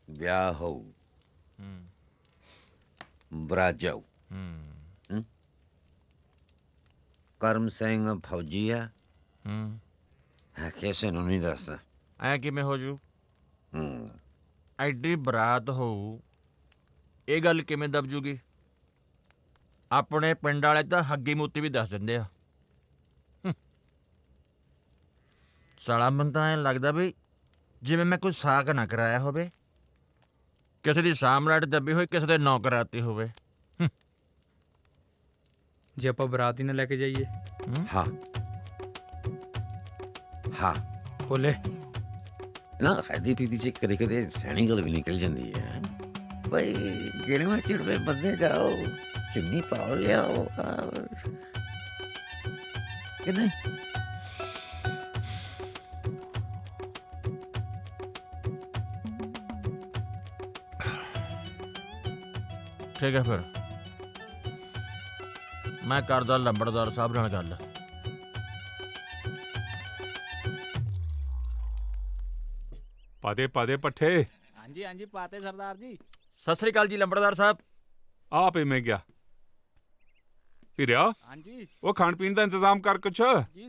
ਵਿਆਹ ਹੋਊ, ਬਰਾਤ ਜਾਊ। ਕਰਮ ਸਿੰਘ ਫੌਜੀ ਆ, ਕਿਸੇ ਨੂੰ ਨਹੀਂ ਦੱਸਦਾ। ਐ ਕਿਵੇਂ ਹੋ ਜੂ? ਐਡੀ ਬਰਾਤ ਹੋਊ, ਇਹ ਗੱਲ ਕਿਵੇਂ ਦਬ ਜੂਗੀ? ਆਪਣੇ ਪਿੰਡ ਵਾਲੇ ਤਾਂ ਹੱਗੀ ਮੂਤੀ ਵੀ ਦੱਸ ਦਿੰਦੇ ਆ। ਸਾਲਾ ਮੈਨੂੰ ਤਾਂ ਐਂ ਲੱਗਦਾ ਵੀ ਜਿਵੇਂ ਮੈਂ ਕੋਈ ਸਾਕ ਨਾ ਕਰਾਇਆ ਹੋਵੇ, ਕਿਸੇ ਦੀ ਸਾਮਰਾਟ ਦੱਬੀ ਹੋਈ ਕਿਸੇ ਦੇ ਨੌ ਕਰਾਤੀ ਹੋਵੇ। ਜੇ ਆਪਾਂ ਬਰਾਤ ਹੀ ਨਾ ਲੈ ਕੇ ਜਾਈਏ? ਹਾਂ ਹਾਂ ਬੋਲੇ ਨਾ ਖਾਦੀ ਪੀਤੀ ਚ ਕਦੇ ਕਦੇ ਸੈਣੀ ਗੱਲ ਵੀ ਨਿਕਲ ਜਾਂਦੀ ਹੈ ਬਈ। ਗਿਣਵੇਂ ਚਿੜਵੇਂ ਬੰਦੇ ਜਾਓ, ਚੁੰਨੀ ਪਾਓ ਲਿਆਓ ਕਿ ਨਹੀਂ? ਠੀਕ ਹੈ, ਫਿਰ ਮੈਂ ਕਰਦਾ ਲੰਬੜਦਾਰ ਸਾਹਿਬ ਨਾਲ ਗੱਲ। ਪਾਦੇ ਪੱਠੇ। ਹਾਂਜੀ ਹਾਂਜੀ ਪਾਤੇ ਸਰਦਾਰ ਜੀ। ਸਤਿ ਸ੍ਰੀ ਅਕਾਲ ਜੀ ਲੰਬੜਦਾਰ ਸਾਹਿਬ। ਆਪ ਹੀ ਮੈਂ ਗਿਆ ਹੀਰਿਆ। ਹਾਂਜੀ ਉਹ ਖਾਣ ਪੀਣ ਦਾ ਇੰਤਜ਼ਾਮ ਕਰ ਕੁਛ।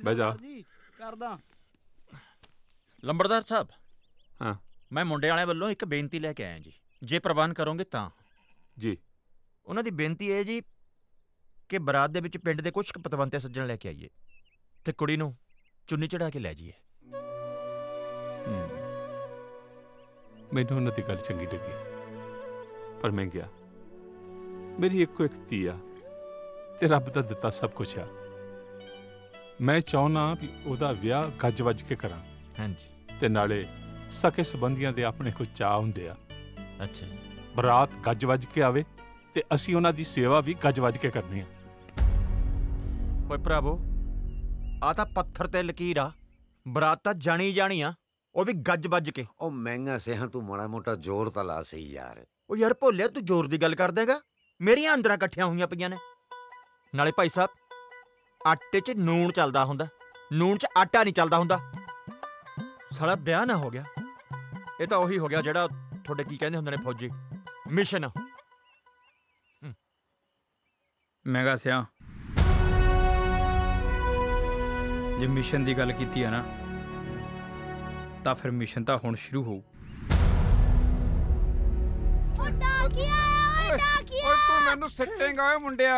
ਬਹਿ ਜਾ। ਜੀ ਕਰਦਾ। ਲੰਬੜਦਾਰ ਸਾਹਿਬ, ਹਾਂ, ਮੈਂ ਮੁੰਡੇ ਵਾਲਿਆਂ ਵੱਲੋਂ ਇੱਕ ਬੇਨਤੀ ਲੈ ਕੇ ਆਇਆ ਜੀ, ਜੇ ਪ੍ਰਵਾਨ ਕਰੋਗੇ ਤਾਂ। ਜੀ। ਉਹਨਾਂ ਦੀ ਬੇਨਤੀ ਹੈ ਜੀ ਕਿ ਬਰਾਤ ਦੇ ਵਿੱਚ ਪਿੰਡ ਦੇ ਕੁਝ ਪਤਵੰਤੇ ਸੱਜਣ ਲੈ ਕੇ ਆਈਏ ਤੇ ਕੁੜੀ ਨੂੰ ਚੁੰਨੀ ਚੜਾ ਕੇ ਲੈ ਜਾਈਏ। ਮੈਨੂੰ ਉਹਨਾਂ ਦੀ ਗੱਲ ਚੰਗੀ ਲੱਗੀ, ਪਰ ਮੈਂ ਗਿਆ। ਮੇਰੀ ਇੱਕੋ ਇੱਕ ਧੀ ਆ ਤੇ ਰੱਬ ਦਾ ਦਿੱਤਾ ਸਭ ਕੁਝ ਆ। ਮੈਂ ਚਾਹੁੰਦਾ ਵੀ ਉਹਦਾ ਵਿਆਹ ਗੱਜ ਵੱਜ ਕੇ ਕਰਾਂ। ਹਾਂਜੀ। ਤੇ ਨਾਲੇ ਸਕੇ ਸੰਬੰਧੀਆਂ ਦੇ ਆਪਣੇ ਕੋਈ ਚਾਅ ਹੁੰਦੇ ਆ। ਅੱਛਾ। ਬਰਾਤ ਗੱਜ ਵੱਜ ਕੇ ਆਵੇ ਤੇ ਅਸੀਂ ਉਹਨਾਂ ਦੀ ਸੇਵਾ ਵੀ ਗੱਜ ਵੱਜ ਕੇ ਕਰਨੀ ਆ। ਓਏ ਭਰਾਵੋ, ਆ ਤਾਂ ਪੱਥਰ ਤੇ ਲਕੀਰ ਆ। ਬਰਾਤ ਤਾਂ ਜਾਣੀ ਜਾਣੀ ਆ, ਉਹ ਵੀ ਗੱਜ ਵੱਜ ਕੇ। ਉਹ ਮਹਿੰਗਾ ਸਿਆਂ ਤੂੰ ਮਾੜਾ ਮੋਟਾ ਜ਼ੋਰ ਤਾਂ ਲਾ ਸਹੀ ਯਾਰ। ਉਹ ਯਾਰ ਭੋਲਿਆ, ਤੂੰ ਜ਼ੋਰ ਦੀ ਗੱਲ ਕਰ ਦੇਗਾ? ਮੇਰੀਆਂ ਅੰਦਰਾਂ ਇਕੱਠੀਆਂ ਹੋਈਆਂ ਪਈਆਂ ਨੇ। ਨਾਲੇ ਭਾਈ ਸਾਹਿਬ, ਆਟੇ 'ਚ ਨੂਣ ਚੱਲਦਾ ਹੁੰਦਾ, ਨੂਣ 'ਚ ਆਟਾ ਨਹੀਂ ਚੱਲਦਾ ਹੁੰਦਾ। ਸਾਲਾ ਵਿਆਹ ਨਾ ਹੋ ਗਿਆ, ਇਹ ਤਾਂ ਉਹੀ ਹੋ ਗਿਆ ਜਿਹੜਾ ਤੁਹਾਡੇ ਕੀ ਕਹਿੰਦੇ ਹੁੰਦੇ ਨੇ ਫੌਜੀ, ਮਿਸ਼ਨ। ਮਹਿੰਗਾ ਸਿਆ, ਜੇ ਮਿਸ਼ਨ ਦੀ ਗੱਲ ਕੀਤੀ ਹੈ ਨਾ, ਤਾਂ ਫਿਰ ਮਿਸ਼ਨ ਤਾਂ ਹੁਣ ਸ਼ੁਰੂ ਹੋਊ। ਓਏ ਤੂੰ ਮੈਨੂੰ ਸਿੱਟੇਂਗਾ ਓਏ ਮੁੰਡਿਆ।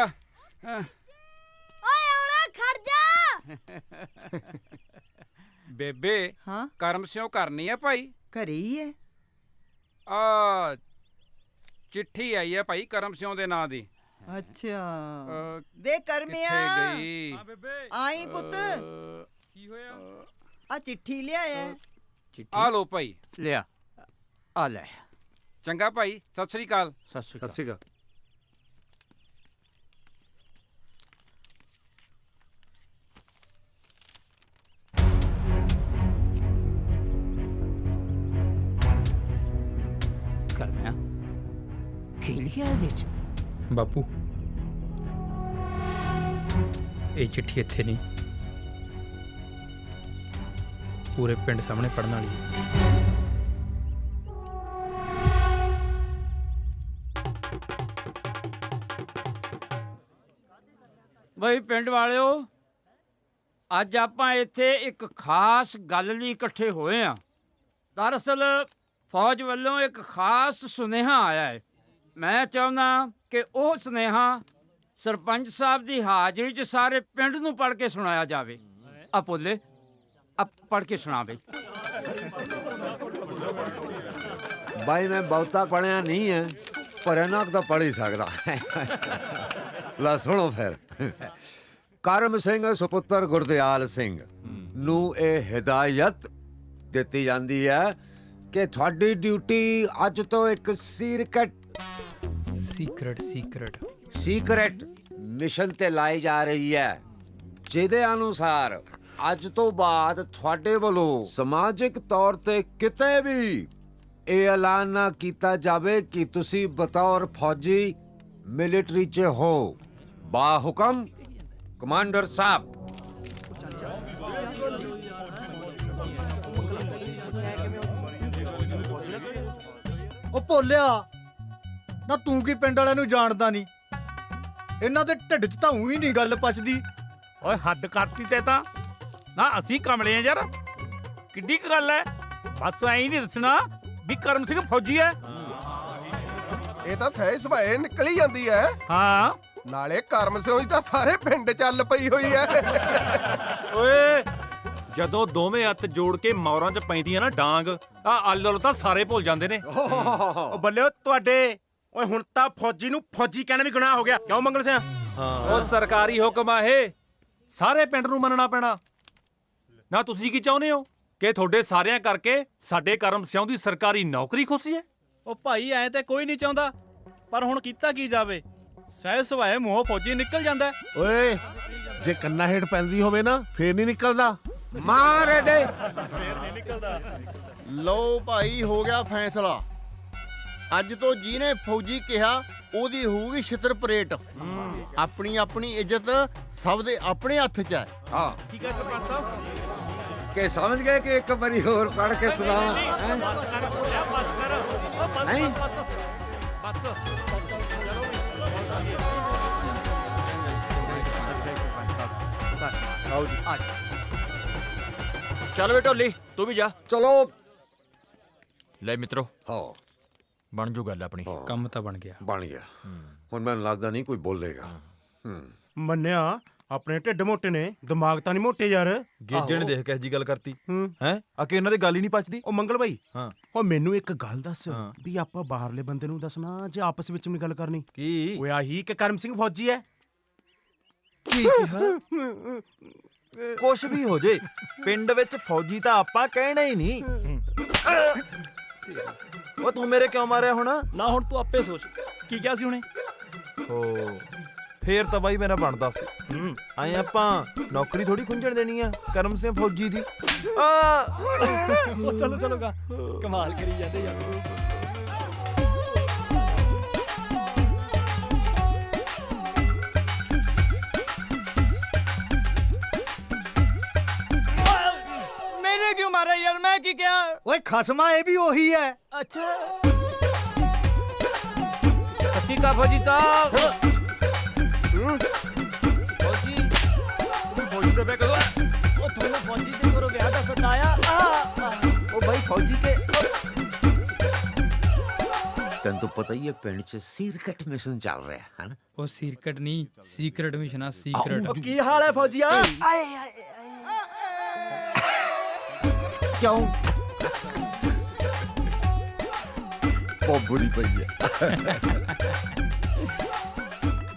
ਓਏ ਆਉਣਾ ਖੜ ਜਾ। ਬੇਬੇ ਹਾਂ ਕਰਮ ਸਿਓ ਕਰਨੀ ਆ ਭਾਈ? ਘਰੇ ਹੀ ਹੈ। ਆ ਚਿੱਠੀ ਆਈ ਹੈ ਭਾਈ ਕਰਮ ਸਿਓ ਦੇ ਨਾਂ ਦੀ। ਅੱਛਾ ਦੇ ਕਰਮਿਆ ਕਿੱਥੇ ਗਈ? ਹਾਂ ਬੇਬੇ ਆਈ ਪੁੱਤ। ਕੀ ਹੋਇਆ? ਆ ਚਿੱਠੀ ਲਿਆਇਆ। ਆ ਲੋ ਭਾਈ। ਲਿਆ ਆ ਲੈ। ਚੰਗਾ ਭਾਈ, ਸਤਿ ਸ੍ਰੀ ਅਕਾਲ। ਸਤਿ ਸ੍ਰੀ ਅਕਾਲ। ਕਰਮਿਆ ਕੀ ਲਿਖਿਆ ਇਹਦੇ 'ਚ? ਬਾਪੂ, ਇਹ ਚਿੱਠੀ ਇੱਥੇ ਨਹੀਂ, ਪੂਰੇ ਪਿੰਡ ਸਾਹਮਣੇ ਪੜਨ ਵਾਲੀ ਹੈ। ਬਈ ਪਿੰਡ ਵਾਲਿਓ, ਅੱਜ ਆਪਾਂ ਇੱਥੇ ਇੱਕ ਖਾਸ ਗੱਲ ਲਈ ਇਕੱਠੇ ਹੋਏ ਆ। ਦਰਅਸਲ ਫੌਜ ਵੱਲੋਂ ਇੱਕ ਖਾਸ ਸੁਨੇਹਾ ਆਇਆ ਹੈ। ਮੈਂ ਚਾਹੁੰਦਾ ਕਿ ਉਹ ਸੁਨੇਹਾ ਸਰਪੰਚ ਸਾਹਿਬ ਦੀ ਹਾਜ਼ਰੀ 'ਚ ਸਾਰੇ ਪਿੰਡ ਨੂੰ ਪੜ੍ਹ ਕੇ ਸੁਣਾਇਆ ਜਾਵੇ। ਆ ਭੋਲੇ, ਆ ਪੜ੍ਹ ਕੇ ਸੁਣਾ ਬਈ। ਬਾਈ ਮੈਂ ਬਹੁਤਾ ਪੜ੍ਹਿਆ ਨਹੀਂ ਹੈ, ਪਰ ਇਹਨਾਂ ਕੁ ਤਾਂ ਪੜ੍ਹ ਹੀ ਸਕਦਾ। ਲੈ ਸੁਣੋ ਫਿਰ। ਕਰਮ ਸਿੰਘ ਸੁਪੁੱਤਰ ਗੁਰਦਿਆਲ ਸਿੰਘ ਨੂੰ ਇਹ ਹਦਾਇਤ ਦਿੱਤੀ ਜਾਂਦੀ ਹੈ ਕਿ ਤੁਹਾਡੀ ਡਿਊਟੀ ਅੱਜ ਤੋਂ ਇੱਕ ਸੀਕ੍ਰੇਟ ਮਿਸ਼ਨ ਤੇ ਲਾਈ ਜਾ ਰਹੀ ਹੈ, ਜਿਹਦੇ ਅਨੁਸਾਰ ਅੱਜ ਤੋਂ ਬਾਅਦ ਤੁਹਾਡੇ ਵੱਲੋਂ ਸਮਾਜਿਕ ਤੌਰ ਤੇ ਕਿਤੇ ਵੀ ਇਹ ਐਲਾਨ ਨਾ ਕੀਤਾ ਜਾਵੇ ਕਿ ਤੁਸੀਂ ਬਤੌਰ ਫੌਜੀ ਮਿਲਟਰੀ 'ਚ ਹੋ। ਬਾਹੁਕਮ ਕਮਾਂਡਰ ਸਾਹਿਬ। ਉਹ ਭੋਲਿਆ ਨਾ, ਤੂੰ ਕੀ ਪਿੰਡ ਵਾਲਿਆਂ ਨੂੰ ਜਾਣਦਾ ਨਹੀਂ? ਇਹਨਾਂ ਦੇ ਢਿੱਡ 'ਚ ਤਾਂ ਹੀ ਨਹੀਂ ਗੱਲ ਪਚਦੀ। ਓਏ ਹੱਦ ਕਰਤੀ ਤੇ ਤਾਂ ਨਾ, ਅਸੀਂ ਕਮਲੇ ਆ ਯਾਰ। ਕਿੱਡੀ ਕੁ ਗੱਲ ਐ? ਬਸ ਐਂ ਨਹੀਂ ਦੱਸਣਾ ਵੀ ਕਰਮ ਸਿੰਘ ਫੌਜੀ ਹੈ। ਇਹ ਤਾਂ ਸਹਿ ਸੁਭਾਏ ਨਿਕਲ ਹੀ ਜਾਂਦੀ ਹੈ। ਹਾਂ, ਨਾਲੇ ਕਰਮ ਸਿੰਘ ਦੀ ਤਾਂ ਸਾਰੇ ਪਿੰਡ ਚੱਲ ਪਈ ਹੋਈ ਹੈ। ਓਏ ਜਦੋਂ ਦੋਵੇਂ ਹੱਥ ਜੋੜ ਕੇ ਮੌਰਾਂ 'ਚ ਪੈਂਦੀਆਂ ਨਾ ਡਾਂਗ, ਆ ਅੱਲ ਤਾਂ ਸਾਰੇ ਭੁੱਲ ਜਾਂਦੇ ਨੇ। ਉਹ ਬੱਲਿਓ ਤੁਹਾਡੇ, ਓਏ ਹੁਣ ਤਾਂ ਫੌਜੀ ਨੂੰ ਫੌਜੀ ਕਹਿਣਾ ਵੀ ਗੁਨਾਹ ਹੋ ਗਿਆ, ਕਿਉਂ ਮੰਗਲ ਸਿੰਘ? ਉਹ ਸਰਕਾਰੀ ਹੁਕਮ ਆ ਇਹ, ਸਾਰੇ ਪਿੰਡ ਨੂੰ ਮੰਨਣਾ ਪੈਣਾ। ਨਾ ਤੁਸੀਂ ਕੀ ਚਾਹੁੰਦੇ ਹੋ ਕਿ ਤੁਹਾਡੇ ਸਾਰਿਆਂ ਕਰਕੇ ਸਾਡੇ ਕਰਮ ਸਿੰਘ ਦੀ ਸਰਕਾਰੀ ਨੌਕਰੀ ਖੁੱਸੀ ਹੈ? ਉਹ ਭਾਈ ਐ ਤੇ ਕੋਈ ਨਹੀਂ ਚਾਹੁੰਦਾ, ਪਰ ਹੁਣ ਕੀਤਾ ਕੀ ਜਾਵੇ, ਸਹਿ ਸੁਭਾਏ ਮੂੰਹੋਂ ਫੌਜੀ ਨਿਕਲ ਜਾਂਦਾ। ਓਏ ਜੇ ਕੰਨਾ ਹੇਠ ਪੈਂਦੀ ਹੋਵੇ ਨਾ ਫੇਰ ਨਹੀਂ ਨਿਕਲਦਾ। ਮਾਰ ਦੇ ਫੇਰ ਨਹੀਂ ਨਿਕਲਦਾ। ਲਓ ਭਾਈ, ਹੋ ਗਿਆ ਫੈਸਲਾ। ਅੱਜ ਤੋਂ ਜਿਹਨੇ ਫੌਜੀ ਕਿਹਾ ਉਹਦੀ ਹੋਊਗੀ ਛਿੱਤਰ ਪਰੇਡ। ਆਪਣੀ ਆਪਣੀ ਇੱਜ਼ਤ ਸਭ ਦੇ ਆਪਣੇ ਹੱਥ 'ਚ ਹੈ। ਹਾਂ ਠੀਕ ਹੈ ਸਰਪੰਚ ਸਾਹਿਬ। ਕਿ ਸਮਝ ਗਏ ਕਿ ਇੱਕ ਵਾਰੀ ਹੋਰ ਪੜ ਕੇ ਸੁਣਾਵਾਂ? ਨਹੀਂ ਆਓ ਜੀ, ਚੱਲ ਵੇ ਢੋਲੀ, ਤੂੰ ਵੀ ਜਾ। ਚਲੋ ਲੈ ਮਿੱਤਰੋ, ਹਾਂ ਬਣ ਜੂ ਗੱਲ ਆਪਣੀ। ਕੰਮ ਤਾਂ ਬਣ ਗਿਆ। ਬਣ ਗਿਆ। ਹੁਣ ਮੈਨੂੰ ਲੱਗਦਾ ਨਹੀਂ ਕੋਈ ਬੋਲੇਗਾ। ਮੰਨਿਆ ਆਪਣੇ ਢਿੱਡ ਮੋਟੇ ਨੇ, ਦਿਮਾਗ ਤਾਂ ਨਹੀਂ ਮੋਟੇ ਯਾਰ। ਗੇਜੇ ਨੇ ਦੇਖ ਕੇ ਜੀ ਗੱਲ ਕਰਤੀ ਹੈ, ਆ ਕਿ ਇਹਨਾਂ ਦੀ ਗੱਲ ਹੀ ਨਹੀਂ ਪਚਦੀ। ਉਹ ਮੰਗਲ ਭਾਈ, ਹਾਂ ਉਹ ਮੈਨੂੰ ਇੱਕ ਗੱਲ ਦੱਸ ਵੀ ਆਪਾਂ ਬਾਹਰਲੇ ਬੰਦੇ ਨੂੰ ਦੱਸਣਾ ਜੇ ਆਪਸ ਵਿੱਚ ਵੀ ਗੱਲ ਕਰਨੀ? ਕੀ? ਓਏ ਆਹੀ ਕਿ ਕਰਮ ਸਿੰਘ ਫੌਜੀ ਹੈ। ਕੀ ਕਿਹਾ? ਕੁਛ ਵੀ ਹੋ ਜੇ, ਪਿੰਡ ਵਿੱਚ ਫੌਜੀ ਤਾਂ ਆਪਾਂ ਕਹਿਣਾ ਹੀ ਨਹੀਂ। ਉਹ ਤੂੰ ਮੇਰੇ ਕਿਉਂ ਮਾਰਿਆ ਹੁਣ? ਨਾ ਹੁਣ ਤੂੰ ਆਪੇ ਸੋਚ ਕੀ ਕਿਹਾ ਸੀ ਹੁਣੇ। ਓ ਫੇਰ ਤਾਂ ਬਾਈ ਮੇਰਾ ਬਣਦਾ ਸੀ। ਆਏ ਆਪਾਂ ਨੌਕਰੀ ਥੋੜੀ ਖੁੰਝਣ ਦੇਣੀ ਆ ਕਰਮ ਸਿੰਘ ਫੌਜੀ ਦੀ। ਚਲੋ ਚਲੋਗਾ, ਕਮਾਲ ਕਰੀ ਜਾਂਦੇ ਯਾਰ। मैंने क्यों मारा यार, मैं की क्या? ਓਏ ਖਸਮਾ ਇਹ ਵੀ ਉਹੀ ਹੈ। अच्छा ਸੱਚੀ ਕਾ ਫੌਜੀ ਸਾਹਿਬ। फौजी ਫੌਜੀ ਦੇ ਬੇ ਕਦੋਂ? वो तुमने फौजी से करो गया था सताया। ਉਹ ਬਾਈ ਫੌਜੀ ਕੇ ਤੈਨੂੰ ਤਾਂ ਪਤਾ ਹੀ ਹੈ ਪਿੰਡ 'ਚ ਸੀਕ੍ਰੇਟ ਮਿਸ਼ਨ ਚੱਲ ਰਿਹਾ ਹੈ ਨਾ। ਉਹ ਸੀਕ੍ਰੇਟ ਨਹੀਂ, ਸੀਕ੍ਰੇਟ ਮਿਸ਼ਨ ਆ, ਸੀਕ੍ਰੇਟ। ਕੀ ਹਾਲ ਹੈ ਫੌਜੀਆ? ਕਿਉਂ ਪੋਬੜੀ ਪਈ ਹੈ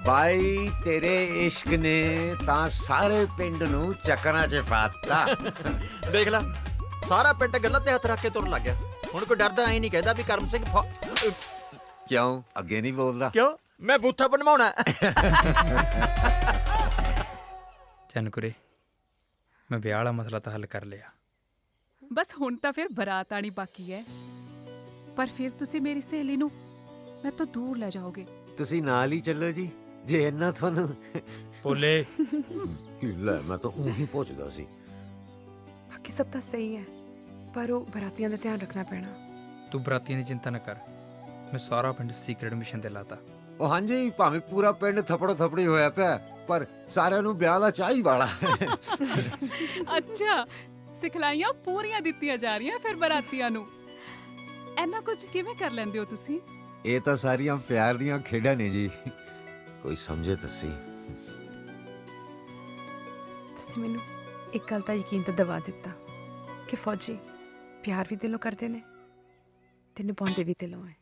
ਭਾਈ, ਤੇਰੇ ਇਸ਼ਕ ਨੇ ਤਾਂ ਸਾਰੇ ਪਿੰਡ ਨੂੰ ਚੱਕਰਾਂ 'ਚ ਪਾਤਾ। ਦੇਖ ਲੈ, ਸਾਰਾ ਪਿੰਡ ਗੱਲਾਂ ਤੇ ਹੱਥ ਰੱਖ ਕੇ ਤੁਰਨ ਲੱਗ ਗਿਆ। ਹੁਣ ਕੋਈ ਡਰਦਾ ਐ ਨਹੀਂ ਕਹਿੰਦਾ ਵੀ ਕਰਮ ਸਿੰਘ ਕਿਉਂ ਅੱਗੇ ਨਹੀਂ ਬੋਲਦਾ? ਕਿਉਂ? ਮੈਂ ਬੂਥਾ ਬਣਵਾਉਣਾ। ਚੰਨਕੁਰੇ, ਮੈਂ ਵਿਆਹ ਵਾਲਾ ਮਸਲਾ ਤਾਂ ਹੱਲ ਕਰ ਲਿਆ। ਬਸ ਹੁਣ ਤਾਂ ਫਿਰ ਬਰਾਤ ਆਣੀ ਬਾਕੀ ਹੈ, ਪਰ ਫਿਰ ਤੁਸੀਂ ਮੇਰੀ ਸਹੇਲੀ ਨੂੰ ਮੈਂ ਤੋਂ ਦੂਰ ਲੈ ਜਾਓਗੇ। ਤੁਸੀਂ ਨਾਲ ਹੀ ਚੱਲੋ ਜੀ, ਜੇ ਇੰਨਾ ਤੁਹਾਨੂੰ ਬੋਲੇ। ਕੀ ਲੈ, ਮੈਂ ਤਾਂ ਉਹੀ ਪੁੱਛਦਾ ਸੀ। ਬਾਕੀ ਸਭ ਤਾਂ ਸਹੀ ਹੈ, ਪਰ ਉਹ ਬਰਾਤੀਆਂ ਦਾ ਧਿਆਨ ਰੱਖਣਾ ਪੈਣਾ। ਤੂੰ ਬਰਾਤੀਆਂ ਦੀ ਚਿੰਤਾ ਨਾ ਕਰ, ਮੈਂ ਸਾਰਾ ਪਿੰਡ ਸੀਕ੍ਰੇਟ ਮਿਸ਼ਨ ਤੇ ਲਾਤਾ। ਉਹ ਹਾਂਜੀ, ਭਾਵੇਂ ਪੂਰਾ ਪਿੰਡ ਥਪੜੋ ਥਪੜੀ ਹੋਇਆ ਪਿਆ, ਪਰ ਸਾਰਿਆਂ ਨੂੰ ਵਿਆਹ ਦਾ ਚਾਹ ਹੀ ਵਾਲਾ। ਅੱਛਾ, ਸਿਖਲਾਈਆਂ ਪੂਰੀਆਂ ਦਿੱਤੀਆਂ ਜਾ ਰਹੀਆਂ ਫਿਰ ਬਰਾਤੀਆਂ ਨੂੰ। ਐਨਾ ਕੁਝ ਕਿਵੇਂ ਕਰ ਲੈਂਦੇ ਹੋ ਤੁਸੀਂ? ਇਹ ਤਾਂ ਸਾਰੀਆਂ ਪਿਆਰ ਦੀਆਂ ਖੇਡਾਂ ਨੇ ਜੀ, ਕੋਈ ਸਮਝੇ ਤਾਂ ਸਹੀ। ਤੁਸੀਂ ਮੈਨੂੰ ਇੱਕ ਗੱਲ ਦਾ ਯਕੀਨ ਤਾਂ ਦਿਵਾ ਦਿੱਤਾ ਕਿ ਫੌਜੀ ਪਿਆਰ ਵੀ ਦਿਲੋਂ ਕਰਦੇ ਨੇ ਤੇ ਨਿਭਾਉਂਦੇ ਵੀ ਦਿਲੋਂ ਹੈ।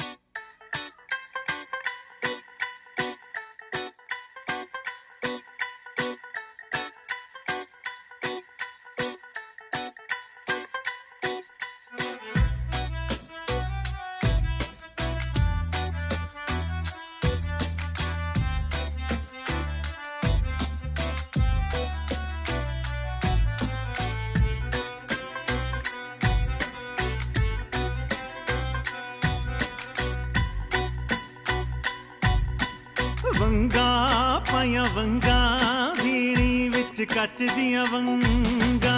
ਵੰਗਾਂ ਪਾਈਆਂ ਵੰਗਾਂ, ਵੀਣੀ ਵਿੱਚ ਕੱਚ ਦੀਆਂ ਵੰਗਾਂ।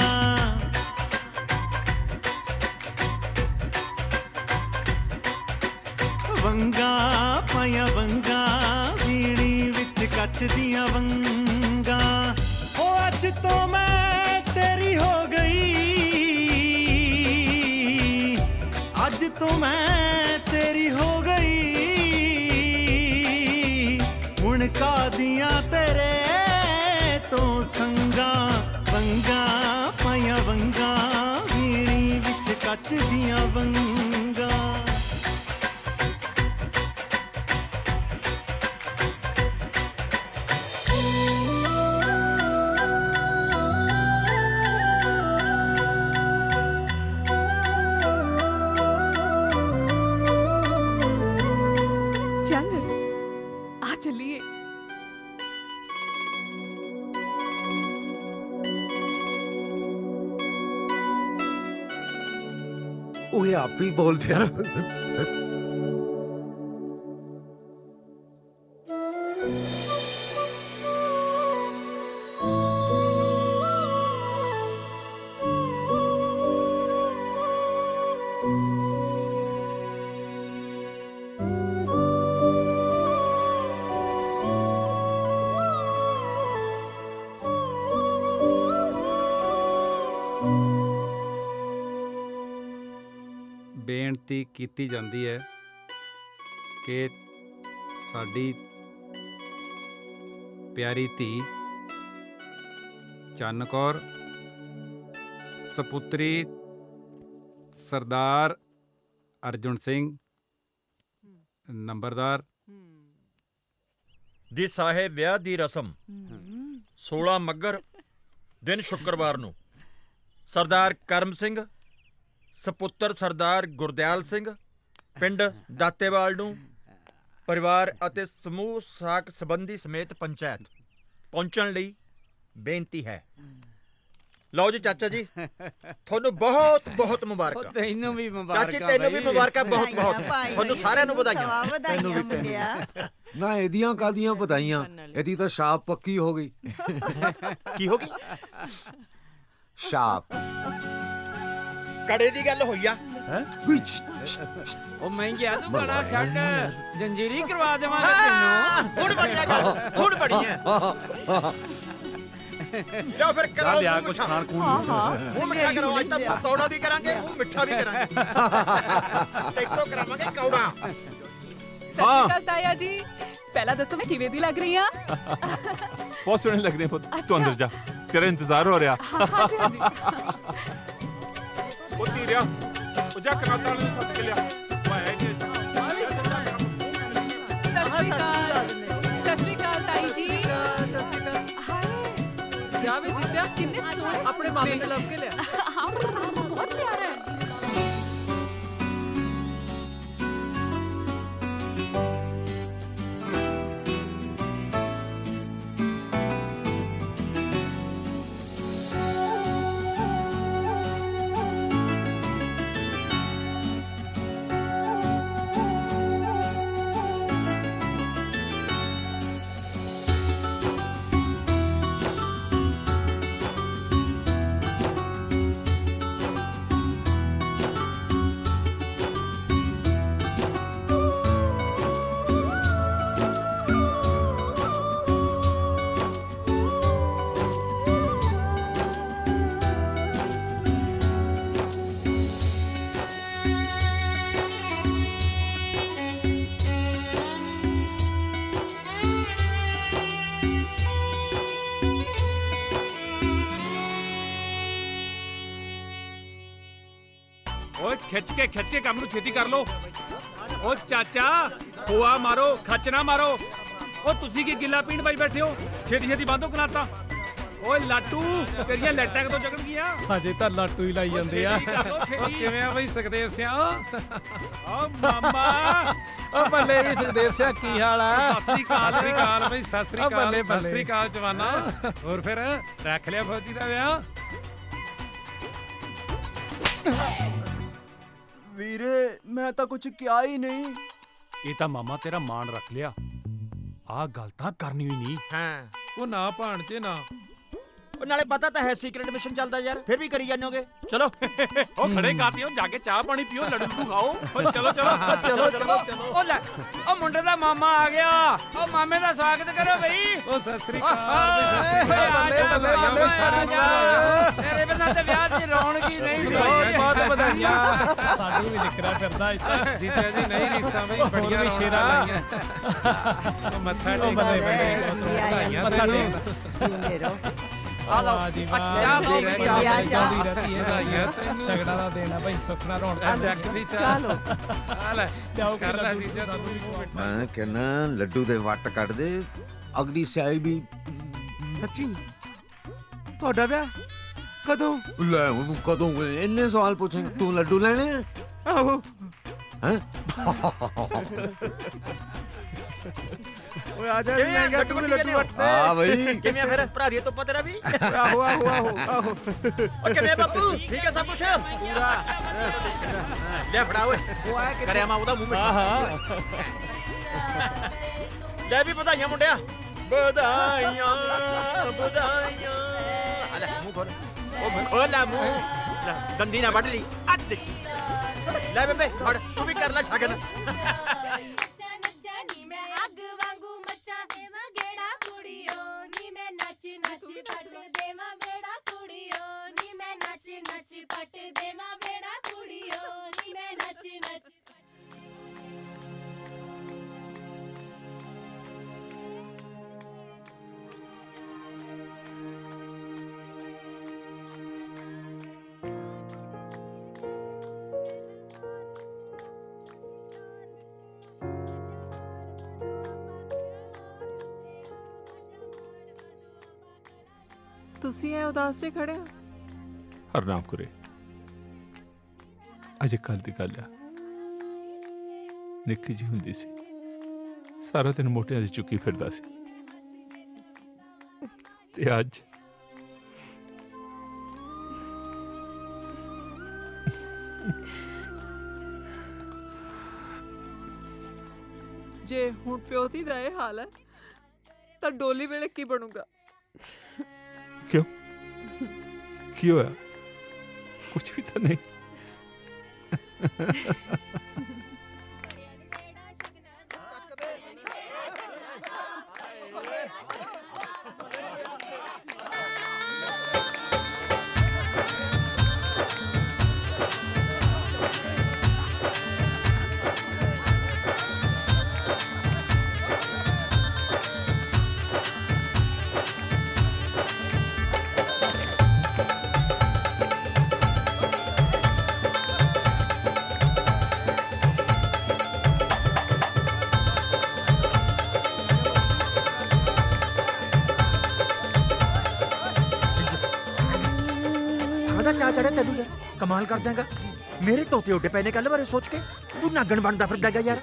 ਵੰਗਾਂ ਪਾਈਆਂ ਵੰਗਾਂ, ਵੀਣੀ ਵਿੱਚ ਕੱਚ ਦੀਆਂ ਵੰਗਾਂ। ਉਹ ਅੱਜ ਤੋਂ ਮੈਂ ਤੇਰੀ ਹੋ ਗਈ, ਅੱਜ तो मैं तेरी हो गई हुण कादियां तेरे तो संगा वंगा पाया वंगा वीणी विच कच दियां वंगा चल आ चलिए। ओए आप भी बोल फिर। ਬੇਨਤੀ ਕੀਤੀ ਜਾਂਦੀ ਹੈ ਕਿ ਸਾਡੀ ਪਿਆਰੀ ਧੀ ਚੰਨ ਕੌਰ ਸਪੁੱਤਰੀ ਸਰਦਾਰ ਅਰਜੁਨ ਸਿੰਘ ਨੰਬਰਦਾਰ ਦੀ ਸਾਹਿਬ ਵਿਆਹ ਦੀ ਰਸਮ 16 ਮੱਘਰ ਦਿਨ ਸ਼ੁੱਕਰਵਾਰ ਨੂੰ ਸਰਦਾਰ ਕਰਮ ਸਿੰਘ ਸਪੁੱਤਰ ਸਰਦਾਰ ਗੁਰਦਿਆਲ ਸਿੰਘ ਪਿੰਡ ਦਾਤੇਵਾਲ ਨੂੰ ਪਰਿਵਾਰ ਅਤੇ ਸਮੂਹ ਸਾਕ ਸੰਬੰਧੀ ਸਮੇਤ ਪੰਚਾਇਤ ਪਹੁੰਚਣ ਲਈ ਬੇਨਤੀ ਹੈ। ਲਓ ਜੀ ਚਾਚਾ ਜੀ ਤੁਹਾਨੂੰ ਬਹੁਤ ਬਹੁਤ ਮੁਬਾਰਕਾਂ। ਤੈਨੂੰ ਵੀ ਮੁਬਾਰਕਾਂ ਚਾਚੀ ਤੈਨੂੰ ਵੀ ਮੁਬਾਰਕਾਂ ਬਹੁਤ ਬਹੁਤ ਭਾਈ, ਤੁਹਾਨੂੰ ਸਾਰਿਆਂ ਨੂੰ ਵਧਾਈਆਂ। ਵਧਾਈਆਂ ਮੁੰਡਿਆ। ਨਾ ਇਹਦੀਆਂ ਕਾਦੀਆਂ ਵਧਾਈਆਂ, ਇਹਦੀ ਤਾਂ ਛਾਪ ਪੱਕੀ ਹੋ ਗਈ। ਕੀ ਹੋ ਗਈ? ਛਾਪ ਕੜੇ ਦੀ ਗੱਲ ਹੋਈ ਆ। ਉਹ ਮਹਿੰਗਿਆ ਤੂੰ ਬੜਾ ਛੱਡ ਜੰਜੀਰੀ ਕਰਵਾ ਦੇਵਾਂਗੇ ਤੈਨੂੰ। ਹੁਣ ਬੜੀਆਂ ਗੱਲ ਹੁਣ ਬੜੀਆਂ ਲਿਆ ਫਿਰ ਕਰਾਓ ਚੱਲ ਲਿਆ ਕੁਛ ਖਾਣ ਖੂਨ ਨੂੰ। ਹੁਣ ਮਿੱਠਾ ਕਰੋ। ਅੱਜ ਤਾਂ ਕੌੜਾ ਵੀ ਕਰਾਂਗੇ ਹੁਣ ਮਿੱਠਾ ਵੀ ਕਰਾਂਗੇ। ਟੈਕਟੋ ਕਰਾਵਾਂਗੇ ਕੌੜਾ। ਸਤਿ ਸ਼੍ਰੀ ਅਕਾਲ ਤਾਇਆ ਜੀ। ਪਹਿਲਾਂ ਦੱਸੋ ਮੈਂ ਕਿਵੇਂ ਦੀ ਲੱਗ ਰਹੀ ਹਾਂ? ਬਹੁਤ ਸੋਹਣੇ ਲੱਗ ਰਹੇ ਪੁੱਤ। ਤੂੰ ਅੰਦਰ ਜਾ, ਤੇਰਾ ਇੰਤਜ਼ਾਰ ਹੋ ਰਿਹਾ। ਹਾਂ ਜੀ ਹਾਂ ਜੀ। ਉਹ ਧੀਰਿਆ ਉਹ ਜਾ ਕਨਾਤਾਂ ਨੂੰ ਸੱਦ ਕੇ ਲਿਆ। ਮੈਂ ਇਹ ਸਤਿ ਸ਼੍ਰੀ ਅਕਾਲ। ਸਤਿ ਸ਼੍ਰੀ ਅਕਾਲ ਤਾਈ ਜੀ। ਸਤਿ ਸ਼੍ਰੀ ਅਕਾਲ। ਹਾਏ ਜਾ ਵੇ ਜਿੱਤਿਆ ਕਿੰਨੇ ਸੋਹਣੇ ਆਪਣੇ ਮਾਮੇ ਨੂੰ ਲੱਭ ਕੇ ਲਿਆ। ਹਾਂ ਬਹੁਤ ਪਿਆਰਾ ਹੈ। ਓਏ ਖਿੱਚ ਕੇ ਕੰਮ ਨੂੰ ਛੇਤੀ ਕਰ ਲੋ। ਓ ਚਾਚਾ ਖੋਆ ਮਾਰੋ, ਖੱਚ ਨਾ ਮਾਰੋ। ਓ ਤੁਸੀਂ ਕੀ ਗਿੱਲਾ ਪੀਣ ਪਾਈ ਬੈਠੇ ਹੋ? ਛੇਤੀ ਛੇਤੀ ਬੰਦੋ ਕਨਾਤਾ। ਓਏ ਲਾਟੂ ਤੇਰੀਆਂ ਲੈਟਾਂ ਕਦੋਂ ਜਗਣਗੀਆਂ? ਹਜੇ ਤਾਂ ਲਾਟੂ ਹੀ ਲਾਈ ਜਾਂਦੇ ਆ। ਓ ਕਿਵੇਂ ਆ ਬਈ ਸੁਖਦੇਵ ਸਿਆ? ਓ ਮਾਮਾ ਓ ਬੱਲੇ ਵੀ ਸੁਖਦੇਵ ਸਿਆ ਕੀ ਹਾਲ ਆ? ਸਤਿ ਸ੍ਰੀ ਅਕਾਲ ਬਈ, ਸਤਿ ਸ੍ਰੀ ਅਕਾਲ। ਬੱਲੇ, ਬੱਲੇ। ਸਤਿ ਸ੍ਰੀ ਅਕਾਲ ਜਵਾਨਾ। ਹੋਰ ਫਿਰ ਰੱਖ ਲਿਆ ਫੌਜੀ ਦਾ ਵਿਆਹ? ਵੀਰੇ ਮੈਂ ਤਾਂ ਕੁਝ ਕਿਹਾ ਹੀ ਨਹੀਂ। ਇਹ ਤਾਂ ਮਾਮਾ ਤੇਰਾ ਮਾਣ ਰੱਖ ਲਿਆ। ਆਹ ਗੱਲ ਤਾਂ ਕਰਨੀ ਹੀ ਨਹੀਂ। ਹਾਂ ਉਹ ਨਾ ਭਾਣਜੇ ਨਾ। ਉਹ ਨਾਲੇ ਪਤਾ ਤਾਂ ਹੈ ਸੀਕ੍ਰੀਟ ਮਿਸ਼ਨ ਚੱਲਦਾ ਯਾਰ, ਫਿਰ ਵੀ ਕਰੀ ਜਾਂਦੇ ਹੋਗੇ। ਚਲੋ ਉਹ ਖੜੇ ਕਾਤਿਓ, ਜਾ ਕੇ ਚਾਹ ਪਾਣੀ ਪੀਓ, ਲੜੂ ਖਾਓ। ਓ ਚਲੋ ਚਲੋ ਚਲੋ। ਉਹ ਲੈ ਉਹ ਮੁੰਡੇ ਦਾ ਮਾਮਾ ਆ ਗਿਆ। ਉਹ ਮਾਮੇ ਦਾ ਸਵਾਗਤ ਕਰੋ ਬਈ। ਉਹ ਸਤਿ ਸ੍ਰੀ ਅਕਾਲ ਬਈ, ਸਤਿ ਸ੍ਰੀ ਅਕਾਲ। ਬੱਲੇ ਬੱਲੇ ਬੱਲੇ ਸਾਡੇ ਤੇਰੇ ਇਹਨਾਂ ਦੇ ਵਿਆਹ ਦੀ ਰੌਣਕ ਹੀ ਨਹੀਂ ਵਧਾਈਆਂ, ਬਹੁਤ ਵਧਾਈਆਂ। ਸਾਨੂੰ ਵੀ ਨਿਕਰਾ ਫਿਰਦਾ ਇੱਥੇ ਜੀਜਾ ਜੀ ਨਹੀਂ ਰੀਸਾਂ ਬਈ ਬੜੀਆਂ ਸ਼ੇਰਾਂ ਲਾਈਆਂ ਮੱਥਾ ਟੇਕ ਵਧਾਈਆਂ ਮੱਥਾ ਟੇਕ ਆ ਲਓ ਜੀ ਚਾਹ ਲਓ ਝਗੜਾ ਦਾ ਦੇਣਾ ਭਾਈ ਸੁਖਣਾ ਰੌਣਕ ਚੱਕ ਵੀ ਚਲੋ ਆ ਲੈ ਕਰ ਲੈ ਜੀਜਾ ਤੂੰ ਵੀ ਮੈਂ ਕਹਿੰਦਾ ਲੱਡੂ ਦੇ ਵੱਟ ਕੱਢ ਦੇ ਅਗਲੀ ਸਿਆਹੀ ਵੀ ਸੱਚੀ ਤੁਹਾਡਾ ਵਿਆਹ ਕਦੋਂ? ਲੈ ਉਹਨੂੰ ਕਦੋਂ ਇੰਨੇ ਸਵਾਲ ਪੁੱਛੇਂਗਾ ਤੂੰ ਲੱਡੂ ਲੈਣੇ ਆ? ਆਹੋ ਹੈਂ ਓਏ ਆ ਜਾ ਕਿਵੇਂ ਆ? ਮੈਂ ਤੂੰ ਲੱਡੂ ਵੱਟ ਦੇ ਆ ਬਈ ਕਿਵੇਂ ਆ ਫਿਰ ਭਰਾ ਦੀ ਤੋਪਾ ਤੇਰਾ ਵੀ ਆਹੋ ਆਹੋ ਆਹੋ ਆਹੋ ਓ ਕਿਵੇਂ ਆ ਬਾਪੂ ਠੀਕ ਹੈ ਸਭ ਕੁਛ ਪੂਰਾ ਲੈ ਫੜਾ ਓਏ ਕਰਿਆ ਮਾ ਉਹਦਾ ਮੂੰਹ ਮਿੱਠਾ ਲੈ ਵੀ ਵਧਾਈਆਂ ਮੁੰਡਿਆ ਵਧਾਈਆਂ ਵਧਾਈਆਂ ਆ ਲੈ ਮੂੰਹ ਖੋਲ ਉਹ ਖੋਲ ਲੈ ਮੂੰਹ ਲੈ ਦੰਦੀ ਨਾ ਵੱਢ ਲਈ ਅੱਧ ਦੇਖੀ ਲੈ ਬੇਬੇ ਫੜ ਤੂੰ ਵੀ ਕਰ ਲੈ ਸ਼ਗਨ ਤੁਸੀਂ ਐ ਉਦਾਸ ਜਿਹੇ ਖੜੇ ਹੋ? ਹਰਨਾਮ ਕੁਰੇ ਅਜੇ ਕੱਲ ਦੀ ਗੱਲ ਆ ਨਿੱਕੀ ਜੀ ਹੁੰਦੀ ਸੀ ਸਾਰਾ ਦਿਨ ਮੋਟਿਆਂ ਦੀ ਚੁੱਕੀ ਫਿਰਦਾ ਸੀ ਤੇ ਅੱਜ ਜੇ ਹੁਣ ਪਿਓਤੀ ਦਾ ਇਹ ਹਾਲ ਹੈ ਤਾਂ ਡੋਲੀ ਵੇਲੇ ਕੀ ਬਣੂਗਾ? क्यों क्यों है कुछ भी तो नहीं ਚਾਹ ਚੜਿਆ ਤੈਨੂੰ ਯਾਰ ਕਮਾਲ ਕਰ ਦੇਂਗਾ ਮੇਰੇ ਤੋਤੇ ਉੱਡੇ ਪਏ ਨੇ ਕੱਲ ਬਾਰੇ ਸੋਚ ਕੇ ਤੂੰ ਨਾਗਣ ਬਣਦਾ ਫਿਰਦਾਗਾ ਯਾਰ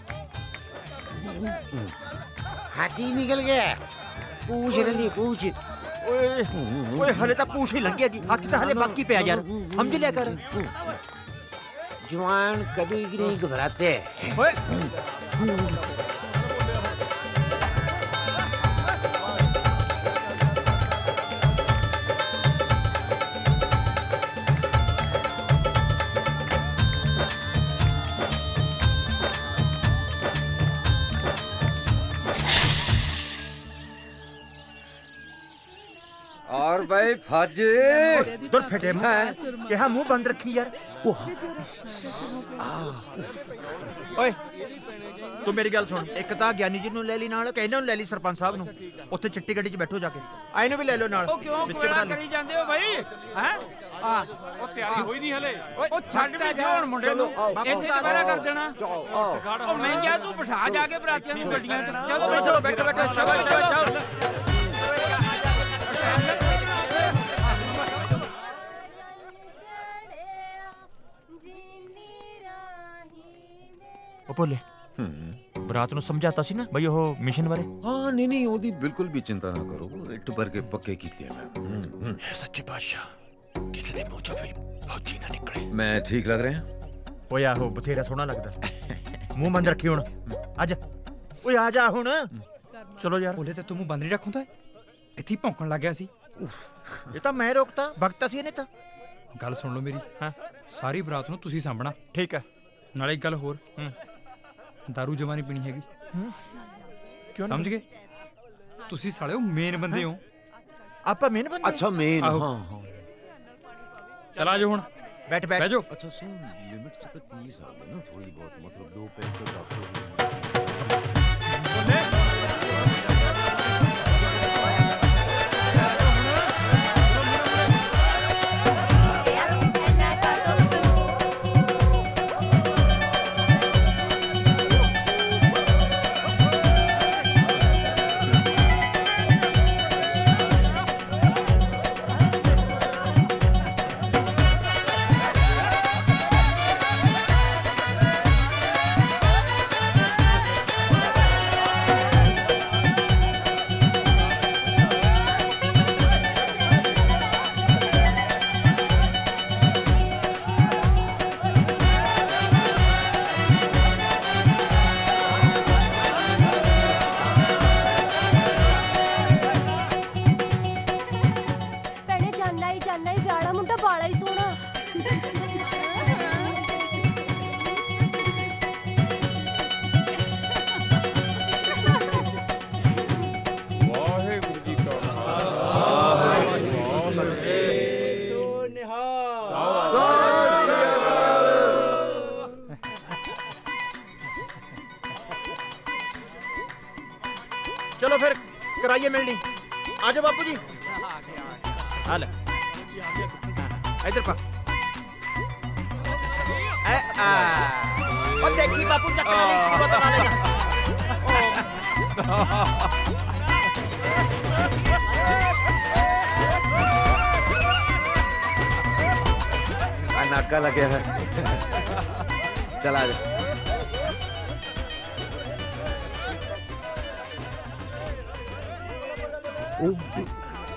ਹਾਥੀ ਨਿਕਲ ਗਿਆ ਪੂਛ ਰੰਦੀ ਪੂਛ ਓਏ ਓਏ ਹਲੇ ਤਾਂ ਪੂਛ ਹੀ ਲੰਘੇਗੀ ਹੱਥ ਤਾਂ ਹਲੇ ਬਾਕੀ ਪਿਆ ਯਾਰ ਸਮਝ ਲਿਆ ਕਰ ਜਵਾਨ ਕभी नहीं घबराते ਓਏ और भाई फज दुर फटे मैं क्या मुंह बंद रखी यार ਓਏ ਤੂੰ ਮੇਰੀ ਗੱਲ ਸੁਣ ਇੱਕ ਤਾਂ ਗਿਆਨੀ ਜੀ ਨੂੰ ਲੈ ਲਈ ਨਾਲ ਕਹਿੰਦੇ ਨੂੰ ਲੈ ਲਈ ਸਰਪੰਚ ਸਾਹਿਬ ਨੂੰ ਉੱਥੇ ਚਿੱਟੀ ਗੱਡੀ 'ਚ ਬੈਠੋ ਜਾ ਕੇ ਆਏ ਨੂੰ ਵੀ ਲੈ ਲਓ ਨਾਲ ਉਹ ਕਿਉਂ ਕੋਲਾ ਕਰੀ ਜਾਂਦੇ ਹੋ ਭਾਈ ਹੈ ਆ ਉਹ ਤਿਆਰੀ ਹੋਈ ਨਹੀਂ ਹਲੇ ਉਹ ਛੱਡ ਵੀ ਦਿਓ ਹੁਣ ਮੁੰਡੇ ਨੂੰ ਇੱਥੇ ਦੁਬਾਰਾ ਕਰ ਦੇਣਾ ਉਹ ਮੈਂ ਕਿਹਾ ਤੂੰ ਬਿਠਾ ਜਾ ਕੇ ਬਰਾਤੀਆਂ ਨੂੰ ਗੱਡੀਆਂ 'ਚ ਚਲੋ ਬੈਠੋ ਬੈਠੋ ਬੈਠੋ ਸ਼ਾਬਾਸ਼ ਸ਼ਾਬਾਸ਼ ਉਹ ਭੋਲੇ ਬਰਾਤ ਨੂੰ ਸਮਝਾਤਾ ਸੀ ਨਾ ਬਈ ਉਹ ਮਿਸ਼ਨ ਬਾਰੇ ਹਾਂ ਨਹੀਂ ਉਹਦੀ ਬਿਲਕੁਲ ਵੀ ਚਿੰਤਾ ਨਾ ਕਰੋ ਇੱਟ ਭਰ ਕੇ ਪੱਕੇ ਕੀਤੇ ਮੈਂ ਸੱਚੇ ਬਾਦਸ਼ਾਹ ਕਿਸੇ ਦੇ ਮੂੰਹ ਚੋਂ ਵੀ ਫੌਜੀ ਨਾ ਨਿਕਲੇ ਮੈਂ ਠੀਕ ਲੱਗ ਰਿਹਾ ਓਏ ਆਹੋ ਬਥੇਰਾ ਸੋਹਣਾ ਲੱਗਦਾ ਮੂੰਹ ਬੰਦ ਰੱਖੀ ਹੁਣ ਅੱਜ ਓਏ ਆ ਜਾ ਹੁਣ ਚਲੋ ਯਾਰ ਬੋਲੇ ਤੇ ਤੂੰ ਮੂੰਹ ਬੰਦ ਨਹੀਂ ਰੱਖੁੰਦਾ ਇੱਥੇ ਹੀ ਭੌਂਕਣ ਲੱਗ ਗਿਆ ਸੀ ਇਹ ਤਾਂ ਮੈਂ ਰੋਕਤਾ ਵਕਤ ਸੀ ਇਹਨੇ ਤਾਂ ਗੱਲ ਸੁਣ ਲਓ ਮੇਰੀ ਹਾਂ ਸਾਰੀ ਬਰਾਤ ਨੂੰ ਤੁਸੀਂ ਸਾਂਭਣਾ ਠੀਕ ਹੈ ਨਾਲੇ ਇੱਕ ਗੱਲ ਹੋਰ ਦਾਰੂ ਜਮਾਨੀ ਪੀਣੀ ਹੈਗੀ ਕਿਉਂ ਸਮਝ ਗਏ ਤੁਸੀਂ ਸਾਲਿਓ ਮੇਨ ਬੰਦੇ ਹੋ ਆਪਾਂ ਮੇਨ ਬੰਦੇ ਅੱਛਾ ਮੇਨ ਹਾਂ चल आ जाओ हुण बैठ बैठ बह जाओ। अच्छा सुन लिमिट से तो 30 आ गए ना थोड़ी बहुत मतलब 2 पैसे तो ਭੈਣੇ ਜਾਨਾ ਹੀ ਵਿਆਹਲਾ ਮੁੰਡਾ ਬਾਲਾ ਹੀ ਸੋਹਣਾ ਵਾਹਿਗੁਰੂ ਜੀ ਕਾ ਖਾਲਸਾ चलो फिर कराइए मिलनी आ जाओ बापू जी आ ले इधर पा ओ देखी बापू चक्कर वाली की बोतल ना ले आ नाका लगे है चला जा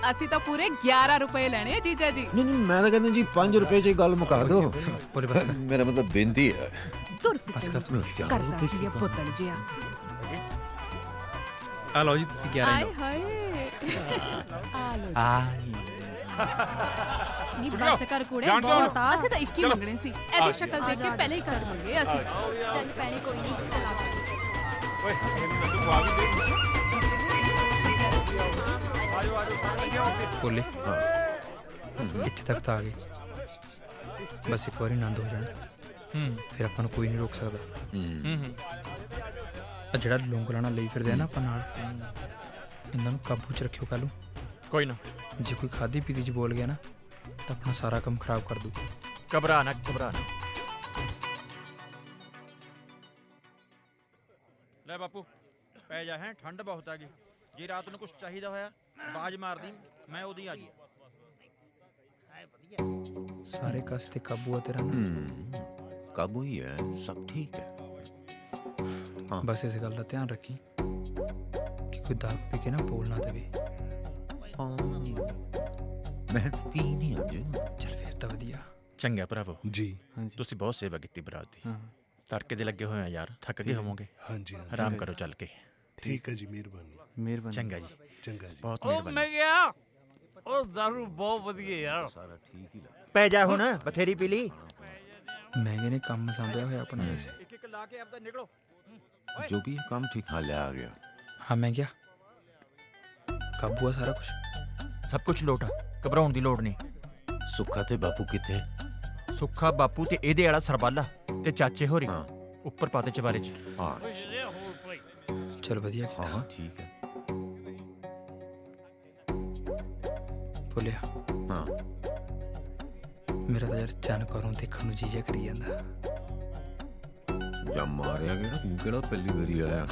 ਅਸੀਂ ਤਾਂ ਪੂਰੇ 11 ਰੁਪਏ ਲੈਣੇ ਆ ਜੀਜਾ ਜੀ नहीं नहीं मैं तो कहता जी 5 रुपए च गल मुका दो बोले बस कर। मेरा मतलब बेनती है ਤੁਰ बस कर तू ਕਰਦਾ ਕੀ ਇਹ ਬੋਤਲ ਜਿਆ आ लो जी तुसी 11 ਆਏ लो ਹਾਏ ਆ ਲੋ ਨੀ ਬਸ ਕਰ ਕੁੜੇ ਜਾਣ ਦਿਓ। ਬਹੁਤ ਆ ਅਸੀਂ ਤਾਂ 21 ਮੰਗਣੇ ਸੀ ਇਹਦੀ ਸ਼ਕਲ ਦੇਖ ਕੇ ਪਹਿਲੇ ਹੀ ਕਰ ਮੰਗੇ ਅਸੀਂ ਚੱਲ ਭੈਣੇ ਕੋਈ ਨਹੀਂ ਚਲਾ ਓਏ ਤੂੰ ਆ ਵੀ ਦੇ बोले ਇੱਥੇ ਤੱਕ ਤਾਂ ਆ ਗਏ ਬਸ ਇੱਕ ਵਾਰੀ ਆਨੰਦ ਹੋ ਜਾਣ ਫਿਰ ਆਪਾਂ ਨੂੰ ਕੋਈ ਨਹੀਂ ਰੋਕ ਸਕਦਾ ਆ ਜਿਹੜਾ ਲੌਂਗ ਲਾਣਾ ਲਈ ਫਿਰਦੇ ਆ ਨਾ ਆਪਾਂ ਨਾਲ ਇਹਨਾਂ ਨੂੰ ਕਾਬੂ 'ਚ ਰੱਖਿਓ ਕੱਲ੍ਹ ਨੂੰ कोई ना ਜੇ ਕੋਈ ਖਾਦੀ ਪੀਤੀ 'ਚ ਬੋਲ ਗਿਆ ਨਾ ਤਾਂ ਆਪਣਾ ਸਾਰਾ ਕੰਮ ਖਰਾਬ ਕਰ ਦੂ घबरा ना ले बापू पै जा है ठंड बहुत आ गई जे रात ਨੂੰ ਕੁਝ ਚਾਹੀਦਾ ਹੋਇਆ ਬਾਜ ਮਾਰਦੀ ਮੈਂ ਉਹਦੀ ਆ ਜੀ ਸਾਰੇ ਕਸ ਤੇ ਕਾਬੂ ਆ ਤੇਰਾ ਨਾ ਕਾਬੂ ਹੀ ਹੈ ਸਭ ਠੀਕ ਹੈ ਬਸ ਇਸ ਗੱਲ ਦਾ ਧਿਆਨ ਰੱਖੀ ਕਿ ਕੋਈ ਦਾਰੂ ਪੀ ਕੇ ਨਾ ਬੋਲ ਨਾ ਦੇਵੇ ਮੈਂ ਪੀ ਨਹੀਂ ਅੱਜ ਚੱਲ ਫਿਰ ਤਾਂ ਵਧੀਆ ਚੰਗਾ ਭਰਾਵੋ ਜੀ ਤੁਸੀਂ ਬਹੁਤ ਸੇਵਾ ਕੀਤੀ ਬਰਾਤ ਦੀ ਤੜਕੇ ਦੇ ਲੱਗੇ ਹੋਏ ਆ ਯਾਰ ਥੱਕ ਗਏ ਹੋਵੋਗੇ ਹਾਂਜੀ ਆਰਾਮ ਕਰੋ ਚੱਲ ਕੇ ਠੀਕ ਹੈ ਜੀ ਮਿਹਰਬਾਨੀ ਚੰਗਾ ਜੀ ਚੰਗਾ ਜੀ ਬਹੁਤ ਉਹ ਮਿਹਰਬਾਨੀ ਮੈਂ ਗਿਆ ਉਹ ਦਾਰੂ ਬਹੁਤ ਵਧੀਆ ਯਾਰ ਸਾਰਾ ਠੀਕ ਹੀ ਪੈ ਜਾ ਹੁਣ ਬਥੇਰੀ ਪੀ ਲਈ ਮਹਿੰਗੇ ਨੇ ਕੰਮ ਸੰਭਿਆ ਹੋਇਆ ਆਪਣਾ ਵੈਸੇ ਇੱਕ ਇੱਕ ਲਾ ਕੇ ਆਪਦਾ ਨਿਕਲੋ ਜੋ ਵੀ ਕੰਮ ਠੀਕ ਹਾਲ ਆ ਗਿਆ ਹਾਂ ਮੈਂ ਗਿਆ ਕਾਬੂ ਆ ਸਾਰਾ ਕੁਝ ਸਭ ਕੁਝ ਲੋਟ ਆ ਘਬਰਾਉਣ ਦੀ ਲੋੜ ਨਹੀਂ ਸੁੱਖਾ ਤੇ ਬਾਪੂ ਕਿੱਥੇ ਸੁੱਖਾ ਬਾਪੂ ਤੇ ਇਹਦੇ ਵਾਲਾ ਸਰਬਾਲਾ ਤੇ ਚਾਚੇ ਹੋਰੀ ਉੱਪਰ ਪਾਤੇ ਚਵਾਰੇ ਚ ਹਾਂ ਚਲ ਵਧੀਆ ਕੀਤਾ ਹਾਂ ਠੀਕ ਹੈ ਬੋਲਿਆ ਹਾਂ ਮੇਰਾ ਤਾਂ ਯਾਰ ਚੰਨ ਕਰੋਂ ਦੇਖਣ ਨੂੰ ਜੀਜਾ ਕਰੀ ਜਾਂਦਾ ਜਾਂ ਮਾਰਿਆ ਗਿਆ ਤੂੰ ਕਿਹੜਾ ਪਹਿਲੀ ਵਾਰੀ ਆਇਆ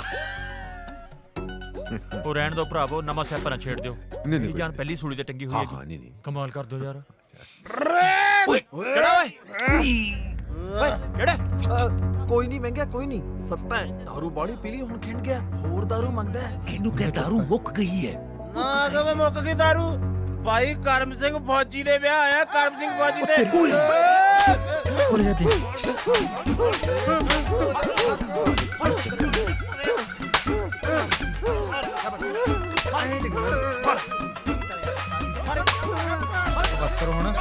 ਉਹ ਰਹਿਣ ਦੋ ਭਰਾਵੋ ਨਵਾਂ ਸਿਆਪਾ ਨਾ ਛੇੜ ਦਿਓ ਨਹੀਂ ਜਾਨ ਪਹਿਲੀ ਸੂਲੀ ਤੇ ਟੰਗੀ ਹੋਈ ਹਾਂ ਹੈਗੀ ਹਾਂ ਨਹੀਂ ਕਮਾਲ ਕਰ ਦਿਓ ਯਾਰ ਓਏ ਕਿਹੜਾ ਓਏ ਕਿਹੜਾ ਕੋਈ ਨਹੀਂ ਮਹਿੰਗਾ ਕੋਈ ਨਹੀਂ ਸੱਤਾ ਦਾਰੂ ਬਾਲੀ ਪੀ ਲਈ ਹੁਣ ਖਿੰਡ ਗਿਆ ਹੋਰ ਦਾਰੂ ਮੰਗਦਾ ਇਹਨੂੰ ਕਹਿ ਦਾਰੂ ਮੁੱਕ ਗਈ ਹੈ ਨਾ ਕਵੇ ਮੁੱਕ ਗਈ ਦਾਰੂ ਭਾਈ ਕਰਮ ਸਿੰਘ ਫੌਜੀ ਦੇ ਵਿਆਹ ਆਇਆ ਕਰਮ ਸਿੰਘ ਫੌਜੀ ਦੇ ਭੁੱਲ ਜਾ ਬਸ ਕਰੋ ਹੁਣ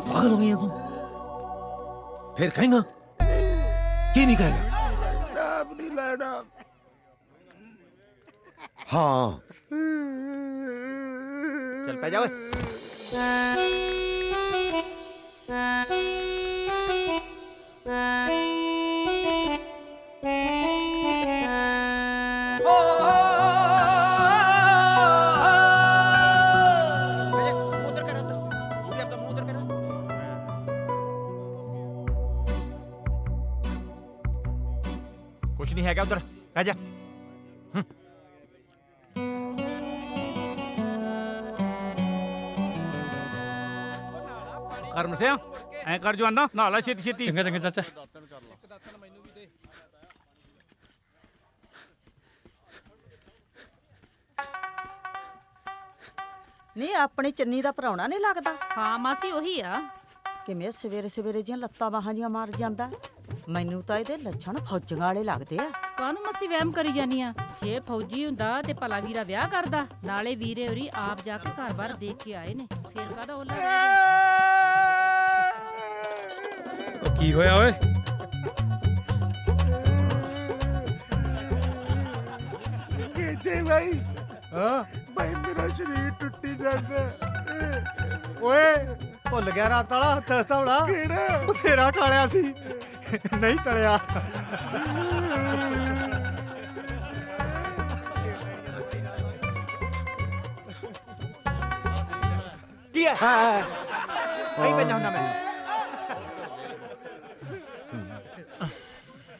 पागल हो गई है तू फिर कहेगा क्यों नहीं कहेगा हाँ ਚੱਲ ਪੈ ਜਾ ਓਏ। ਕੁਛ ਨਹੀਂ ਹੈਗਾ ਉਧਰ, ਬਹਿ ਜਾ। ਕਰਮ ਸਿਆ ਐ ਕਰ ਜਵਾਨਾ ਨਹਾ ਲੈ ਛੇਤੀ ਛੇਤੀ। ਚੰਗਾ ਚੰਗਾ ਚਾਚਾ। ਨਹੀਂ ਆਪਣੀ ਚੰਨੀ ਦਾ ਭਰਾਉਣਾ ਨਹੀਂ ਲੱਗਦਾ? ਹਾਂ ਮਾਸੀ ਉਹੀ ਆ। ਕਿਵੇਂ ਸਵੇਰੇ ਸਵੇਰੇ ਜੀਆਂ ਲੱਤਾਂ ਬਾਹਾਂ ਜੀਆਂ ਮਾਰ ਜਾਂਦਾ? ਮੈਨੂੰ ਤਾਂ ਇਹਦੇ ਲੱਛਣ ਫੌਜੀਆਂ ਵਾਲੇ ਲੱਗਦੇ ਆ। ਕਾਹਨੂੰ ਮਾਸੀ ਵਹਿਮ ਕਰੀ ਜਾਨੀ ਆ? ਜੇ ਫੌਜੀ ਹੁੰਦਾ ਤੇ ਭਲਾ ਵੀਰਾ ਵਿਆਹ ਕਰਦਾ। ਨਾਲੇ ਵੀਰੇ ਹੋਰੀ ਆਪ ਜਾ ਕੇ ਘਰ-ਬਾਰ ਦੇਖ ਕੇ ਆਏ ਨੇ, ਫੇਰ ਕਾਹਦਾ ਉਹਲਾ। ਉਹ ਕੀ ਹੋਇਆ ਓਏ? ਜੀ ਭਾਈ ਹਾਂ ਭਾਈ ਮੇਰਾ ਸਰੀਰ ਟੁੱਟੀ ਜਾਂਦਾ। ਓਏ ਭੁੱਲ ਗਿਆ ਰਾਤ ਵਾਲਾ ਹੱਥ ਹਸਾਉਣਾ। ਕਿਹੜਾ? ਬਥੇਰਾ ਟਾਲਿਆ ਸੀ, ਨਹੀਂ ਟਲਿਆ। ਕੀ ਹੈ? ਨਹੀਂ ਬੰਨਾ ਹੁੰਦਾ ਮੈਂ।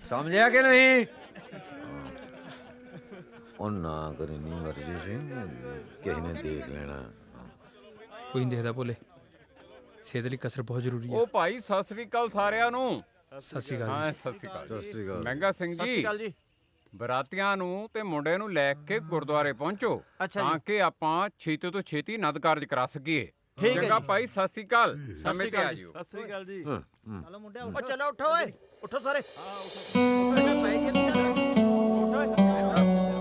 ਸਮਝਿਆ ਕਿ ਨਹੀਂ? ਉਹ ਨਾ ਕਰੀ ਨਹੀਂ ਮਰਜੀ ਸੀ, ਕਿਸੇ ਨੇ ਦੇਖ ਲੈਣਾ। ਕੋਈ ਨਹੀਂ ਦੇਖਦਾ ਭੋਲੇ, ਸਿਹਤ ਲਈ ਕਸਰ ਬਹੁਤ ਜ਼ਰੂਰੀ ਹੈ। ਉਹ ਭਾਈ ਸਤਿ ਸ੍ਰੀ ਅਕਾਲ ਸਾਰਿਆਂ ਨੂੰ। ਸਤਿ ਸ੍ਰੀ ਅਕਾਲ। ਹਾਂ ਸਤਿ ਸ੍ਰੀ ਅਕਾਲ। ਸਤਿ ਸ੍ਰੀ ਅਕਾਲ। ਮਹਿੰਗਾ ਸਿੰਘ ਸਤਿ ਸ਼੍ਰੀ ਅਕਾਲ ਜੀ। ਬਰਾਤੀਆਂ ਨੂੰ ਤੇ ਮੁੰਡੇ ਨੂੰ ਲੈ ਕੇ ਗੁਰਦੁਆਰੇ ਪਹੁੰਚੋ ਤਾਂ ਕਿ ਆਪਾਂ ਛੇਤੀ ਤੋਂ ਛੇਤੀ ਨਦ ਕਾਰਜ ਕਰਾ ਸਕੀਏ। ਠੀਕ ਹੈ ਚੰਗਾ ਜੀ। ਭਾਈ ਸਤਿ ਸ੍ਰੀ ਅਕਾਲ। ਸਮੇਂ ਤੇ ਆ ਜਿਓ। ਸਤਿ ਸ੍ਰੀ ਅਕਾਲ ਜੀ। ਚਲੋ ਮੁੰਡਿਆ ਉੱਠੋ। ਚਲੋ ਉੱਠੋ ਓਏ, ਉੱਠੋ ਸਾਰੇ। ਹਾਂ ਉੱਠੋ। ਪੈ ਗਈ ਤੂੰ ਉੱਠੋ।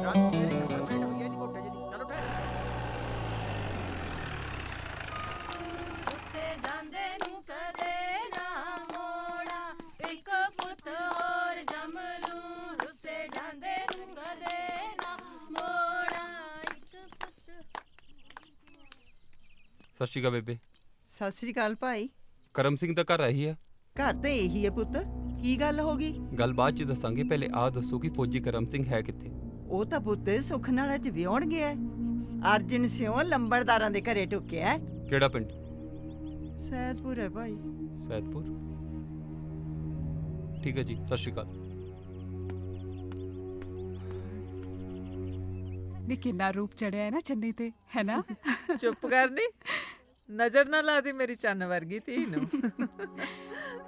ਰਾਤ ਮੇਰੀ ਕੰਪਲੀਟ ਹੋਈ ਹੈ ਜੀ ਕੋਟੇ ਜੀ। ਚਲੋ ਉੱਠ। ਉੱਤੇ ਜਾਂਦੇ ਨੂੰ ਕਦੇ ਨਾ ਮੋੜਾ, ਇੱਕ ਪੁੱਤ ਹੋਰ ਜੰਮ ਲੂੰ। ਰੁੱਸੇ ਜਾਂਦੇ ਨੂੰ ਕਦੇ ਨਾ ਮੋੜਾ, ਇੱਕ ਪੁੱਤ। ਸਤਿ ਸ਼੍ਰੀ ਅਕਾਲ ਬੇਬੇ। ਸਤਿ ਸ੍ਰੀ ਅਕਾਲ ਭਾਈ। ਕਰਮ ਸਿੰਘ ਦਾ ਘਰ ਆਹੀ ਹੈ? ਘਰ ਤੇ ਇਹੀ ਹੈ ਪੁੱਤ। ਕੀ ਗੱਲ ਹੋ ਗਈ? ਗੱਲ ਬਾਅਦ ਚ ਦੱਸਾਂਗੇ, ਪਹਿਲੇ ਆਹ ਦੱਸੋ ਕਿ ਫੌਜੀ ਕਰਮ ਸਿੰਘ ਹੈ ਕਿੱਥੇ? ਉਹ ਤਾਂ ਪੁੱਤ ਸੁੱਖ ਨਾਲ ਅੱਜ ਵਿਆਹਣ ਗਿਆ ਹੈ। ਅਰਜਨ ਸਿਉ ਲੰਬੜਦਾਰਾਂ ਦੇ ਘਰੇ ਟੁੱਕਿਆ ਹੈ। ਕਿਹੜਾ ਪਿੰਡ? ਸੈਦਪੁਰ ਹੈ ਭਾਈ। ਸੈਦਪੁਰ। ਠੀਕ ਹੈ ਜੀ, ਸਤਿ ਸ਼੍ਰੀ ਅਕਾਲ। ਨੀ ਕਿੰਨਾ ਰੂਪ ਚੜਿਆ ਹੈ ਨਾ ਚੰਨੀ ਤੇ, ਹੈ ਨਾ? ਚੁੱਪ ਕਰ ਨੀ, ਨਜ਼ਰ ਨਾ ਲਾ ਦੀ ਮੇਰੀ ਚੰਨ ਵਰਗੀ ਧੀ ਨੂੰ।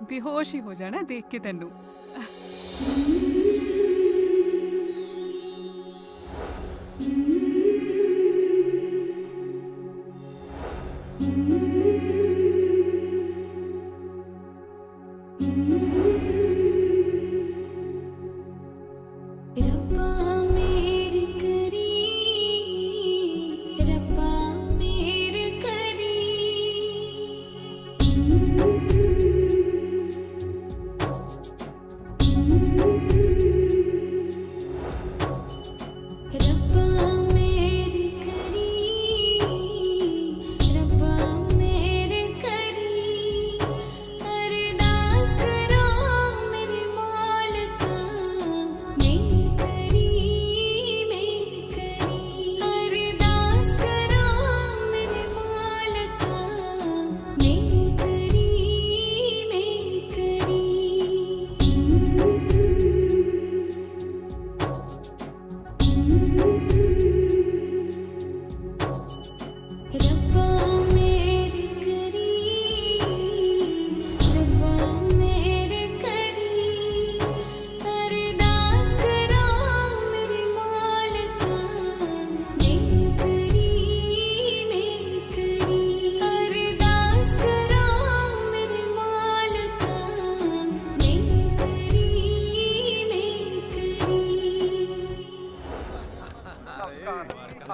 ਬੇਹੋਸ਼ ਹੀ ਹੋ ਜਾਣਾ ਦੇਖ ਕੇ ਤੈਨੂੰ।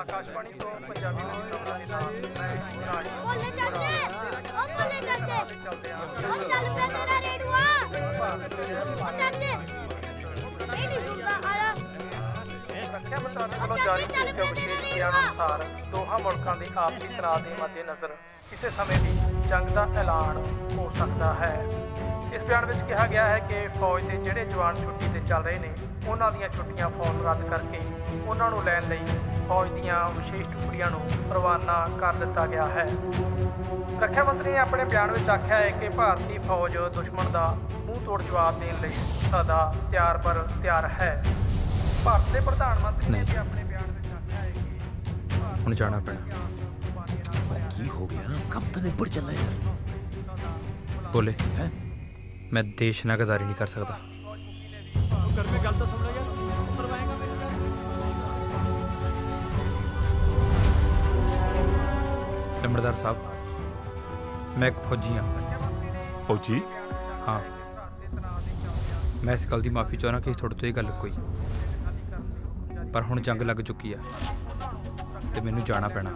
ਆਕਾਸ਼ਵਾਣੀ ਤੋਂ ਪੰਜਾਬੀ ਵਿੱਚ ਖਬਰਾਂ ਦੇ ਨਾਲ ਮੈਂ ਬੋਲੇ ਚਾਚੇ, ਓ ਬੋਲੇ ਚਾਚੇ, ਓ ਚੱਲ ਪਿਆ ਤੇਰਾ ਰੇਡੂਆ, ਓ ਚਾਚੇ, ਇਹ ਨਹੀਂ ਸੁਣਦਾ ਆਇਆ। ਬਟਾਲੀਅਨ ਵੱਲੋਂ ਜਾਰੀ ਇੱਕ ਵਿਸ਼ੇਸ਼ ਬਿਆਨ ਅਨੁਸਾਰ ਦੋਹਾਂ ਮੁਲਕਾਂ ਦੇ ਆਪਸੀ ਤਣਾਅ ਦੇ ਮੱਦੇਨਜ਼ਰ ਕਿਸੇ ਸਮੇਂ ਵੀ ਜੰਗ ਦਾ ਐਲਾਨ ਹੋ ਸਕਦਾ ਹੈ। ਇਸ ਬਿਆਨ ਵਿੱਚ ਕਿਹਾ ਗਿਆ ਹੈ ਕਿ ਫੌਜ ਦੇ ਜਿਹੜੇ ਜਵਾਨ ਛੁੱਟੀ ਤੇ ਚੱਲ ਰਹੇ ਨੇ ਉਹਨਾਂ ਦੀਆਂ ਛੁੱਟੀਆਂ ਫੌਰਨ ਰੱਦ ਕਰਕੇ ਉਹਨਾਂ ਨੂੰ ਲੈਣ ਲਈ ਫੌਜ ਦੀਆਂ ਵਿਸ਼ੇਸ਼ ਟੁਕੜੀਆਂ ਨੂੰ ਰਵਾਨਾ ਕਰ ਦਿੱਤਾ ਗਿਆ ਹੈ। ਰੱਖਿਆ ਮੰਤਰੀ ਨੇ ਆਪਣੇ ਬਿਆਨ ਵਿੱਚ ਆਖਿਆ ਹੈ ਕਿ ਭਾਰਤੀ ਫੌਜ ਦੁਸ਼ਮਣ ਦਾ ਮੂੰਹ ਤੋੜ ਜਵਾਬ ਦੇਣ ਲਈ ਸਦਾ ਤਿਆਰ ਪਰ ਤਿਆਰ ਹੈ। ਭਾਰਤ ਦੇ ਪ੍ਰਧਾਨ ਮੰਤਰੀ ਨੇ ਵੀ ਆਪਣੇ ਬਿਆਨ ਵਿੱਚ ਆਖਿਆ ਹੈ ਕਿ ਹੁਣ ਜਾਣਾ ਪੈਣਾ। ਕੀ ਹੋ ਗਿਆ? ਕੰਮ ਤਾਂ ਨਿਬੜ ਚੱਲਾ ਯਾਰ। ਬੋਲੇ ਮੈਂ ਦੇਸ਼ ਨਾਲ ਗਦਾਰੀ ਨਹੀਂ ਕਰ ਸਕਦਾ। ਕਰ ਮੈਂ ਗੱਲ ਤਾਂ ਸੁਣ ਲੈ ਯਾਰ। ਕਰਵਾਏਗਾ ਮੇਰੇ ਨਾਲ। ਲੰਬੜਦਾਰ ਸਾਹਿਬ, ਮੈਂ ਇੱਕ ਫੌਜੀ ਹਾਂ। ਫੌਜੀ? ਹਾਂ, ਮੈਂ ਇਸ ਗੱਲ ਦੀ ਮਾਫੀ ਚਾਹੁੰਦਾ ਕਿ ਤੁਹਾਡੇ ਤੋਂ ਇਹ ਗੱਲ ਕੋਈ, ਪਰ ਹੁਣ ਜੰਗ ਲੱਗ ਚੁੱਕੀ ਆ ਤੇ ਮੈਨੂੰ ਜਾਣਾ ਪੈਣਾ।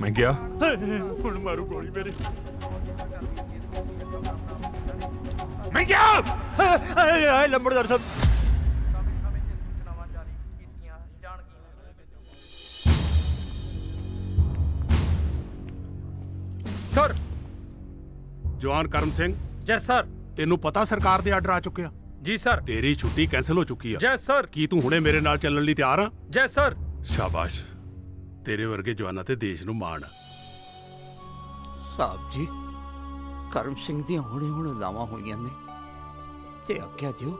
ਮੈਂ ਗਿਆ। ਹੁਣ ਮਾਰੂ ਗੋਲੀ ਮੇਰੇ। ਮੈਂ ਗਿਆ। ਆਏ ਲੰਬੜਦਾਰ ਸਾਹਿਬ। ਸਰ। ਜਵਾਨ ਕਰਮ ਸਿੰਘ। ਜੈ ਸਰ। ਤੈਨੂੰ ਪਤਾ ਸਰਕਾਰ ਦੇ ਆਰਡਰ ਆ ਚੁੱਕੇ ਆ? ਜੀ ਸਰ। ਤੇਰੀ ਛੁੱਟੀ ਕੈਂਸਲ ਹੋ ਚੁੱਕੀ ਆ। ਜੈ ਸਰ। ਕੀ ਤੂੰ ਹੁਣੇ ਮੇਰੇ ਨਾਲ ਚੱਲਣ ਲਈ ਤਿਆਰ ਆ? ਜੈ ਸਰ। ਸ਼ਾਬਾਸ਼, ਤੇਰੇ ਵਰਗੇ ਜਵਾਨਾਂ ਤੇ ਦੇਸ਼ ਨੂੰ ਮਾਣ। ਸਾਹਿਬ ਜੀ, ਕਰਮ ਸਿੰਘ ਦੀਆਂ ਹੁਣ ਲਾਵਾਂ ਹੋਈਆਂ ਨੇ ਤੇ ਆਗਿਆ ਦਿਓ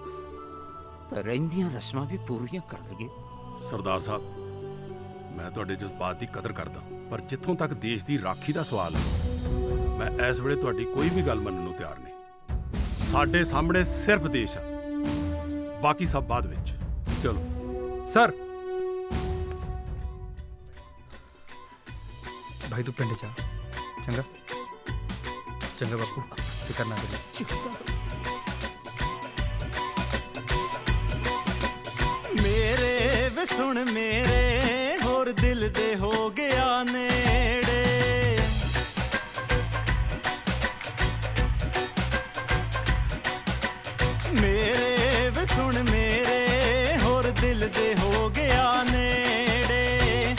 ਤਾਂ ਰਹਿੰਦੀਆਂ ਰਸਮਾਂ ਵੀ ਪੂਰੀਆਂ ਕਰ ਲਈਏ। ਸਰਦਾਰ ਸਾਹਿਬ, ਮੈਂ ਤੁਹਾਡੇ ਜਜ਼ਬਾਤ ਦੀ ਕਦਰ ਕਰਦਾ, ਪਰ ਜਿੱਥੋਂ ਤੱਕ ਦੇਸ਼ ਦੀ ਰਾਖੀ ਦਾ ਸਵਾਲ ਹੈ, ਮੈਂ ਇਸ ਵੇਲੇ ਤੁਹਾਡੀ ਕੋਈ ਵੀ ਗੱਲ ਮੰਨਣ ਨੂੰ ਤਿਆਰ ਨਹੀਂ। ਸਾਡੇ ਸਾਹਮਣੇ ਸਿਰਫ ਦੇਸ਼ ਆ, ਬਾਕੀ ਸਭ ਬਾਅਦ ਵਿੱਚ। ਚਲੋ ਸਰ। ਭਾਈ ਤੂੰ ਪਿੰਡ ਜਾ। ਚੰਗਾ ਚੰਗਾ ਬਾਪੂ, ਫਿਕਰ ਨਾ ਕਰੀ। ਮੇਰੇ ਵੇ ਸੁਣ ਮੇਰੇ ਹੋਰ ਦਿਲ ਦੇ ਹੋ ਗਿਆ ਨੇੜੇ। ਮੇਰੇ ਵੇ ਸੁਣ ਮੇਰੇ ਹੋਰ ਦਿਲ ਦੇ ਹੋ ਗਿਆ ਨੇੜੇ।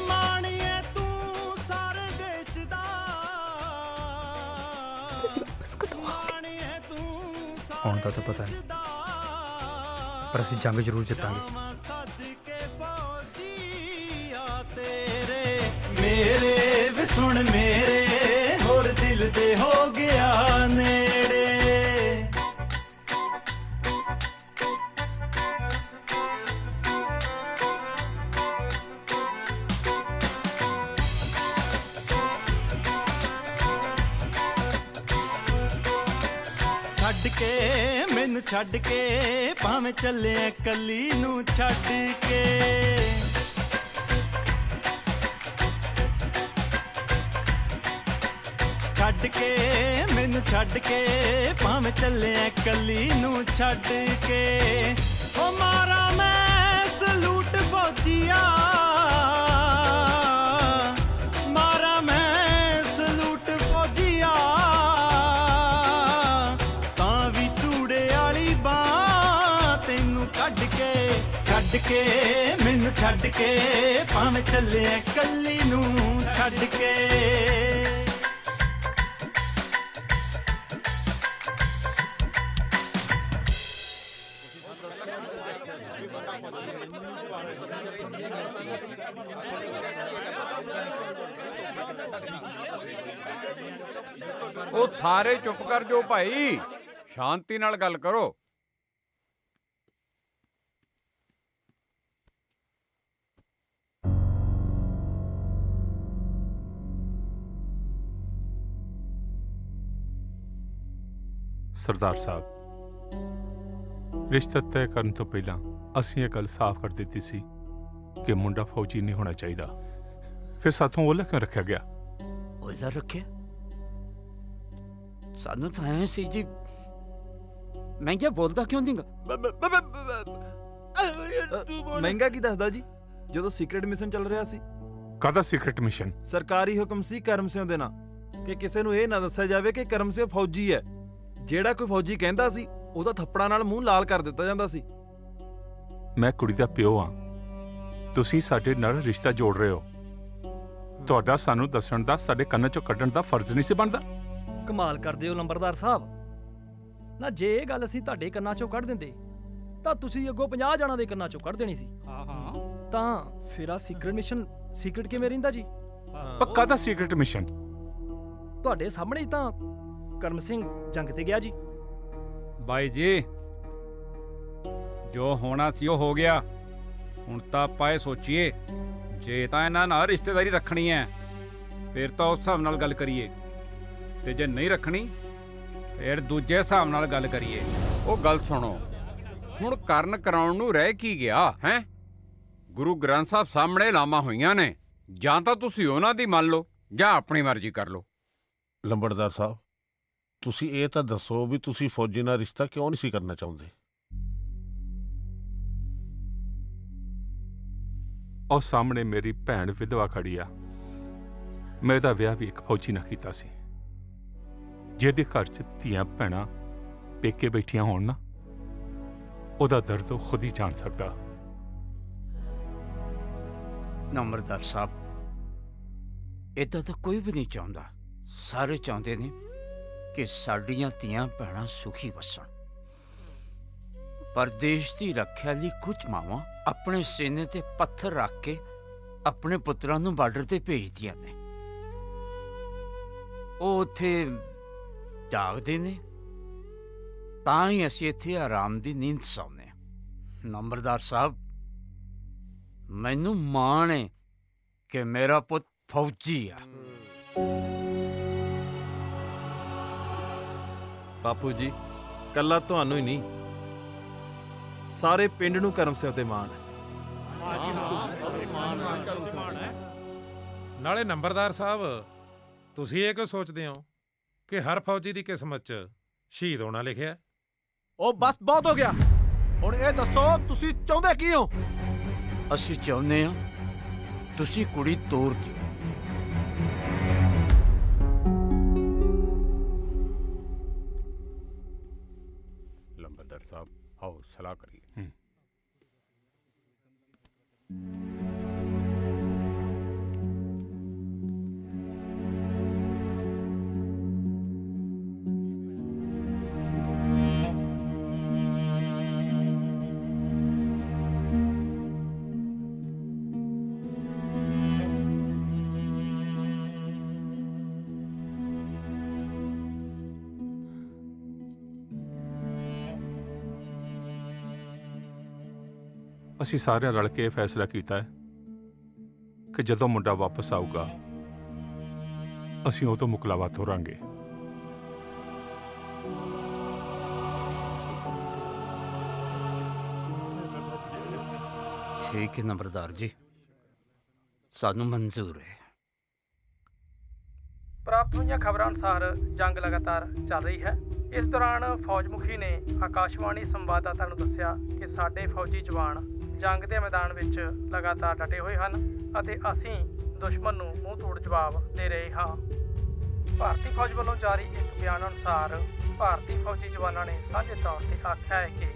ਮਾਣੀਏ ਤੂੰ ਸਾਰੇ ਦੇਸ਼ ਦਾ। ਤੁਸੀਂ ਵਾਪਸ ਕਦੋਂ ਆਓਗੇ? ਹੁਣ ਤਾਂ ਪਤਾ ਨਹੀਂ, ਪਰ ਅਸੀਂ ਜੰਗ ਜ਼ਰੂਰ ਜਿੱਤਾਂਗੇ। ਮੇਰੇ ਵੇ ਸੁਣ ਮੇਰੇ ਹੋਰ ਦਿਲ ਦੇ ਹੋ ਗਿਆ ਨੇੜੇ। ਛੱਡ ਕੇ ਮੈਨੂੰ ਛੱਡ ਕੇ ਭਾਵੇਂ ਚੱਲਿਆ ਕੱਲੀ ਨੂੰ ਛੱਡ ਕੇ। ਛੱਡ ਕੇ ਮੈਨੂੰ ਛੱਡ ਕੇ ਭਾਵੇਂ ਚੱਲਿਆ ਕੱਲੀ ਨੂੰ ਛੱਡ ਕੇ। ਓ ਮਾਰਾ ਮੈਂ ਸਲੂਟ ਫੌਜੀਆ, ਮਾਰਾ ਮੈਂ ਸਲੂਟ ਫੌਜੀਆ। ਤਾਂ ਵੀ ਚੂੜੇ ਵਾਲੀ ਬਾਂਹ ਤੈਨੂੰ ਕੱਢ ਕੇ ਮੈਨੂੰ ਛੱਡ ਕੇ ਭਾਵੇਂ ਚੱਲਿਆ ਕੱਲੀ ਨੂੰ ਛੱਡ ਕੇ। ਉਹ ਸਾਰੇ ਚੁੱਪ ਕਰ ਜਾਓ ਭਾਈ, ਸ਼ਾਂਤੀ ਨਾਲ ਗੱਲ ਕਰੋ। ਸਰਦਾਰ ਸਾਹਿਬ, ਰਿਸ਼ਤਾ ਤੈਅ ਕਰਨ ਤੋਂ ਪਹਿਲਾਂ ਅਸੀਂ ਇਹ ਗੱਲ ਸਾਫ਼ ਕਰ ਦਿੱਤੀ ਸੀ ਕਿ ਮੁੰਡਾ ਫੌਜੀ ਨਹੀਂ ਹੋਣਾ ਚਾਹੀਦਾ। ਫਿਰ ਸਾਥੋਂ ਉਹਲਾ ਕਿਉਂ ਰੱਖਿਆ ਗਿਆ? ਉਹਲਾ ਰੱਖਿਆ? ਸਾਨੂੰ ਤਾਂ ਐ ਸੀ ਜੀ। ਮਹਿੰਗਾ ਬੋਲਦਾ ਕਿਉਂ ਨਹੀਂਗਾ? ਮਹਿੰਗਾ ਕੀ ਦੱਸਦਾ ਜੀ, ਜਦੋਂ ਸੀਕ੍ਰੇਟ ਮਿਸ਼ਨ ਚੱਲ ਰਿਹਾ ਸੀ। ਕਾਹਦਾ ਸੀਕ੍ਰੇਟ ਮਿਸ਼ਨ? ਸਰਕਾਰੀ ਹੁਕਮ ਸੀ ਕਰਮ ਸਿੰਘ ਦੇ ਨਾਂ ਕਿ ਕਿਸੇ ਨੂੰ ਇਹ ਨਾ ਦੱਸਿਆ ਜਾਵੇ ਕਿ ਕਰਮ ਸਿੰਘ ਫੌਜੀ ਹੈ। ਜਿਹੜਾ ਕੋਈ ਫੌਜੀ ਕਹਿੰਦਾ ਸੀ ਉਹਦਾ ਥੱਪੜਾਂ ਨਾਲ ਮੂੰਹ ਲਾਲ ਕਰ ਦਿੱਤਾ ਜਾਂਦਾ ਸੀ। ਮੈਂ ਕੁੜੀ ਦਾ ਪਿਓ ਹਾਂ, ਤੁਸੀਂ ਸਾਡੇ ਨਾਲ ਰਿਸ਼ਤਾ ਜੋੜ ਰਹੇ ਹੋ। ਤੁਹਾਡਾ ਸਾਨੂੰ ਦੱਸਣ ਦਾ, ਸਾਡੇ ਕੰਨਾਂ ਚੋਂ ਕੱਢਣ ਦਾ ਫਰਜ਼ ਨਹੀਂ ਸੀ ਬਣਦਾ। ਕਮਾਲ ਕਰਦੇ ਹੋ ਲੰਬਰਦਾਰ ਸਾਹਿਬ। ਨਾ ਜੇ ਇਹ ਗੱਲ ਅਸੀਂ ਤੁਹਾਡੇ ਕੰਨਾਂ ਚੋਂ ਕੱਢ ਦਿੰਦੇ ਤਾਂ ਤੁਸੀਂ ਅੱਗੋਂ 50 ਜਣਾਂ ਦੇ ਕੰਨਾਂ ਚੋਂ ਕੱਢ ਦੇਣੀ ਸੀ। ਤਾਂ ਫਿਰ ਆ ਸੀਕ੍ਰੇਟ ਮਿਸ਼ਨ ਸੀਕ੍ਰੇਟ ਕਿਵੇਂ ਰਹਿੰਦਾ ਜੀ? ਪੱਕਾ ਦਾ ਸੀਕ੍ਰੇਟ ਮਿਸ਼ਨ ਤੁਹਾਡੇ ਸਾਹਮਣੇ ਹੀ ਤਾਂ ਕਰਮ ਸਿੰਘ ਜੰਗ ਤੇ ਗਿਆ ਜੀ। ਬਾਈ ਜੀ, ਜੋ ਹੋਣਾ ਸੀ ਉਹ ਹੋ ਗਿਆ। ਹੁਣ ਤਾਂ ਆਪਾਂ ਇਹ ਸੋਚੀਏ, ਜੇ ਤਾਂ ਇਹਨਾਂ ਨਾਲ ਰਿਸ਼ਤੇਦਾਰੀ ਰੱਖਣੀ ਹੈ ਫਿਰ ਤਾਂ ਉਸ ਹਿਸਾਬ ਨਾਲ ਗੱਲ ਕਰੀਏ, ਤੇ ਜੇ ਨਹੀਂ ਰੱਖਣੀ ਫਿਰ ਦੂਜੇ ਹਿਸਾਬ ਨਾਲ ਗੱਲ ਕਰੀਏ। ਉਹ ਗੱਲ ਸੁਣੋ, ਹੁਣ ਕਰਨ ਕਰਾਉਣ ਨੂੰ ਰਹਿ ਕੀ ਗਿਆ ਹੈ? ਗੁਰੂ ਗ੍ਰੰਥ ਸਾਹਿਬ ਸਾਹਮਣੇ ਲਾਵਾਂ ਹੋਈਆਂ ਨੇ, ਜਾਂ ਤਾਂ ਤੁਸੀਂ ਉਹਨਾਂ ਦੀ ਮੰਨ ਲਓ ਜਾਂ ਆਪਣੀ ਮਰਜ਼ੀ ਕਰ ਲਓ। ਲੰਬੜਦਾਰ ਸਾਹਿਬ, ਤੁਸੀਂ ਇਹ ਤਾਂ ਦੱਸੋ ਵੀ ਤੁਸੀਂ ਫੌਜੀ ਨਾਲ ਰਿਸ਼ਤਾ ਕਿਉਂ ਨਹੀਂ ਸੀ ਕਰਨਾ ਚਾਹੁੰਦੇ? ਉਹ ਸਾਹਮਣੇ ਮੇਰੀ ਭੈਣ ਵਿਧਵਾ ਖੜੀ ਆ। ਮੈਂ ਇਹਦਾ ਵਿਆਹ ਵੀ ਇੱਕ ਫੌਜੀ ਨਾਲ ਕੀਤਾ ਸੀ। ਜਿਹਦੇ ਘਰ 'ਚ ਧੀਆਂ ਭੈਣਾਂ ਪੇਕੇ ਬੈਠੀਆਂ ਹੋਣ ਨਾ, ਉਹਦਾ ਦਰਦ ਉਹ ਖੁਦ ਹੀ ਜਾਣ ਸਕਦਾ। ਨੰਬਰਦਾਰ ਸਾਹਿਬ, ਏਦਾਂ ਤਾਂ ਕੋਈ ਵੀ ਨਹੀਂ ਚਾਹੁੰਦਾ। ਸਾਰੇ ਚਾਹੁੰਦੇ ਨੇ ਕਿ ਸਾਡੀਆਂ ਧੀਆਂ ਭੈਣਾਂ ਸੁਖੀ ਵਸਣ। ਪਰ ਦੇਸ਼ ਦੀ ਰੱਖਿਆ ਲਈ ਕੁਝ ਮਾਵਾਂ ਆਪਣੇ ਸੀਨੇ ਤੇ ਪੱਥਰ ਰੱਖ ਕੇ ਆਪਣੇ ਪੁੱਤਰਾਂ ਨੂੰ ਬਾਰਡਰ ਤੇ ਭੇਜਦੀਆਂ ਨੇ। ਉਹ ਉੱਥੇ ਜਾਗਦੇ ਨੇ, ਤਾਂ ਹੀ ਅਸੀਂ ਇੱਥੇ ਆਰਾਮ ਦੀ ਨੀਂਦ ਸੌਂਦੇ ਹਾਂ। ਨੰਬਰਦਾਰ ਸਾਹਿਬ, ਮੈਨੂੰ ਮਾਣ ਹੈ ਕਿ ਮੇਰਾ ਪੁੱਤ ਫੌਜੀ ਆ। ਬਾਪੂ ਜੀ, ਕੱਲਾ ਤੁਹਾਨੂੰ ਹੀ ਨਹੀਂ, ਸਾਰੇ ਪਿੰਡ ਨੂੰ ਕਰਮ ਸਿੰਘ ਤੇ ਮਾਣ ਹੈ। ਨਾਲੇ ਨੰਬਰਦਾਰ ਸਾਹਿਬ, ਤੁਸੀਂ ਇਹ ਕਿਉਂ ਸੋਚਦੇ ਹੋ ਕਿ ਹਰ ਫੌਜੀ ਦੀ ਕਿਸਮਤ 'ਚ ਸ਼ਹੀਦ ਹੋਣਾ ਲਿਖਿਆ? ਉਹ ਬਸ ਬਹੁਤ ਹੋ ਗਿਆ। ਹੁਣ ਇਹ ਦੱਸੋ ਤੁਸੀਂ ਚਾਹੁੰਦੇ ਕੀ ਹੋ? ਅਸੀਂ ਚਾਹੁੰਦੇ ਹਾਂ ਤੁਸੀਂ ਕੁੜੀ ਤੋਰ ਦਿਓ। ਲੰਬਰਦਾਰ ਸਾਹਿਬ, ਆਓ ਸਲਾਹ ਕਰੀਏ। ਅਸੀਂ ਸਾਰਿਆਂ ਰਲ ਕੇ ਇਹ ਫੈਸਲਾ ਕੀਤਾ ਹੈ ਕਿ ਜਦੋਂ ਮੁੰਡਾ ਵਾਪਸ ਆਊਗਾ, ਅਸੀਂ ਉਹ ਤੋਂ ਮੁਕਲਾਵਾ ਤੋਰਾਂਗੇ। ਠੀਕ ਹੈ ਨੰਬਰਦਾਰ ਜੀ, ਸਾਨੂੰ ਮਨਜ਼ੂਰ ਹੈ। ਪ੍ਰਾਪਤ ਹੋਈਆਂ ਖਬਰਾਂ ਅਨੁਸਾਰ ਜੰਗ ਲਗਾਤਾਰ ਚੱਲ ਰਹੀ ਹੈ। ਇਸ ਦੌਰਾਨ ਫੌਜ ਮੁਖੀ ਨੇ ਆਕਾਸ਼ਵਾਣੀ ਸੰਵਾਦਦਾਤਾ ਨੂੰ ਦੱਸਿਆ ਕਿ ਸਾਡੇ ਫੌਜੀ ਜਵਾਨ ਜੰਗ ਦੇ ਮੈਦਾਨ ਵਿੱਚ ਲਗਾਤਾਰ ਡਟੇ ਹੋਏ ਹਨ ਅਤੇ ਅਸੀਂ ਦੁਸ਼ਮਣ ਨੂੰ ਮੂੰਹ ਤੋੜ ਜਵਾਬ ਦੇ ਰਹੇ ਹਾਂ। ਭਾਰਤੀ ਫੌਜ ਵੱਲੋਂ ਜਾਰੀ ਇੱਕ ਬਿਆਨ ਅਨੁਸਾਰ ਭਾਰਤੀ ਫੌਜੀ ਜਵਾਨਾਂ ਨੇ ਸਾਂਝੇ ਤੌਰ ਤੇ ਆਖਿਆ ਹੈ ਕਿ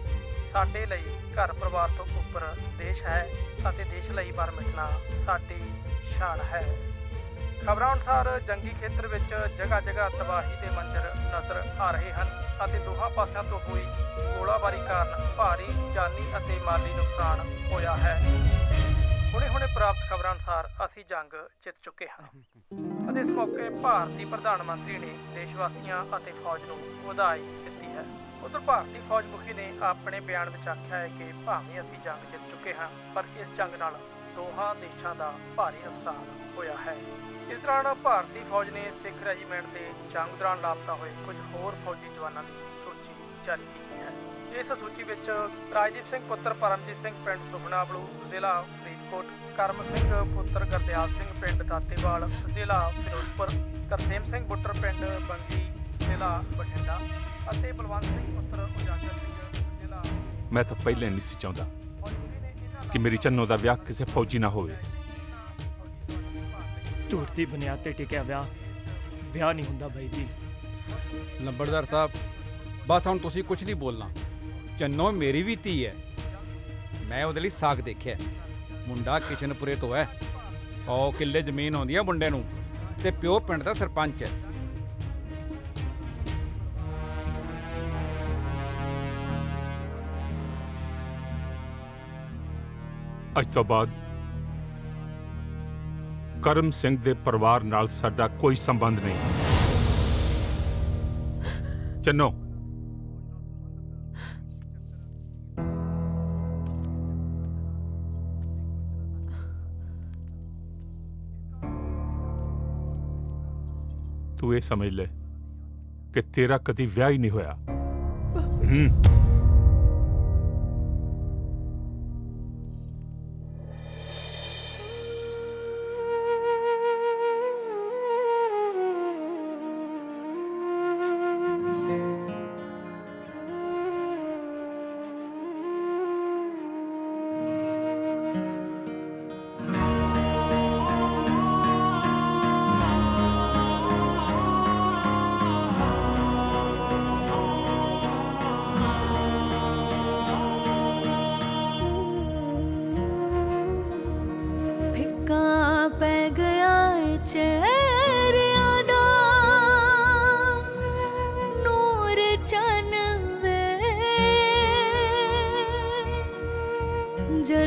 ਸਾਡੇ ਲਈ ਘਰ ਪਰਿਵਾਰ ਤੋਂ ਉੱਪਰ ਦੇਸ਼ ਹੈ ਅਤੇ ਦੇਸ਼ ਲਈ ਮਰ ਮਿਟਣਾ ਸਾਡੀ ਸ਼ਾਨ ਹੈ। ਖਬਰਾਂ ਅਨੁਸਾਰ ਜੰਗੀ ਖੇਤਰ ਵਿੱਚ ਜਗ੍ਹਾ ਜਗ੍ਹਾ ਤਬਾਹੀ ਦੇ ਮੰਜ਼ਰ ਨਜ਼ਰ ਆ ਰਹੇ ਹਨ ਅਤੇ ਦੋਹਾਂ ਪਾਸਿਆਂ ਤੋਂ ਹੋਈ ਗੋਲਾਬਾਰੀ ਕਾਰਨ ਭਾਰੀ ਜਾਨੀ ਅਤੇ ਮਾਲੀ ਨੁਕਸਾਨ ਹੋਇਆ ਹੈ। ਹੁਣੇ ਪ੍ਰਾਪਤ ਖਬਰਾਂ ਅਨੁਸਾਰ ਅਸੀਂ ਜੰਗ ਜਿੱਤ ਚੁੱਕੇ ਹਾਂ ਅਤੇ ਇਸ ਮੌਕੇ ਭਾਰਤੀ ਪ੍ਰਧਾਨ ਮੰਤਰੀ ਨੇ ਦੇਸ਼ ਵਾਸੀਆਂ ਅਤੇ ਫੌਜ ਨੂੰ ਵਧਾਈ ਦਿੱਤੀ ਹੈ। ਉਧਰ ਭਾਰਤੀ ਫੌਜ ਮੁਖੀ ਨੇ ਆਪਣੇ ਬਿਆਨ ਵਿੱਚ ਆਖਿਆ ਹੈ ਕਿ ਭਾਵੇਂ ਅਸੀਂ ਜੰਗ ਜਿੱਤ ਚੁੱਕੇ ਹਾਂ, ਪਰ ਇਸ ਜੰਗ ਨਾਲ ਦੋਹਾਂ ਦੇਸ਼ਾਂ ਦਾ ਭਾਰੀ ਨੁਕਸਾਨ ਹੋਇਆ ਹੈ। ਇਸ ਦੌਰਾਨ ਭਾਰਤੀ ਫੌਜ ਨੇ ਸਿੱਖ ਰੈਜੀਮੈਂਟ ਦੇ ਜੰਗ ਦੌਰਾਨ ਲਾਪਤਾ ਹੋਏ ਕੁਝ ਹੋਰ ਫੌਜੀ ਜਵਾਨਾਂ ਦੀ ਸੂਚੀ ਜਾਰੀ ਕੀਤੀ ਹੈ। ਇਸ ਸੂਚੀ ਵਿੱਚ ਰਾਜਦੀਪ ਸਿੰਘ ਪੁੱਤਰ ਪਰਮਜੀਤ ਸਿੰਘ ਪਿੰਡ ਸੁਖਨਾਵਲੂ ਜ਼ਿਲ੍ਹਾ ਫਰੀਦਕੋਟ, ਕਰਮ ਸਿੰਘ ਪੁੱਤਰ ਗੁਰਦਿਆਲ ਸਿੰਘ ਪਿੰਡ ਦਾਤੇਵਾਲ ਜ਼ਿਲ੍ਹਾ ਫਿਰੋਜ਼ਪੁਰ, ਤਰਸੇਮ ਸਿੰਘ ਬੁੱਟਰ ਪਿੰਡ ਬੰਗੀ ਜ਼ਿਲ੍ਹਾ ਬਠਿੰਡਾ ਅਤੇ ਬਲਵੰਤ ਸਿੰਘ ਪੁੱਤਰ ਉਜਾਗਰ ਸਿੰਘ ਜ਼ਿਲ੍ਹਾ। ਮੈਂ ਤਾਂ ਪਹਿਲਾਂ ਨਹੀਂ ਸੀ ਚਾਹੁੰਦਾ ਕਿ ਮੇਰੀ ਚੰਨੋ ਦਾ ਵਿਆਹ ਕਿਸੇ ਫੌਜੀ ਨਾਲ ਹੋਵੇ। ਝੂਠ ਦੀ ਬੁਨਿਆਦ ਤੇ ਟਿਕਿਆ ਵਿਆਹ ਨਹੀਂ ਹੁੰਦਾ ਬਾਈ ਜੀ। ਲੰਬੜਦਾਰ ਸਾਹਿਬ, ਬਸ ਹੁਣ ਤੁਸੀਂ ਕੁਝ ਨਹੀਂ ਬੋਲਣਾ। ਚੰਨੋ ਮੇਰੀ ਵੀ ਧੀ ਹੈ, ਮੈਂ ਉਹਦੇ ਲਈ ਸਾਗ ਦੇਖਿਆ। ਮੁੰਡਾ ਕਿਸ਼ਨਪੁਰੇ ਤੋਂ ਹੈ, 100 ਕਿੱਲੇ ਜ਼ਮੀਨ ਆਉਂਦੀ ਹੈ ਮੁੰਡੇ ਨੂੰ, ਤੇ ਪਿਓ ਪਿੰਡ ਦਾ ਸਰਪੰਚ ਹੈ। ਅੱਜ ਤੋਂ ਬਾਅਦ ਕਰਮ ਸਿੰਘ ਦੇ ਪਰਿਵਾਰ ਨਾਲ ਸਾਡਾ ਕੋਈ ਸੰਬੰਧ ਨਹੀਂ। ਚੰਨੋ, ਤੂੰ ਇਹ ਸਮਝ ਲੈ ਕਿ ਤੇਰਾ ਕਦੀ ਵਿਆਹ ਹੀ ਨਹੀਂ ਹੋਇਆ।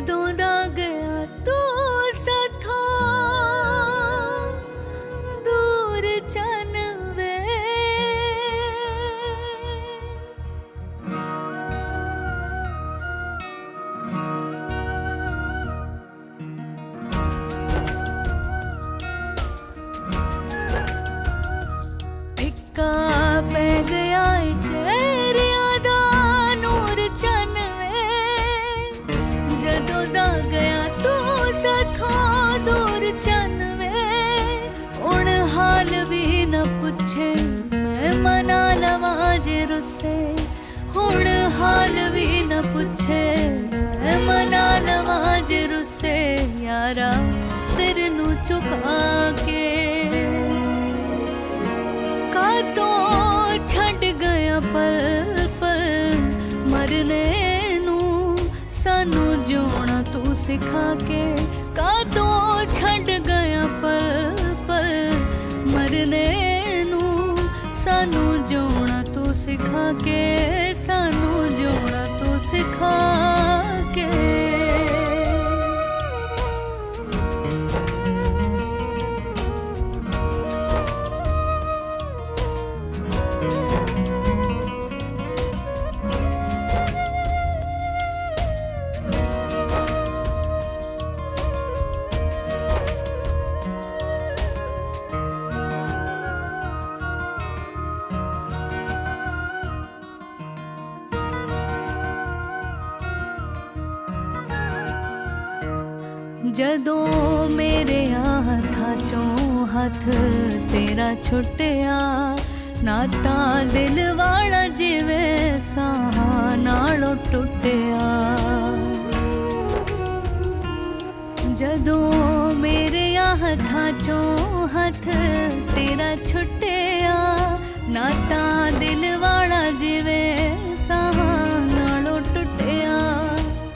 ਜਦੋਂ ਦਾ ਗਿਆ ਤੂੰ ਸਾਥੋਂ ਦੂਰ ਚੰਨ ਵੇ ਫਿੱਕਾ ਪੈ ਗਿਆ ਏ ਚਿਹਰਿਆਂ ਦਾ ਨੂਰ ਚੰਨ ਜਦੋਂ ਦਾ ਗਿਆ ਤੂੰ ਸਾਥੋਂ ਦੂਰ ਚੰਨ ਵੇ ਹੁਣ ਹਾਲ ਵੀ ਨਾ ਪੁੱਛੇ ਮੈਂ ਮਨਾ ਲਵਾਂ ਜੇ ਰੁੱਸੇ ਹੁਣ ਹਾਲ ਵੀ ਨਾ ਪੁੱਛੇ ਮੈਂ ਮਨਾ ਲਵਾਂ ਜੇ ਰੁੱਸੇ ਯਾਰਾ ਸਿਰ ਨੂੰ ਝੁਕਾ ਕੇ ਕਾਦੋਂ ਛੱਡ ਗਿਆ ਪਲ ਪਲ ਮਰਨੇ ਨੂੰ ਸਾਨੂੰ ਜਿਉਣਾ ਤੂੰ ਸਿਖਾ ਕੇ ਕਾਦੋਂ ਛੱਡ ਗਿਆ ਪਲ ਪਲ ਮਰਨੇ ਨੂੰ ਸਾਨੂੰ ਜਿਉਣਾ ਤੂੰ ਸਿਖਾ ਕੇ ਸਾਨੂੰ ਜਿਉਣਾ ਤੂੰ ਸਿਖਾ ਕੇ ਜਦੋਂ ਮੇਰੇ ਹੱਥਾਂ ਚੋਂ ਹੱਥ ਤੇਰਾ ਛੁੱਟਿਆ ਨਾਤਾ ਦਿਲ ਵਾਲਾ ਜਿਵੇਂ ਸਾਹਾਂ ਨਾਲੋਂ ਟੁੱਟਿਆ ਜਦੋਂ ਮੇਰੇ ਹੱਥਾਂ ਚੋਂ ਹੱਥ ਤੇਰਾ ਛੁੱਟਿਆ ਨਾਤਾ ਦਿਲ ਵਾਲਾ ਜਿਵੇਂ ਸਾਹਾਂ ਨਾਲੋਂ ਟੁੱਟਿਆ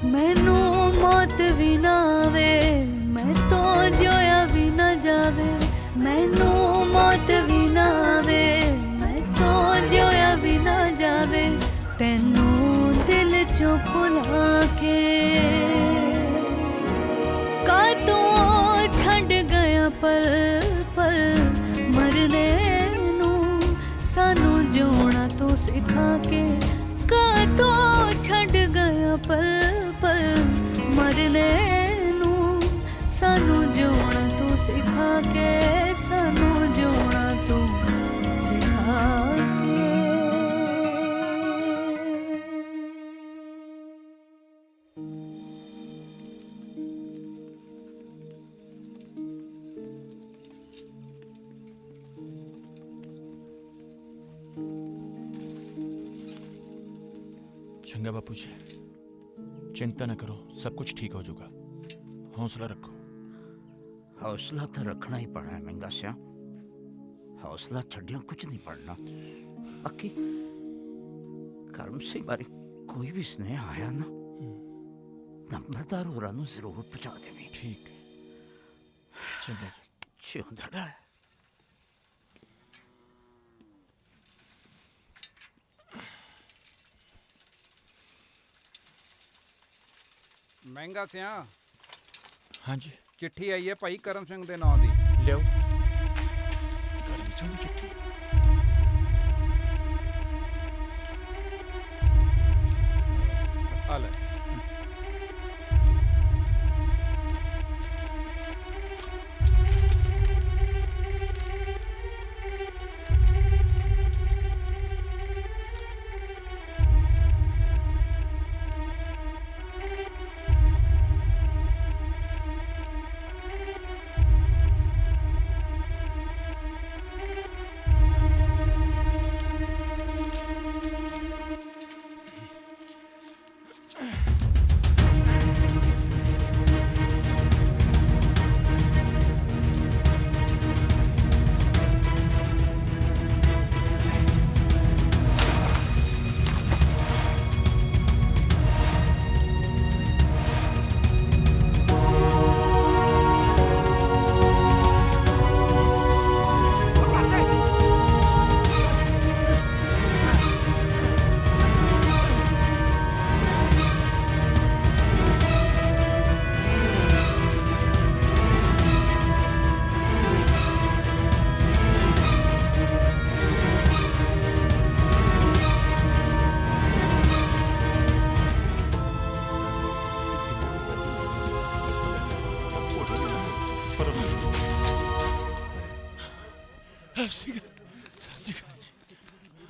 ਮੈਨੂੰ ਮੌਤ ਵੀ ਨਾ ਆਵੇ ਮੈਂ ਤੋਂ ਜਿਉਆ ਵੀ ਨਾ ਜਾਵੇ ਮੈਨੂੰ ਮੌਤ ਵੀ ਨਾ ਆਵੇ ਮੈਂ ਤੋਂ ਜਿਉਆ ਵੀ ਨਾ ਜਾਵੇ ਤੈਨੂੰ ਦਿਲ ਚੋਂ ਭੁਲਾ ਕੇ ਕਾਦੋਂ ਛੱਡ ਗਿਆ ਪਲ ਪਲ ਮਰਨੇ ਨੂੰ ਸਾਨੂੰ ਜਿਉਣਾ ਤੂੰ ਸਿਖਾ ਕੇ ਕਾਦੋਂ ਛੱਡ ਗਿਆ ਪਲ ਪਲ ਮਰਨੇ ਨੂੰ ਸਾਨੂੰ ਜਿਉਣਾ ਤੂੰ ਸਿਖਾ ਕੇ ਸਾਨੂੰ ਜਿਉਣਾ ਤੂੰ ਸਿਖਾ ਕੇ चंगा बापू जी, चिंता न करो, सब कुछ ठीक हो जाएगा। हौसला रखो। हौसला तो रखना ही पड़ना है महंगा सिया, हौसला छड़िया कुछ नहीं पड़ना। बाकी ਕਰਮ ਸਿੰਘ ਬਾਰੇ ਕੋਈ ਵੀ ਸੁਨੇਹਾ ਆਇਆ ਨਾ ਨੰਬਰਦਾਰ ਹੋਰਾਂ ਨੂੰ ਜ਼ਰੂਰ ਪਹੁੰਚਾ ਦੇਵੀਂ। ਠੀਕ ਚੰਗਾ ਜੀ। ਜਿਉਂਦਾ ਰਹਿ। ਮਹਿੰਗਾ ਸਿਆ ਹਾਂਜੀ ਚਿੱਠੀ ਆਈ ਹੈ ਭਾਈ ਕਰਮ ਸਿੰਘ ਦੇ ਨਾਂ ਦੀ। ਲਿਓ ਕਰਮ ਸਿੰਘ ਦੀ ਚਿੱਠੀ। ਆ ਲੈ।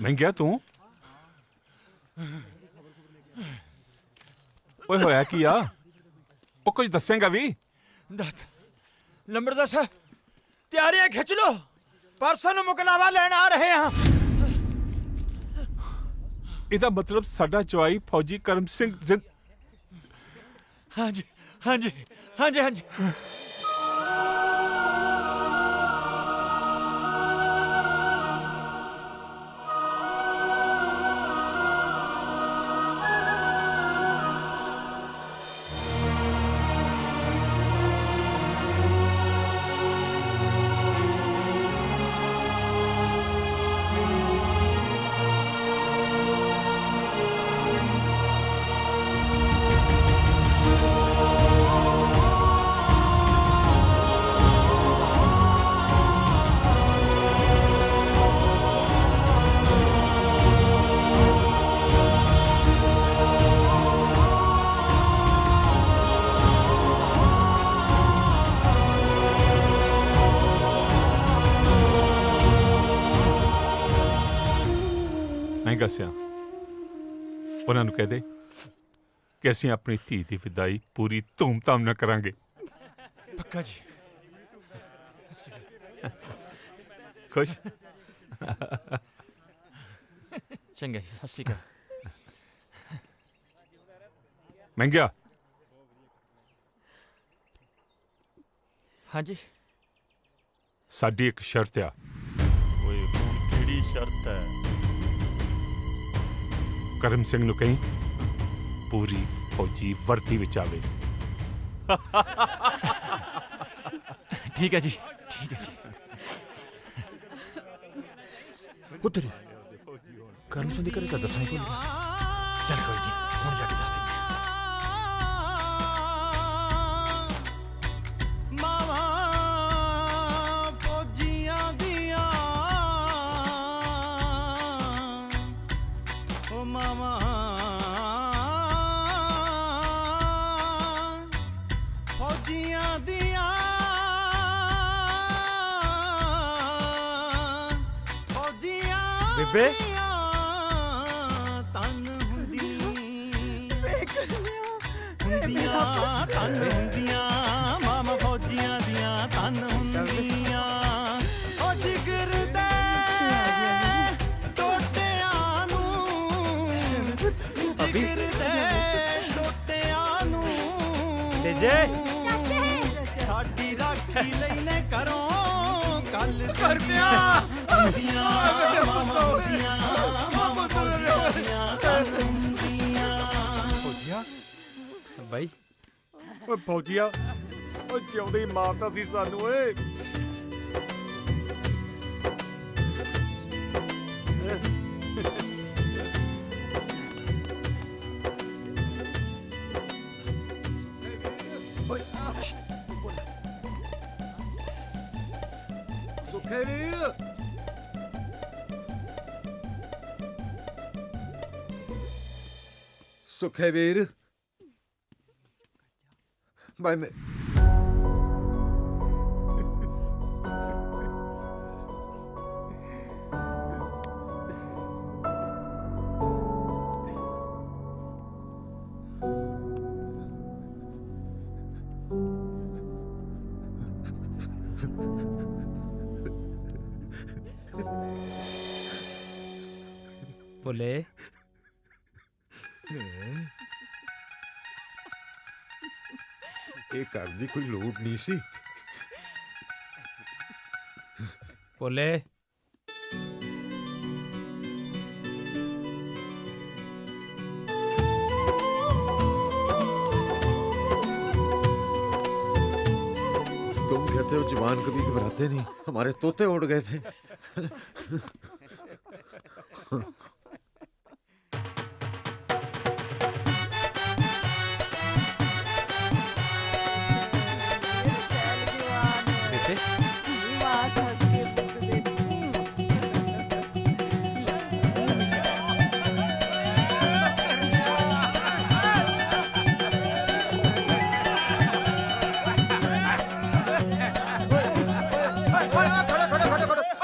ਮਹਿੰਗਿਆ ਤੂੰ ਓਏ ਹੋਇਆ ਕੀ ਆ? ਉਹ ਕੁਝ ਦੱਸੇਗਾ ਵੀ? ਨੰਬਰਦਾਰ ਸਾਹਿਬ ਤਿਆਰੀਆਂ ਖਿੱਚ ਲੋ, ਪਰਸੋਂ ਨੂੰ ਮੁਕਲਾਵਾ ਲੈਣ ਆ ਰਹੇ ਹਾਂ। ਇਹਦਾ ਮਤਲਬ ਸਾਡਾ ਜਵਾਈ ਫੌਜੀ ਕਰਮ ਸਿੰਘ ਹਾਂਜੀ ਹਾਂਜੀ ਹਾਂਜੀ ਹਾਂਜੀ। ਮਹਿੰਗਾ ਸਿਆ ਉਹਨਾਂ ਨੂੰ ਕਹਿ ਦੇ ਕਿ ਅਸੀਂ ਆਪਣੀ ਧੀ ਦੀ ਵਿਦਾਈ ਪੂਰੀ ਧੂਮ-ਧਾਮ ਨਾਲ ਕਰਾਂਗੇ। ਪੱਕਾ ਜੀ। ਖੁਸ਼? ਚੰਗਾ ਜੀ, ਸਤਿ ਸ਼੍ਰੀ ਅਕਾਲ। ਮਹਿੰਗਿਆ ਹਾਂਜੀ ਸਾਡੀ ਇੱਕ ਸ਼ਰਤ ਆ। ਓਏ ਹੁਣ ਕਿਹੜੀ ਸ਼ਰਤ ਹੈ? ਕਰਮ ਸਿੰਘ ਨੂੰ ਕਹੀਂ ਪੂਰੀ ਫੌਜੀ ਵਰਦੀ ਵਿੱਚ ਆਵੇ। ਠੀਕ ਹੈ ਜੀ, ਠੀਕ ਹੈ ਜੀ। ਉਤਰੀ ਕਰਮ ਸਿੰਘ ਦੇ ਘਰੇ ਤਾਂ ਦੱਸਾਂ ਹੀ ਭੁੱਲ ਗਿਆ। ਚੱਲ ਕੋਈ ਨਹੀਂ, ਹੁਣ ਜਾ ਕੇ ਦੱਸ ਦਿੰਦੇ ਹਾਂ। ਮਾਵਾਂ ਫੌਜੀਆਂ ਦੀਆਂ, ਓ ਮਾਵਾਂ ਫੌਜੀਆਂ ਦੀਆਂ, ਫੌਜੀਆਂ ਬੇਬੇ ਤਨ ਹੁੰਦੀਆਂ ਤਨ ਹੁੰਦੀਆਂ, ਮਾਮਾ ਫੌਜੀਆਂ ਦੀਆਂ ਤਨ ਹੁੰਦੀਆਂ। ਓ ਜਿਗਰ ਦੇ ਟੋਟਿਆਂ ਨੂੰ, ਜਿਗਰ ਦੇ ਟੋਟਿਆਂ ਨੂੰ ਸਾਡੀ ਰਾਖੀ ਲਈ ਨੇ ਕਰੋ ਕੱਲ ਕਰਦਿਆਂ ਹੁੰਦੀਆਂ, ਮਾਮਾ ਹੁੰਦੀਆਂ, ਮਾਮਾ ਫੌਜੀਆਂ ਦੀਆਂ ਤਨ ਬਾਈ ਓਏ ਫੌਜੀਆ, ਓ ਜਿਉਂਦੇ ਹੀ ਮਾਰਤਾ ਸੀ ਸਾਨੂੰ ਓਏ। ਸੁੱਖੇ ਵੀਰ, ਸੁੱਖੇ ਵੀਰ, ਬਾਈ ਮੈਂ ਭੁੱਲੇ ਇਹ ਘਰ ਦੀ ਕੋਈ ਲੋੜ ਨਹੀਂ ਸੀ। ਭੁੱਲੇ तुम कहते हो जवान कभी घबराते नहीं, हमारे तोते उड़ गए थे।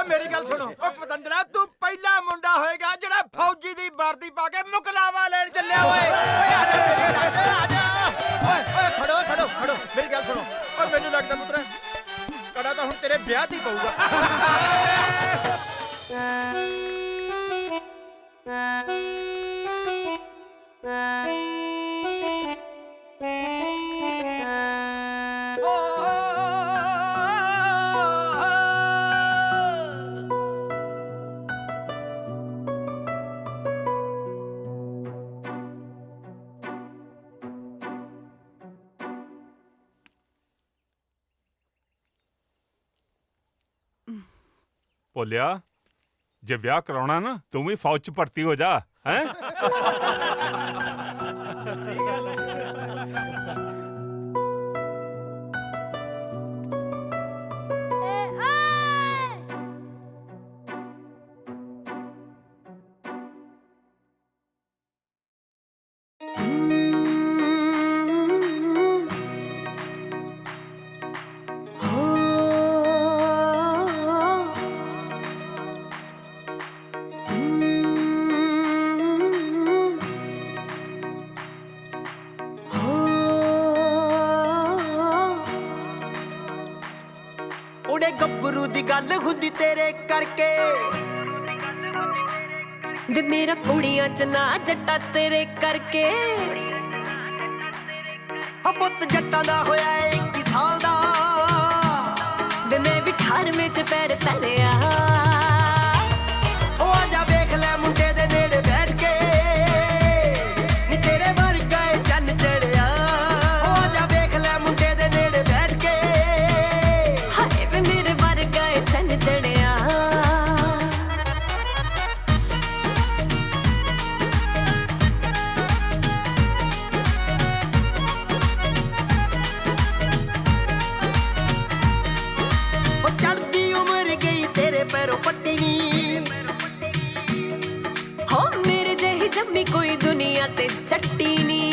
ਮੇਰੀ ਗੱਲ ਸੁਣੋ, ਓ ਪਤੰਦਰਾ, ਤੂੰ ਪਹਿਲਾ ਮੁੰਡਾ ਹੋਏਗਾ ਜਿਹੜਾ ਫੌਜੀ ਦੀ ਵਰਦੀ ਪਾ ਕੇ ਮੁਕਲਾਵਾ ਲੈਣ ਚੱਲਿਆ ਓਏ। ਓਏ ਆ ਜਾ, ਓਏ ਖੜੋ ਖੜੋ ਖੜੋ, ਮੇਰੀ ਗੱਲ ਸੁਣੋ। ਓਏ ਮੈਨੂੰ ਲੱਗਦਾ ਪੁੱਤਰ ਕੜਾ ਤਾਂ ਹੁਣ ਤੇਰੇ ਵਿਆਹ ਦੀ ਪਊਗਾ। ਭੋਲਿਆ, ਜੇ ਵਿਆਹ ਕਰਾਉਣਾ ਨਾ ਤੂੰ ਵੀ ਫੌਜ 'ਚ ਭਰਤੀ ਹੋ ਜਾ ਹੈ। ਉੜੇ ਗੱਭਰੂ ਦੀ ਗੱਲ ਹੁੰਦੀ ਤੇਰੇ ਕਰਕੇ, ਵੇ ਮੇਰਾ ਕੁੜੀਆਂ ਚ ਨਾ ਜੱਟਾ ਤੇਰੇ ਕਰਕੇ। ਆ ਪੁੱਤ ਜੱਟਾਂ ਦਾ ਹੋਇਆ 21 ਸਾਲ ਦਾ, ਵੇ ਮੈਂ ਵੀ 18ਵੇਂ ਚ ਪੈਰ ਧਰਿਆ। ਉਹ ਆ ਜਾ ਵੇਖ ਲੈ ਮੁੰਡੇ ਦੇ ਨੇੜੇ ਬੈਠ ਕੇ, ਨੀ ਤੇਰੇ ਵਰਗਾ ਏ ਚੰਨ ਚੜਿਆ। ਉਹ ਆ ਜਾ ਵੇਖ ਲੈ ਮੁੰਡੇ ਦੇ ਨੇੜੇ ਬੈਠ ਕੇ, ਹਾਏ ਵੇ ਮੇਰੇ ਵਰਗਾ ਏ ਚੰਨ ਚੜਿਆ। ਉਹ ਚੜ੍ਹਦੀ ਉਮਰ ਗਈ ਤੇਰੇ ਪੈਰੋਂ ਪੱਟੀ ਨੀ, ਹੋ ਮੇਰੇ ਜਿਹੀ ਜੰਮੀ ਕੋਈ ਦੁਨੀਆ ਤੇ ਚੱਟੀ ਨੀ।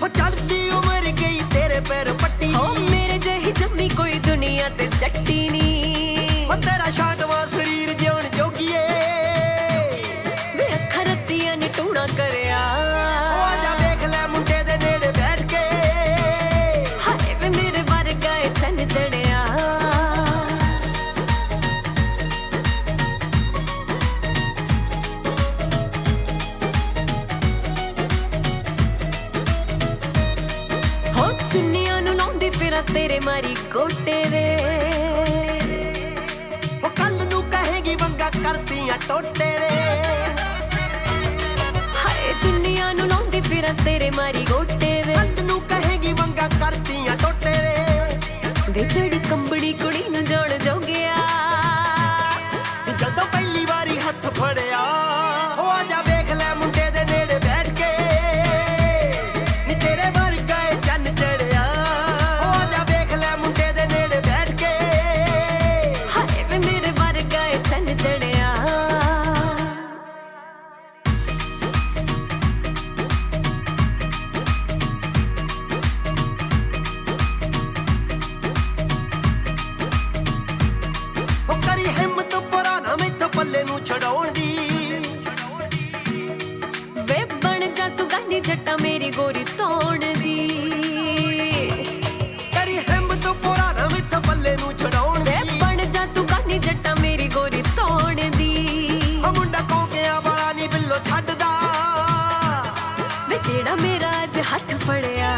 ਉਹ ਚੜ੍ਹਦੀ ਉਮਰ ਗਈ ਤੇਰੇ ਪੈਰੋਂ ਪੱਟੀ, ਹੋ ਮੇਰੇ ਜਿਹੀ ਜੰਮੀ ਕੋਈ ਦੁਨੀਆ ਤੇ ਚੱਟੀ ਨੀ। ਉਹ ਤੇਰਾ ਛਾਟਵਾ ਸਰੀਰ ਜਿਉਣ ਜੋਗੀਏ, ਵੇ ਅੱਖਾਂ ਰੱਤੀਆਂ ਨੇ ਟੂਣਾ ਕਰਿਆ। ਉਹ ਆ ਜਾ ਵੇਖ ਲੈ ਮੁੰਡੇ ਦੇ ਨੇੜੇ ਬੈਠ ਕੇ, ਹਾਏ ਵੇ ਮੇਰੇ ਵਰਗਾ ਏ ਚੰਨ ਚੜਿਆ। ਹੋ ਚੁੰਨੀਆਂ ਨੂੰ ਲਾਉਂਦੀ ਫਿਰਾਂ ਤੇਰੇ ਮਾਰੀ ਕੋਟੇ ਵੇ। ਉਹ ਕੱਲ ਨੂੰ ਕਹੇਗੀ ਵੰਗਾ ਕਰਦੀਆਂ ਟੋਟੇ ਵੇ। ਹਾਏ ਚੁੰਨੀਆਂ ਨੂੰ ਲਾਉਂਦੀ ਫਿਰਾਂ ਤੇਰੇ ਮਾਰੀ ਨੀ ਜੱਟਾ ਮੇਰੀ ਗੋਰੀ ਤੋੜਦੀ ਉਹ ਮੁੰਡਾ ਕੌਂਕਿਆਂ ਵਾਲਾ ਨੀ ਬਿੱਲੋ ਛੱਡਦਾ ਵੇ ਜਿਹੜਾ ਮੇਰਾ ਅੱਜ ਹੱਥ ਫੜਿਆ